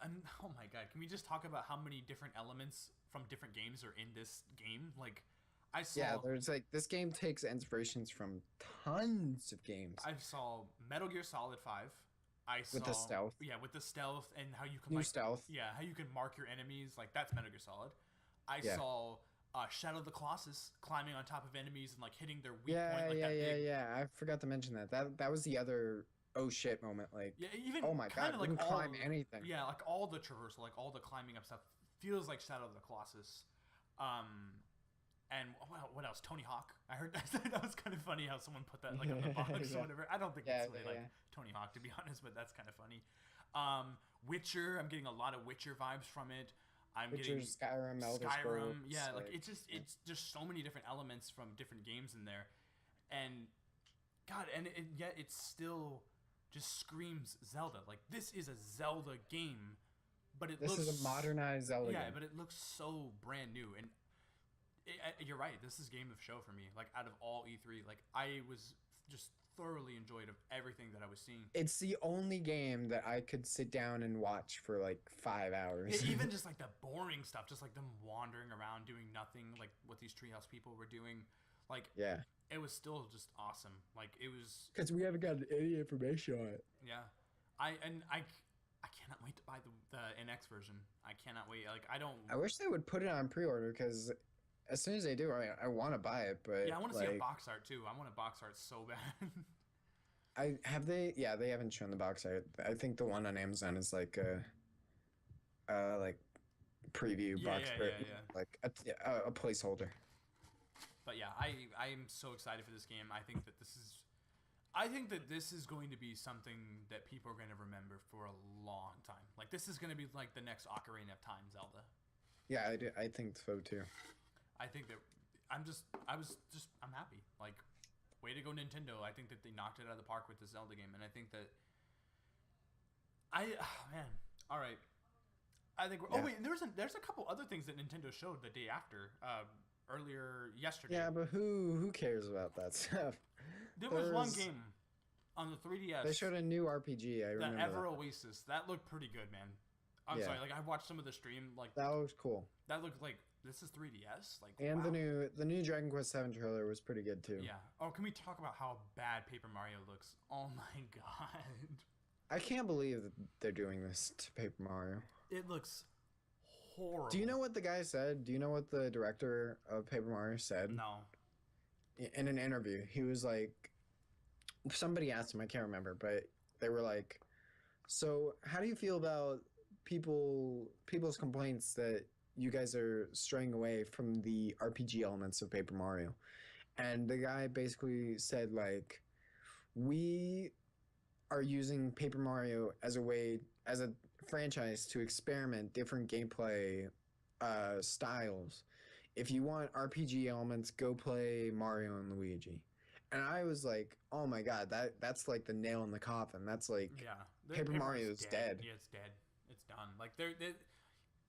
I'm oh my god, can we just talk about how many different elements from different games are in this game? Like I saw there's like this game takes inspirations from tons of games. I saw Metal Gear Solid 5. With the stealth. Yeah, with the stealth and how you can stealth. Yeah, how you can mark your enemies, like that's Metal Gear Solid. I saw Shadow of the Colossus climbing on top of enemies and like hitting their weak point. I forgot to mention that. That was the other oh shit moment. Like even oh my god, like you can climb anything. Yeah, like all the traversal, like all the climbing up stuff feels like Shadow of the Colossus. And what else? Tony Hawk. I heard that was kind of funny how someone put that like on the box or whatever. I don't think it's really like Tony Hawk to be honest, but that's kind of funny. Witcher. I'm getting a lot of Witcher vibes from it. Witcher, getting Skyrim, Elder Scrolls, yeah, like it's just so many different elements from different games in there, and God, and yet it still just screams Zelda. Like this is a Zelda game, but this is a modernized Zelda game. Yeah, but it looks so brand new, and You're right. This is game of show for me. Like out of all E3, like I was just thoroughly enjoyed of everything that I was seeing. It's the only game that I could sit down and watch for like 5 hours. Even just like the boring stuff, just like them wandering around doing nothing, like what these treehouse people were doing. Like, yeah, it was still just awesome. Like it was because we haven't gotten any information on it. Yeah, I cannot wait to buy the NX version. I cannot wait. Like I wish they would put it on pre-order because as soon as they do, I want to buy it. But yeah, I want to see a box art too. I want a box art so bad. Yeah, they haven't shown the box art. I think the one on Amazon is like like preview box art, like a placeholder. But yeah, I'm so excited for this game. I think that this is going to be something that people are going to remember for a long time. Like this is going to be like the next Ocarina of Time Zelda. Yeah, I think so too. I think that I'm happy. Like, way to go, Nintendo. I think that they knocked it out of the park with the Zelda game, and I think that all right. I think we're, and there's a couple other things that Nintendo showed the day after. Earlier yesterday. Yeah, but who cares about that stuff? There was one game on the 3DS. They showed a new RPG. I remember that Ever Oasis. That looked pretty good, man. I'm sorry. Like I watched some of the stream. Like that looks cool. That looked like this is 3DS. Like and wow. the new Dragon Quest VII trailer was pretty good too. Yeah. Oh, can we talk about how bad Paper Mario looks? Oh my god. I can't believe that they're doing this to Paper Mario. It looks horrible. Do you know what the guy said? Do you know what the director of Paper Mario said? No. In an interview, he was like, somebody asked him, I can't remember, but they were like, so how do you feel about people's complaints that you guys are straying away from the RPG elements of Paper Mario? And the guy basically said, like, we are using Paper Mario as a franchise to experiment different gameplay styles. If you want RPG elements, go play Mario and Luigi. And I was like, oh my god, that's like the nail in the coffin. That's like, Paper Mario's dead. Yeah, it's dead. It's done. Like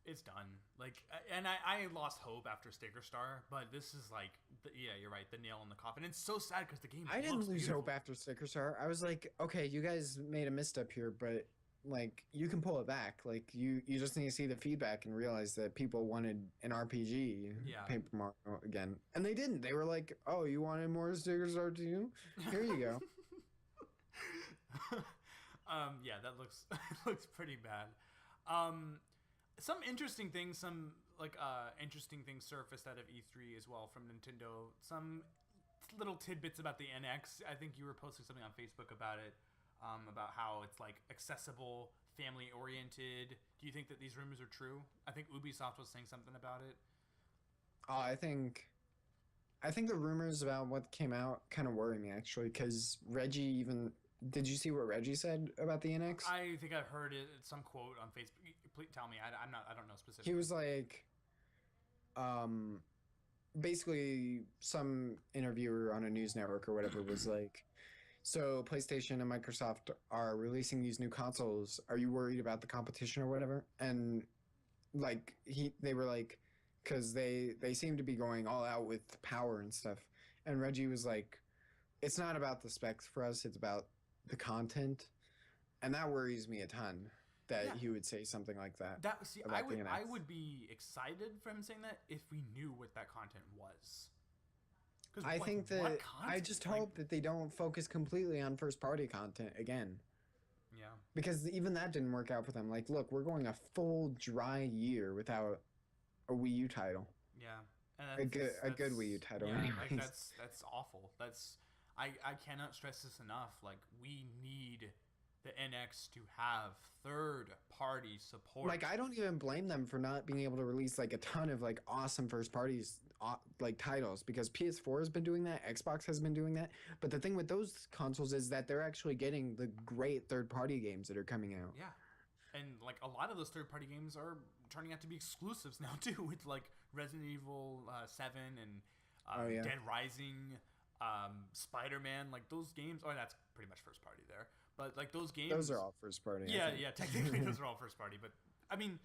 it's done. Like, and I lost hope after Sticker Star, but this is like, you're right, the nail in the coffin. It's so sad because the game. I didn't lose hope after Sticker Star. I was like, okay, you guys made a misstep here, but like you can pull it back. Like you just need to see the feedback and realize that people wanted an RPG, Paper Mario again, and they didn't. They were like, "Oh, you wanted more Sticker Star too? Here you go." Yeah, that looks pretty bad. Some interesting things, interesting things surfaced out of E3 as well from Nintendo. Some little tidbits about the NX. I think you were posting something on Facebook about it. About how it's like accessible, family oriented. Do you think that these rumors are true? I think Ubisoft was saying something about it. I think the rumors about what came out kind of worry me actually, because Reggie even. Did you see what Reggie said about the NX? I think I heard it. Some quote on Facebook. Please tell me. I don't know specifically. He was like, basically some interviewer on a news network or whatever was like, so PlayStation and Microsoft are releasing these new consoles. Are you worried about the competition or whatever? And like they were like, because they seem to be going all out with power and stuff. And Reggie was like, it's not about the specs for us. It's about the content. And that worries me a ton that he would say something like that. I would be excited for him saying that if we knew what that content was. I think that I just hope that they don't focus completely on first-party content again. Yeah. Because even that didn't work out for them. Like, look, we're going a full dry year without a Wii U title. Yeah. And a good Wii U title. Yeah, like that's awful. I cannot stress this enough. Like, we need the NX to have third-party support. Like, I don't even blame them for not being able to release like a ton of like awesome first-parties like titles, because PS4 has been doing that, Xbox has been doing that. But the thing with those consoles is that they're actually getting the great third-party games that are coming out. Yeah, and like a lot of those third-party games are turning out to be exclusives now too, with like Resident Evil 7 and Dead Rising, Spider-Man. Like those games. Oh, that's pretty much first-party there. But like those games, those are all first-party. Yeah, technically those are all first-party. But I mean,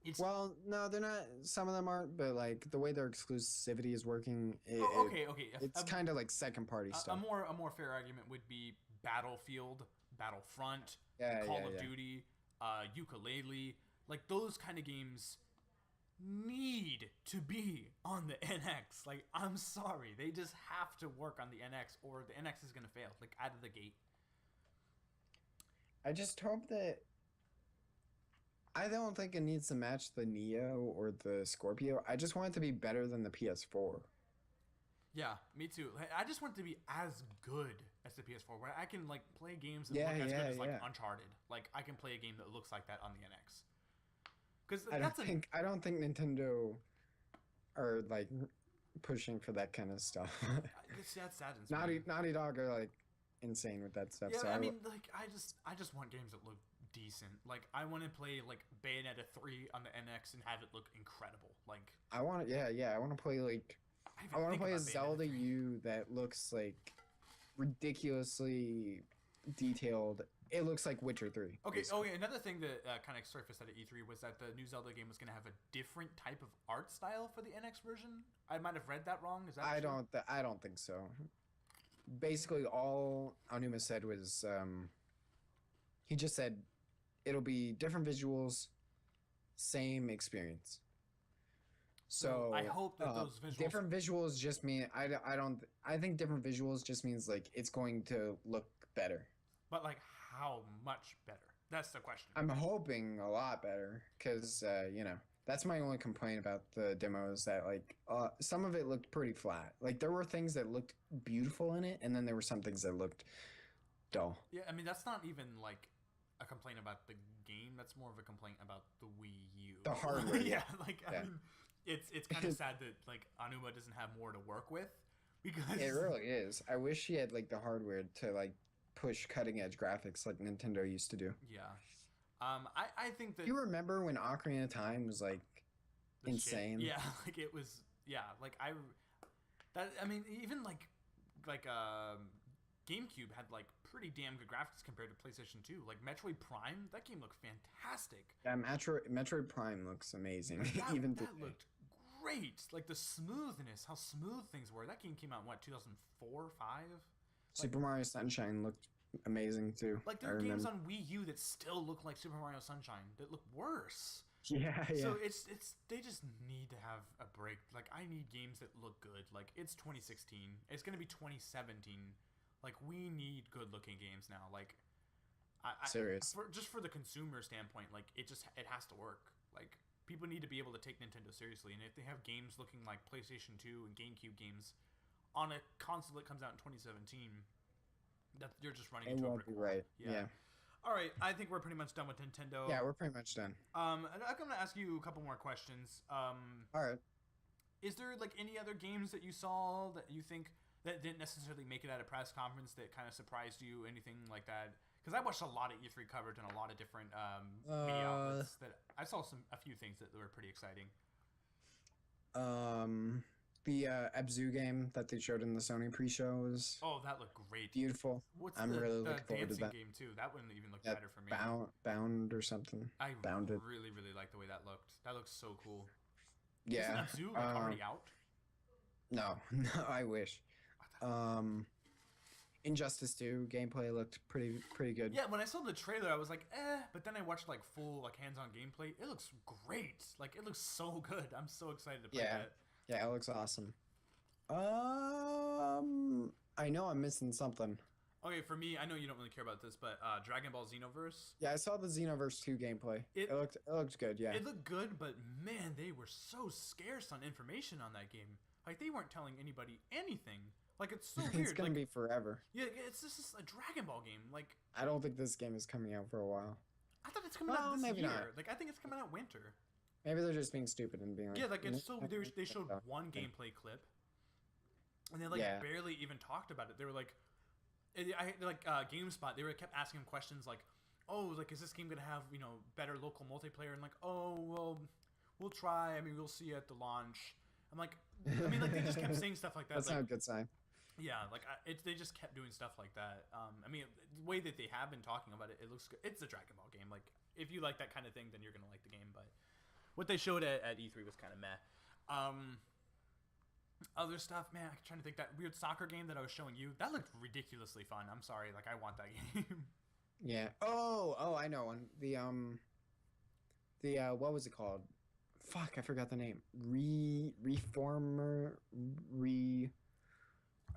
It's Well, no, they're not. Some of them aren't, but like the way their exclusivity is working, okay. it's kind of like second party A stuff. more fair argument would be Battlefield, Battlefront, Yeah, Call yeah, of yeah. Duty, Ukulele. Like those kind of games need to be on the NX. Like I'm sorry, they just have to work on the NX, or the NX is gonna fail. Like out of the gate. I just hope that I don't think it needs to match the Neo or the Scorpio. I just want it to be better than the PS4. Yeah, me too. Like, I just want it to be as good as the PS4, where I can like play games that Yeah, look as yeah, good as like yeah. Uncharted. Like I can play a game that looks like that on the NX. Because I don't think Nintendo are like pushing for that kind of stuff. that saddens me. Naughty Dog are like insane with that stuff. Yeah, So I mean, like I just want games that look decent. Like I want to play like Bayonetta 3 on the NX and have it look incredible. Like I want to, yeah, I want to play like I want to play a Zelda 3. U that looks like ridiculously detailed. It looks like Witcher 3. Okay. basically. Oh, yeah. Another thing that kind of surfaced at E3 was that the new Zelda game was going to have a different type of art style for the NX version. I might have read that wrong. Is that true? I don't think so. Basically, all Anuma said was he just said it'll be different visuals, same experience. So I hope that those visuals. different visuals just mean I think different visuals just means like it's going to look better. But like, how much better? That's the question. I'm hoping a lot better because that's my only complaint about the demo is that like some of it looked pretty flat. Like there were things that looked beautiful in it, and then there were some things that looked dull. Yeah, I mean that's not even like a complaint about the game. That's more of a complaint about the Wii U. The hardware. Yeah, like Yeah. I mean, it's kind of sad that like Anuma doesn't have more to work with because It really is. I wish he had like the hardware to like push cutting edge graphics like Nintendo used to do. Yeah. I think that Do you remember when Ocarina of Time was like the insane? shit, yeah, like it was. Yeah, like I mean, even like GameCube had like pretty damn good graphics compared to PlayStation 2. Like Metroid Prime, that game looked fantastic. Yeah, Metroid Prime looks amazing. That, Even that today. looked great. Like the smoothness, how smooth things were. That game came out in what, 2004, 5? Super Mario Sunshine looked amazing too. Like there are games on Wii U that still look like Super Mario Sunshine that look worse. Yeah, yeah. So it's they just need to have a break. Like I need games that look good. Like it's 2016. It's gonna be 2017. Like we need good looking games now. Like Serious. Just for the consumer standpoint, like it has to work. Like people need to be able to take Nintendo seriously, and if they have games looking like PlayStation 2 and GameCube games on a console that comes out in 2017, that you're just running It into a won't brick be wall. right. Yeah. All right, I think we're pretty much done with Nintendo. Yeah, we're pretty much done. And I'm gonna ask you a couple more questions. All right. Is there like any other games that you saw that you think that didn't necessarily make it at a press conference that kind of surprised you? Anything like that? Because I watched a lot of E3 coverage and a lot of different media outlets that I saw a few things that were pretty exciting. The Abzu game that they showed in the Sony pre-show was That looked great. beautiful. I'm really looking forward to dancing that. game too? That one even looked Yeah, better for me. Bound or something. I Bounded. really liked the way that looked. That looks so cool. Yeah. Isn't Abzu like already out? No, I wish. Injustice 2 gameplay looked pretty good. Yeah, when I saw the trailer, I was like, but then I watched like full like hands-on gameplay. It looks great. Like it looks so good. I'm so excited to play that. Yeah, it looks awesome. I know I'm missing something. Okay, for me, I know you don't really care about this, but Dragon Ball Xenoverse. Yeah, I saw the Xenoverse 2 gameplay. It looked good, yeah. It looked good, but man, they were so scarce on information on that game. Like they weren't telling anybody anything. Like it's so weird. It's gonna be forever. Yeah, it's just a Dragon Ball game. Like I don't think this game is coming out for a while. I thought it's coming out this maybe year. not. Like I think it's coming out winter. Maybe they're just being stupid and being like, Yeah, like it's so they showed one gameplay clip, and they like barely even talked about it. They were like, GameSpot. They kept asking him questions like, "Oh, like is this game gonna have better local multiplayer?" And like, "Oh, well, we'll try. I mean, we'll see at the launch." I'm like, like they just kept saying stuff like that. That's not a good sign. Yeah, like they just kept doing stuff like that. The way that they have been talking about it, it looks good. It's a Dragon Ball game. Like if you like that kind of thing, then you're gonna like the game. But what they showed at E3 was kind of meh. Other stuff, man, I'm trying to think. That weird soccer game that I was showing you, that looked ridiculously fun. I'm sorry, like, I want that game. Yeah. Oh, I know one. The what was it called? Fuck, I forgot the name. Reformer.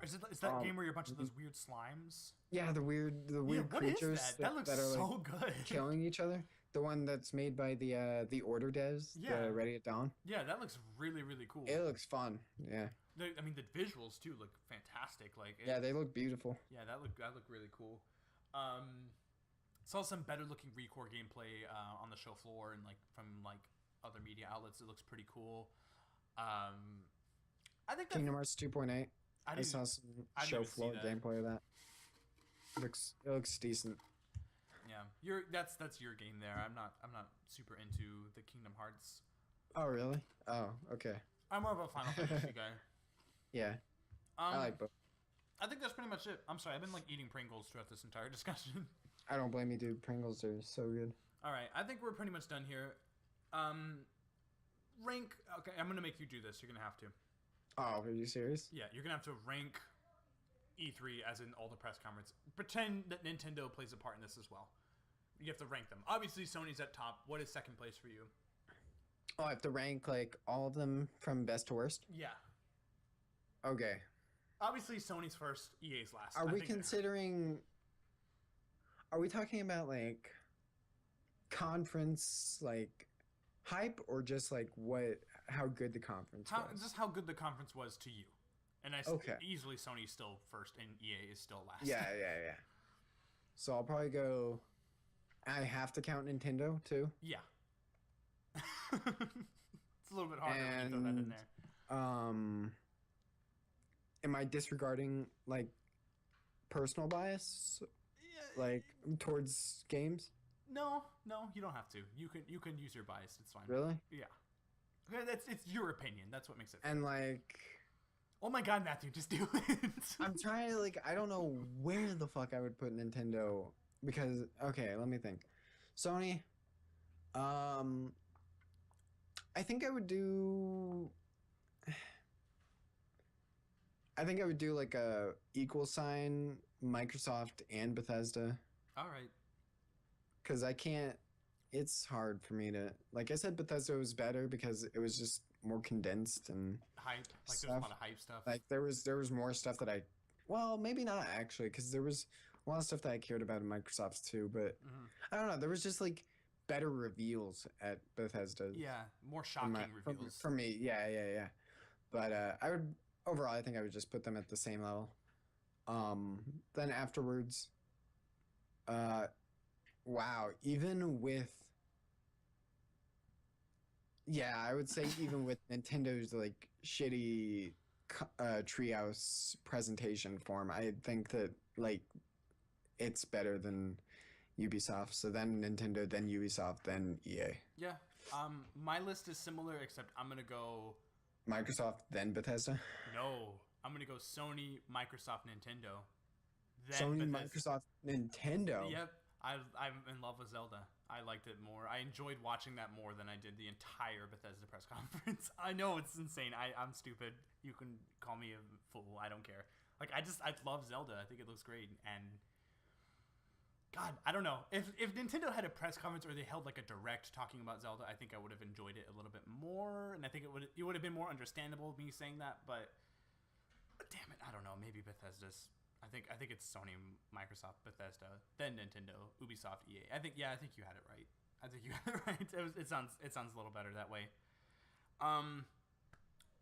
Is that game where you're a bunch of those weird slimes? Yeah, the weird What creatures is that looks that are so good. killing each other. The one that's made by the Order devs, Yeah. the Ready at Dawn. Yeah, that looks really, really cool. It looks fun. Yeah. I mean, the visuals too look fantastic. Like, Yeah, they look beautiful. Yeah, that looked really cool. Saw some better looking Recore gameplay on the show floor and like from like other media outlets. It looks pretty cool. I think Kingdom Hearts 2.8. I saw some show floor gameplay of that. It looks decent. Yeah, that's your game there. I'm not super into the Kingdom Hearts. Oh really? Oh okay. I'm more of a Final Fantasy guy. Yeah. I like both. I think that's pretty much it. I'm sorry, I've been like eating Pringles throughout this entire discussion. I don't blame you, dude. Pringles are so good. All right, I think we're pretty much done here. Rank. Okay, I'm gonna make you do this. You're gonna have to. Oh, are you serious? Yeah, you're gonna have to rank E3 as in all the press conference. Pretend that Nintendo plays a part in this as well. You have to rank them. Obviously, Sony's at top. What is second place for you? Oh, I have to rank like all of them from best to worst? Yeah. Okay. Obviously, Sony's first, EA's last. Are we talking about like conference like hype or just like how good the conference was? Just how good the conference was to you. And easily Sony's still first and EA is still last. Yeah. So I'll probably go. I have to count Nintendo too. Yeah. It's a little bit harder when you throw that in there. Am I disregarding like personal bias, like towards games? No, you don't have to. You can use your bias. It's fine. Really? Yeah. It's your opinion. That's what makes it fair. And like, oh my God, Matthew, just do it. I'm trying to like. I don't know where the fuck I would put Nintendo because okay, let me think. Sony. I think I would do like a equal sign Microsoft and Bethesda. All right. Because I can't. It's hard for me to. Like I said, Bethesda was better because it was just more condensed and hype. Like stuff. there's a lot of hype stuff. Like there was more stuff that I. Well, maybe not actually, because there was a lot of stuff that I cared about in Microsoft too. But I don't know. There was just like better reveals at Bethesda. Yeah, more shocking reveals for me. Yeah. But overall, I think I would just put them at the same level. Then afterwards, wow, even with, I would say even with Nintendo's like shitty treehouse presentation form, I think that like it's better than Ubisoft. So then Nintendo, then Ubisoft, then EA. Yeah. My list is similar, except I'm gonna go Microsoft, then Bethesda. No, I'm gonna go Sony, Microsoft, Nintendo. Then Sony, Bethesda. Microsoft, Nintendo. Yep. I'm in love with Zelda. I liked it more. I enjoyed watching that more than I did the entire Bethesda press conference. I know it's insane. I'm stupid. You can call me a fool. I don't care. Like I love Zelda. I think it looks great. And God, I don't know. If Nintendo had a press conference or they held like a direct talking about Zelda, I think I would have enjoyed it a little bit more. And I think it would have been more understandable me saying that. But damn it, I don't know. Maybe Bethesda's. I think it's Sony, Microsoft, Bethesda, then Nintendo, Ubisoft, EA. I think you had it right. It sounds a little better that way.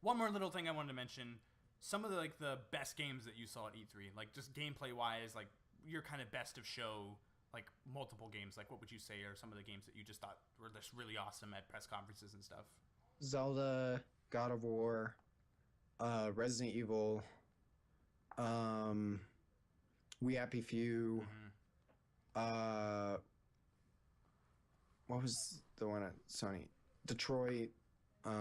One more little thing I wanted to mention: some of the best games that you saw at E3, like just gameplay wise, like your kind of best of show, like multiple games. Like what would you say are some of the games that you just thought were just really awesome at press conferences and stuff? Zelda, God of War, Resident Evil. We Happy Few. What was the one at Sony? Detroit. There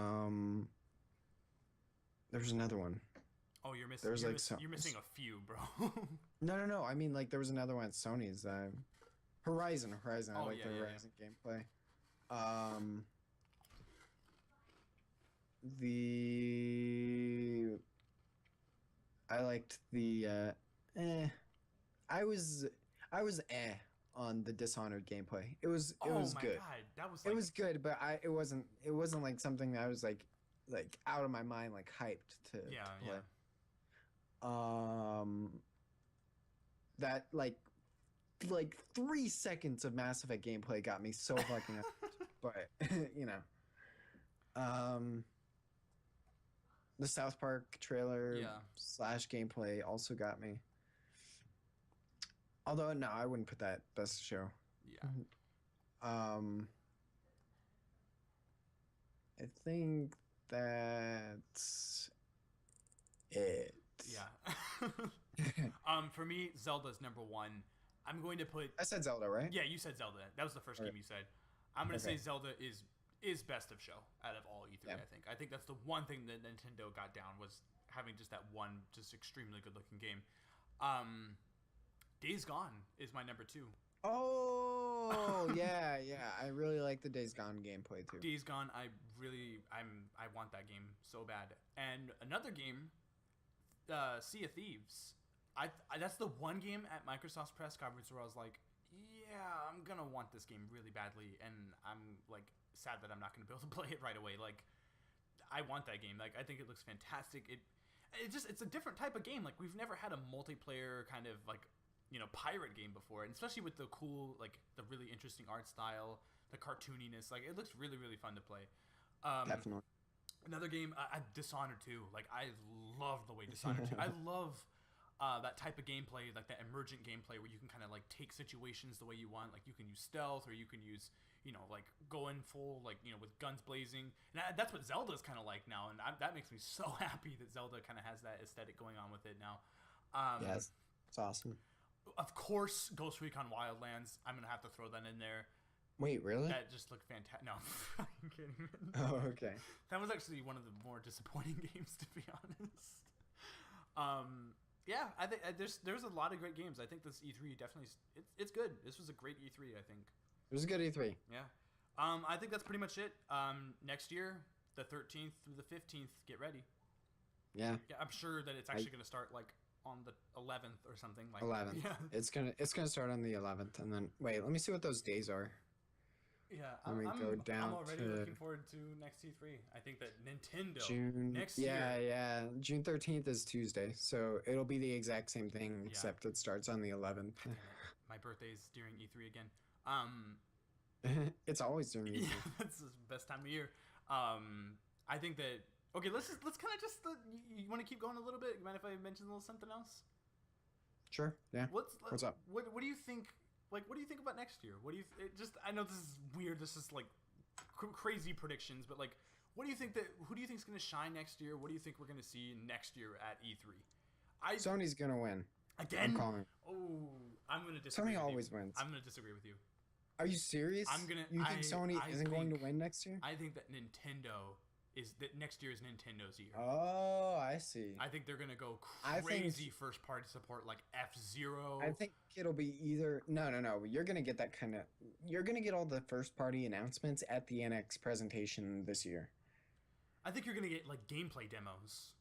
was another one. Oh, you're missing. You're missing a few, bro. No. I mean, like there was another one at Sony's. Horizon. I like the Horizon gameplay. the I liked the I was on the Dishonored gameplay. It was Oh my good. god, that was It like was good, but it wasn't like something that I was like out of my mind, like hyped to play. That like 3 seconds of Mass Effect gameplay got me so fucking hyped. But you know. The South Park trailer / gameplay also got me. Although no, I wouldn't put that best show. Yeah. I think that's it. Yeah. For me, Zelda's number one. I'm going to put. I said Zelda, right? Yeah, you said Zelda. That was the first game you said. I'm going to say Zelda is best of show out of all E3. Yeah. I think that's the one thing that Nintendo got down was having just that one just extremely good looking game. Days Gone is my number 2. Oh yeah. I really like the Days Gone gameplay too. Days Gone, I want that game so bad. And another game, Sea of Thieves. That's the one game at Microsoft's press conference where I was like, yeah, I'm gonna want this game really badly, and I'm like sad that I'm not gonna be able to play it right away. Like, I want that game. Like, I think it looks fantastic. It's a different type of game. Like, we've never had a multiplayer kind of like, you know, pirate game before, and especially with the cool, like the really interesting art style, the cartooniness. Like, it looks really really fun to play. Definitely. Another game, Dishonored 2. Like, I love the way Dishonored 2. I love that type of gameplay, like that emergent gameplay where you can kind of like take situations the way you want. Like, you can use stealth, or you can use, you know, like go in full, like, you know, with guns blazing. And that's what Zelda's kind of like now, and that makes me so happy that Zelda kind of has that aesthetic going on with it now. Yes, it's awesome. Of course, Ghost Recon Wildlands. I'm gonna have to throw that in there. Wait, really? That just looked fantastic. No, I'm kidding. Oh, okay. That was actually one of the more disappointing games, to be honest. Yeah, I think there's a lot of great games. I think this E3 definitely it's good. This was a great E3. I think it was a good E3. Yeah. I think that's pretty much it. Next year, the 13th through the 15th, get ready. Yeah. I'm sure that it's actually going to start like on the 11th or something. Like 11th. Yeah. It's gonna start on the 11th, and then wait. Let me see what those days are. Yeah, I'm already looking forward to next E3. I think that Nintendo June next year. Yeah. June 13th is Tuesday, so it'll be the exact same thing except it starts on the 11th. My birthday's during E3 again. It's always during E3. Yeah, that's the best time of year. I think that let's kind of just you want to keep going a little bit? You mind if I mention a little something else? Sure. Yeah. What's up? What do you think? Like, what do you think about next year? What do you I know this is weird. This is like crazy predictions, but like, who do you think is going to shine next year? What do you think we're going to see next year at E3? Sony's going to win. Again? I'm calling. Oh, I'm going to disagree. Sony always wins. I'm going to disagree with you. Are you serious? You think Sony isn't going to win next year? I think that next year is Nintendo's year. Oh, I see. I think they're gonna go crazy first party support, like F-Zero. I think it'll be either no. You're gonna get that kind of. You're gonna get all the first party announcements at the NX presentation this year. I think you're gonna get like gameplay demos.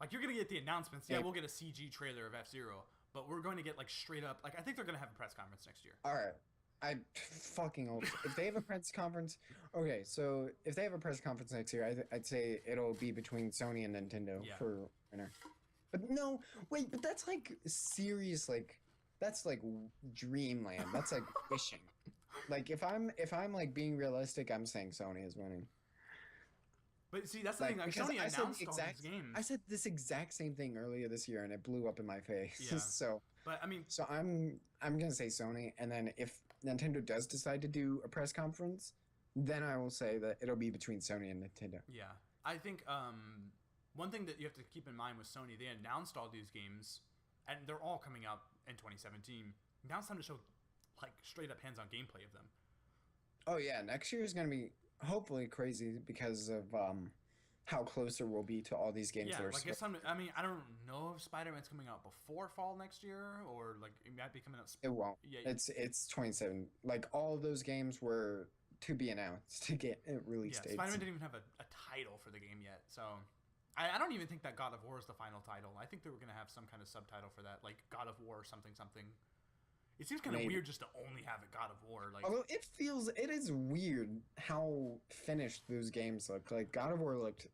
Like, you're gonna get the announcements. Yeah, we'll get a CG trailer of F-Zero, but we're going to get like straight up. Like, I think they're gonna have a press conference next year. All right. I fucking hope so. If they have a press conference, okay. So if they have a press conference next year, I'd say it'll be between Sony and Nintendo for winner. But no, wait. But that's like serious. Like, that's like dreamland. That's like wishing. Like, if I'm like being realistic, I'm saying Sony is winning. But see, that's the thing. Like, Sony announced all these games. I said this exact same thing earlier this year, and it blew up in my face. Yeah. But I mean, so I'm gonna say Sony, and then if Nintendo does decide to do a press conference, then I will say that it'll be between Sony and Nintendo. Yeah, I think one thing that you have to keep in mind with Sony, they announced all these games, and they're all coming out in 2017. Now it's time to show like straight up hands-on gameplay of them. Oh yeah, next year is gonna be hopefully crazy because of how closer we'll be to all these games. Yeah, like I mean, I don't know if Spider-Man's coming out before fall next year, or like it might be coming out. It won't. Yeah, it's 27. Like, all of those games were to be announced to get release dates. Spider-Man didn't even have a title for the game yet. So I don't even think that God of War is the final title. I think they were going to have some kind of subtitle for that, like God of War or something. It seems kind of weird just to only have it God of War. Like, although it is weird how finished those games look. Like God of War looked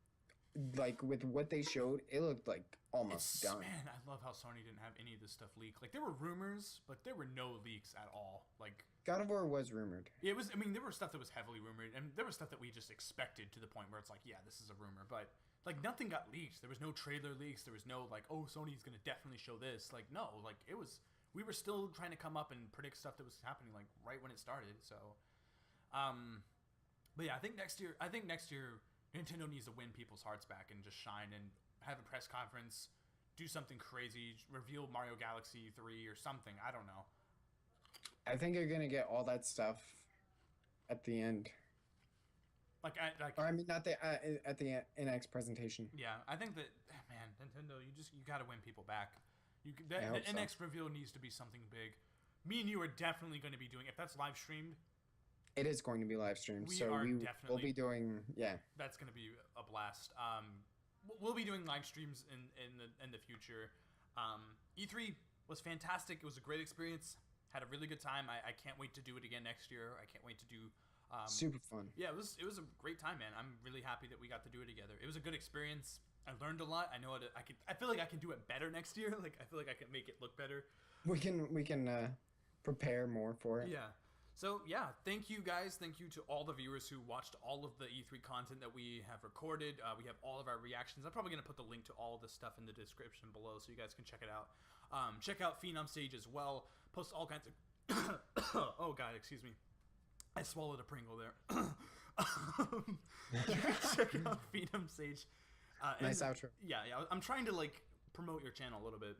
like, with what they showed, it looked like almost done. Man, I love how Sony didn't have any of this stuff leaked. Like, there were rumors, but there were no leaks at all. Like, God of War was rumored. It was. I mean, there was stuff that was heavily rumored, and there was stuff that we just expected to the point where it's like, yeah, this is a rumor. But like, nothing got leaked. There was no trailer leaks. There was no like, oh, Sony's gonna definitely show this. Like, no, like it was. We were still trying to come up and predict stuff that was happening like right when it started. So, but yeah, I think next year Nintendo needs to win people's hearts back and just shine and have a press conference, do something crazy, reveal Mario Galaxy 3 or something. I don't know. I think you're gonna get all that stuff at the end. Or I mean, not the at the NX presentation. Yeah, I think that, man, Nintendo, you got to win people back. The NX reveal needs to be something big. Me and you are definitely going to be doing, if that's live streamed. It is going to be live streamed, we'll be doing, yeah. That's going to be a blast. We'll be doing live streams in the future. E3 was fantastic. It was a great experience. Had a really good time. I can't wait to do it again next year. I can't wait to do. Super fun. Yeah, it was a great time, man. I'm really happy that we got to do it together. It was a good experience. I learned a lot. I know I feel like I can do it better next year. Like, I feel like I can make it look better. We can prepare more for it. Yeah. So yeah, thank you guys. Thank you to all the viewers who watched all of the E3 content that we have recorded. We have all of our reactions. I'm probably gonna put the link to all the stuff in the description below, so you guys can check it out. Check out Phenom Sage as well. Post all kinds of. Oh God, excuse me. I swallowed a Pringle there. Check out Phenom Sage. Nice outro. Yeah. I'm trying to like promote your channel a little bit.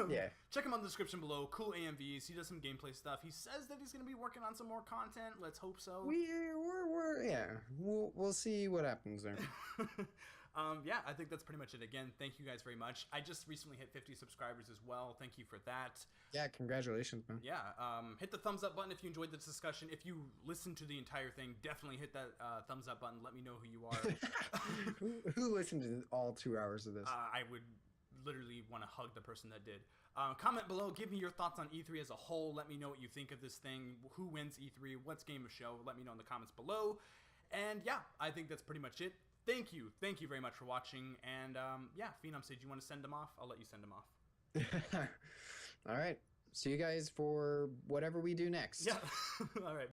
Yeah. Check him out in the description below. Cool AMVs. He does some gameplay stuff. He says that he's going to be working on some more content. Let's hope so. We'll see what happens there. Yeah, I think that's pretty much it. Again, thank you guys very much. I just recently hit 50 subscribers as well. Thank you for that. Yeah, congratulations, man. Yeah, hit the thumbs up button if you enjoyed this discussion. If you listened to the entire thing, definitely hit that thumbs up button. Let me know who you are. Who listened to all 2 hours of this? I would literally want to hug the person that did. Comment below. Give me your thoughts on E3 as a whole. Let me know what you think of this thing. Who wins E3? What's game of show? Let me know in the comments below. And yeah, I think that's pretty much it. Thank you very much for watching. And yeah, Phenom said, you want to send them off? I'll let you send them off. All right. See you guys for whatever we do next. Yeah. All right.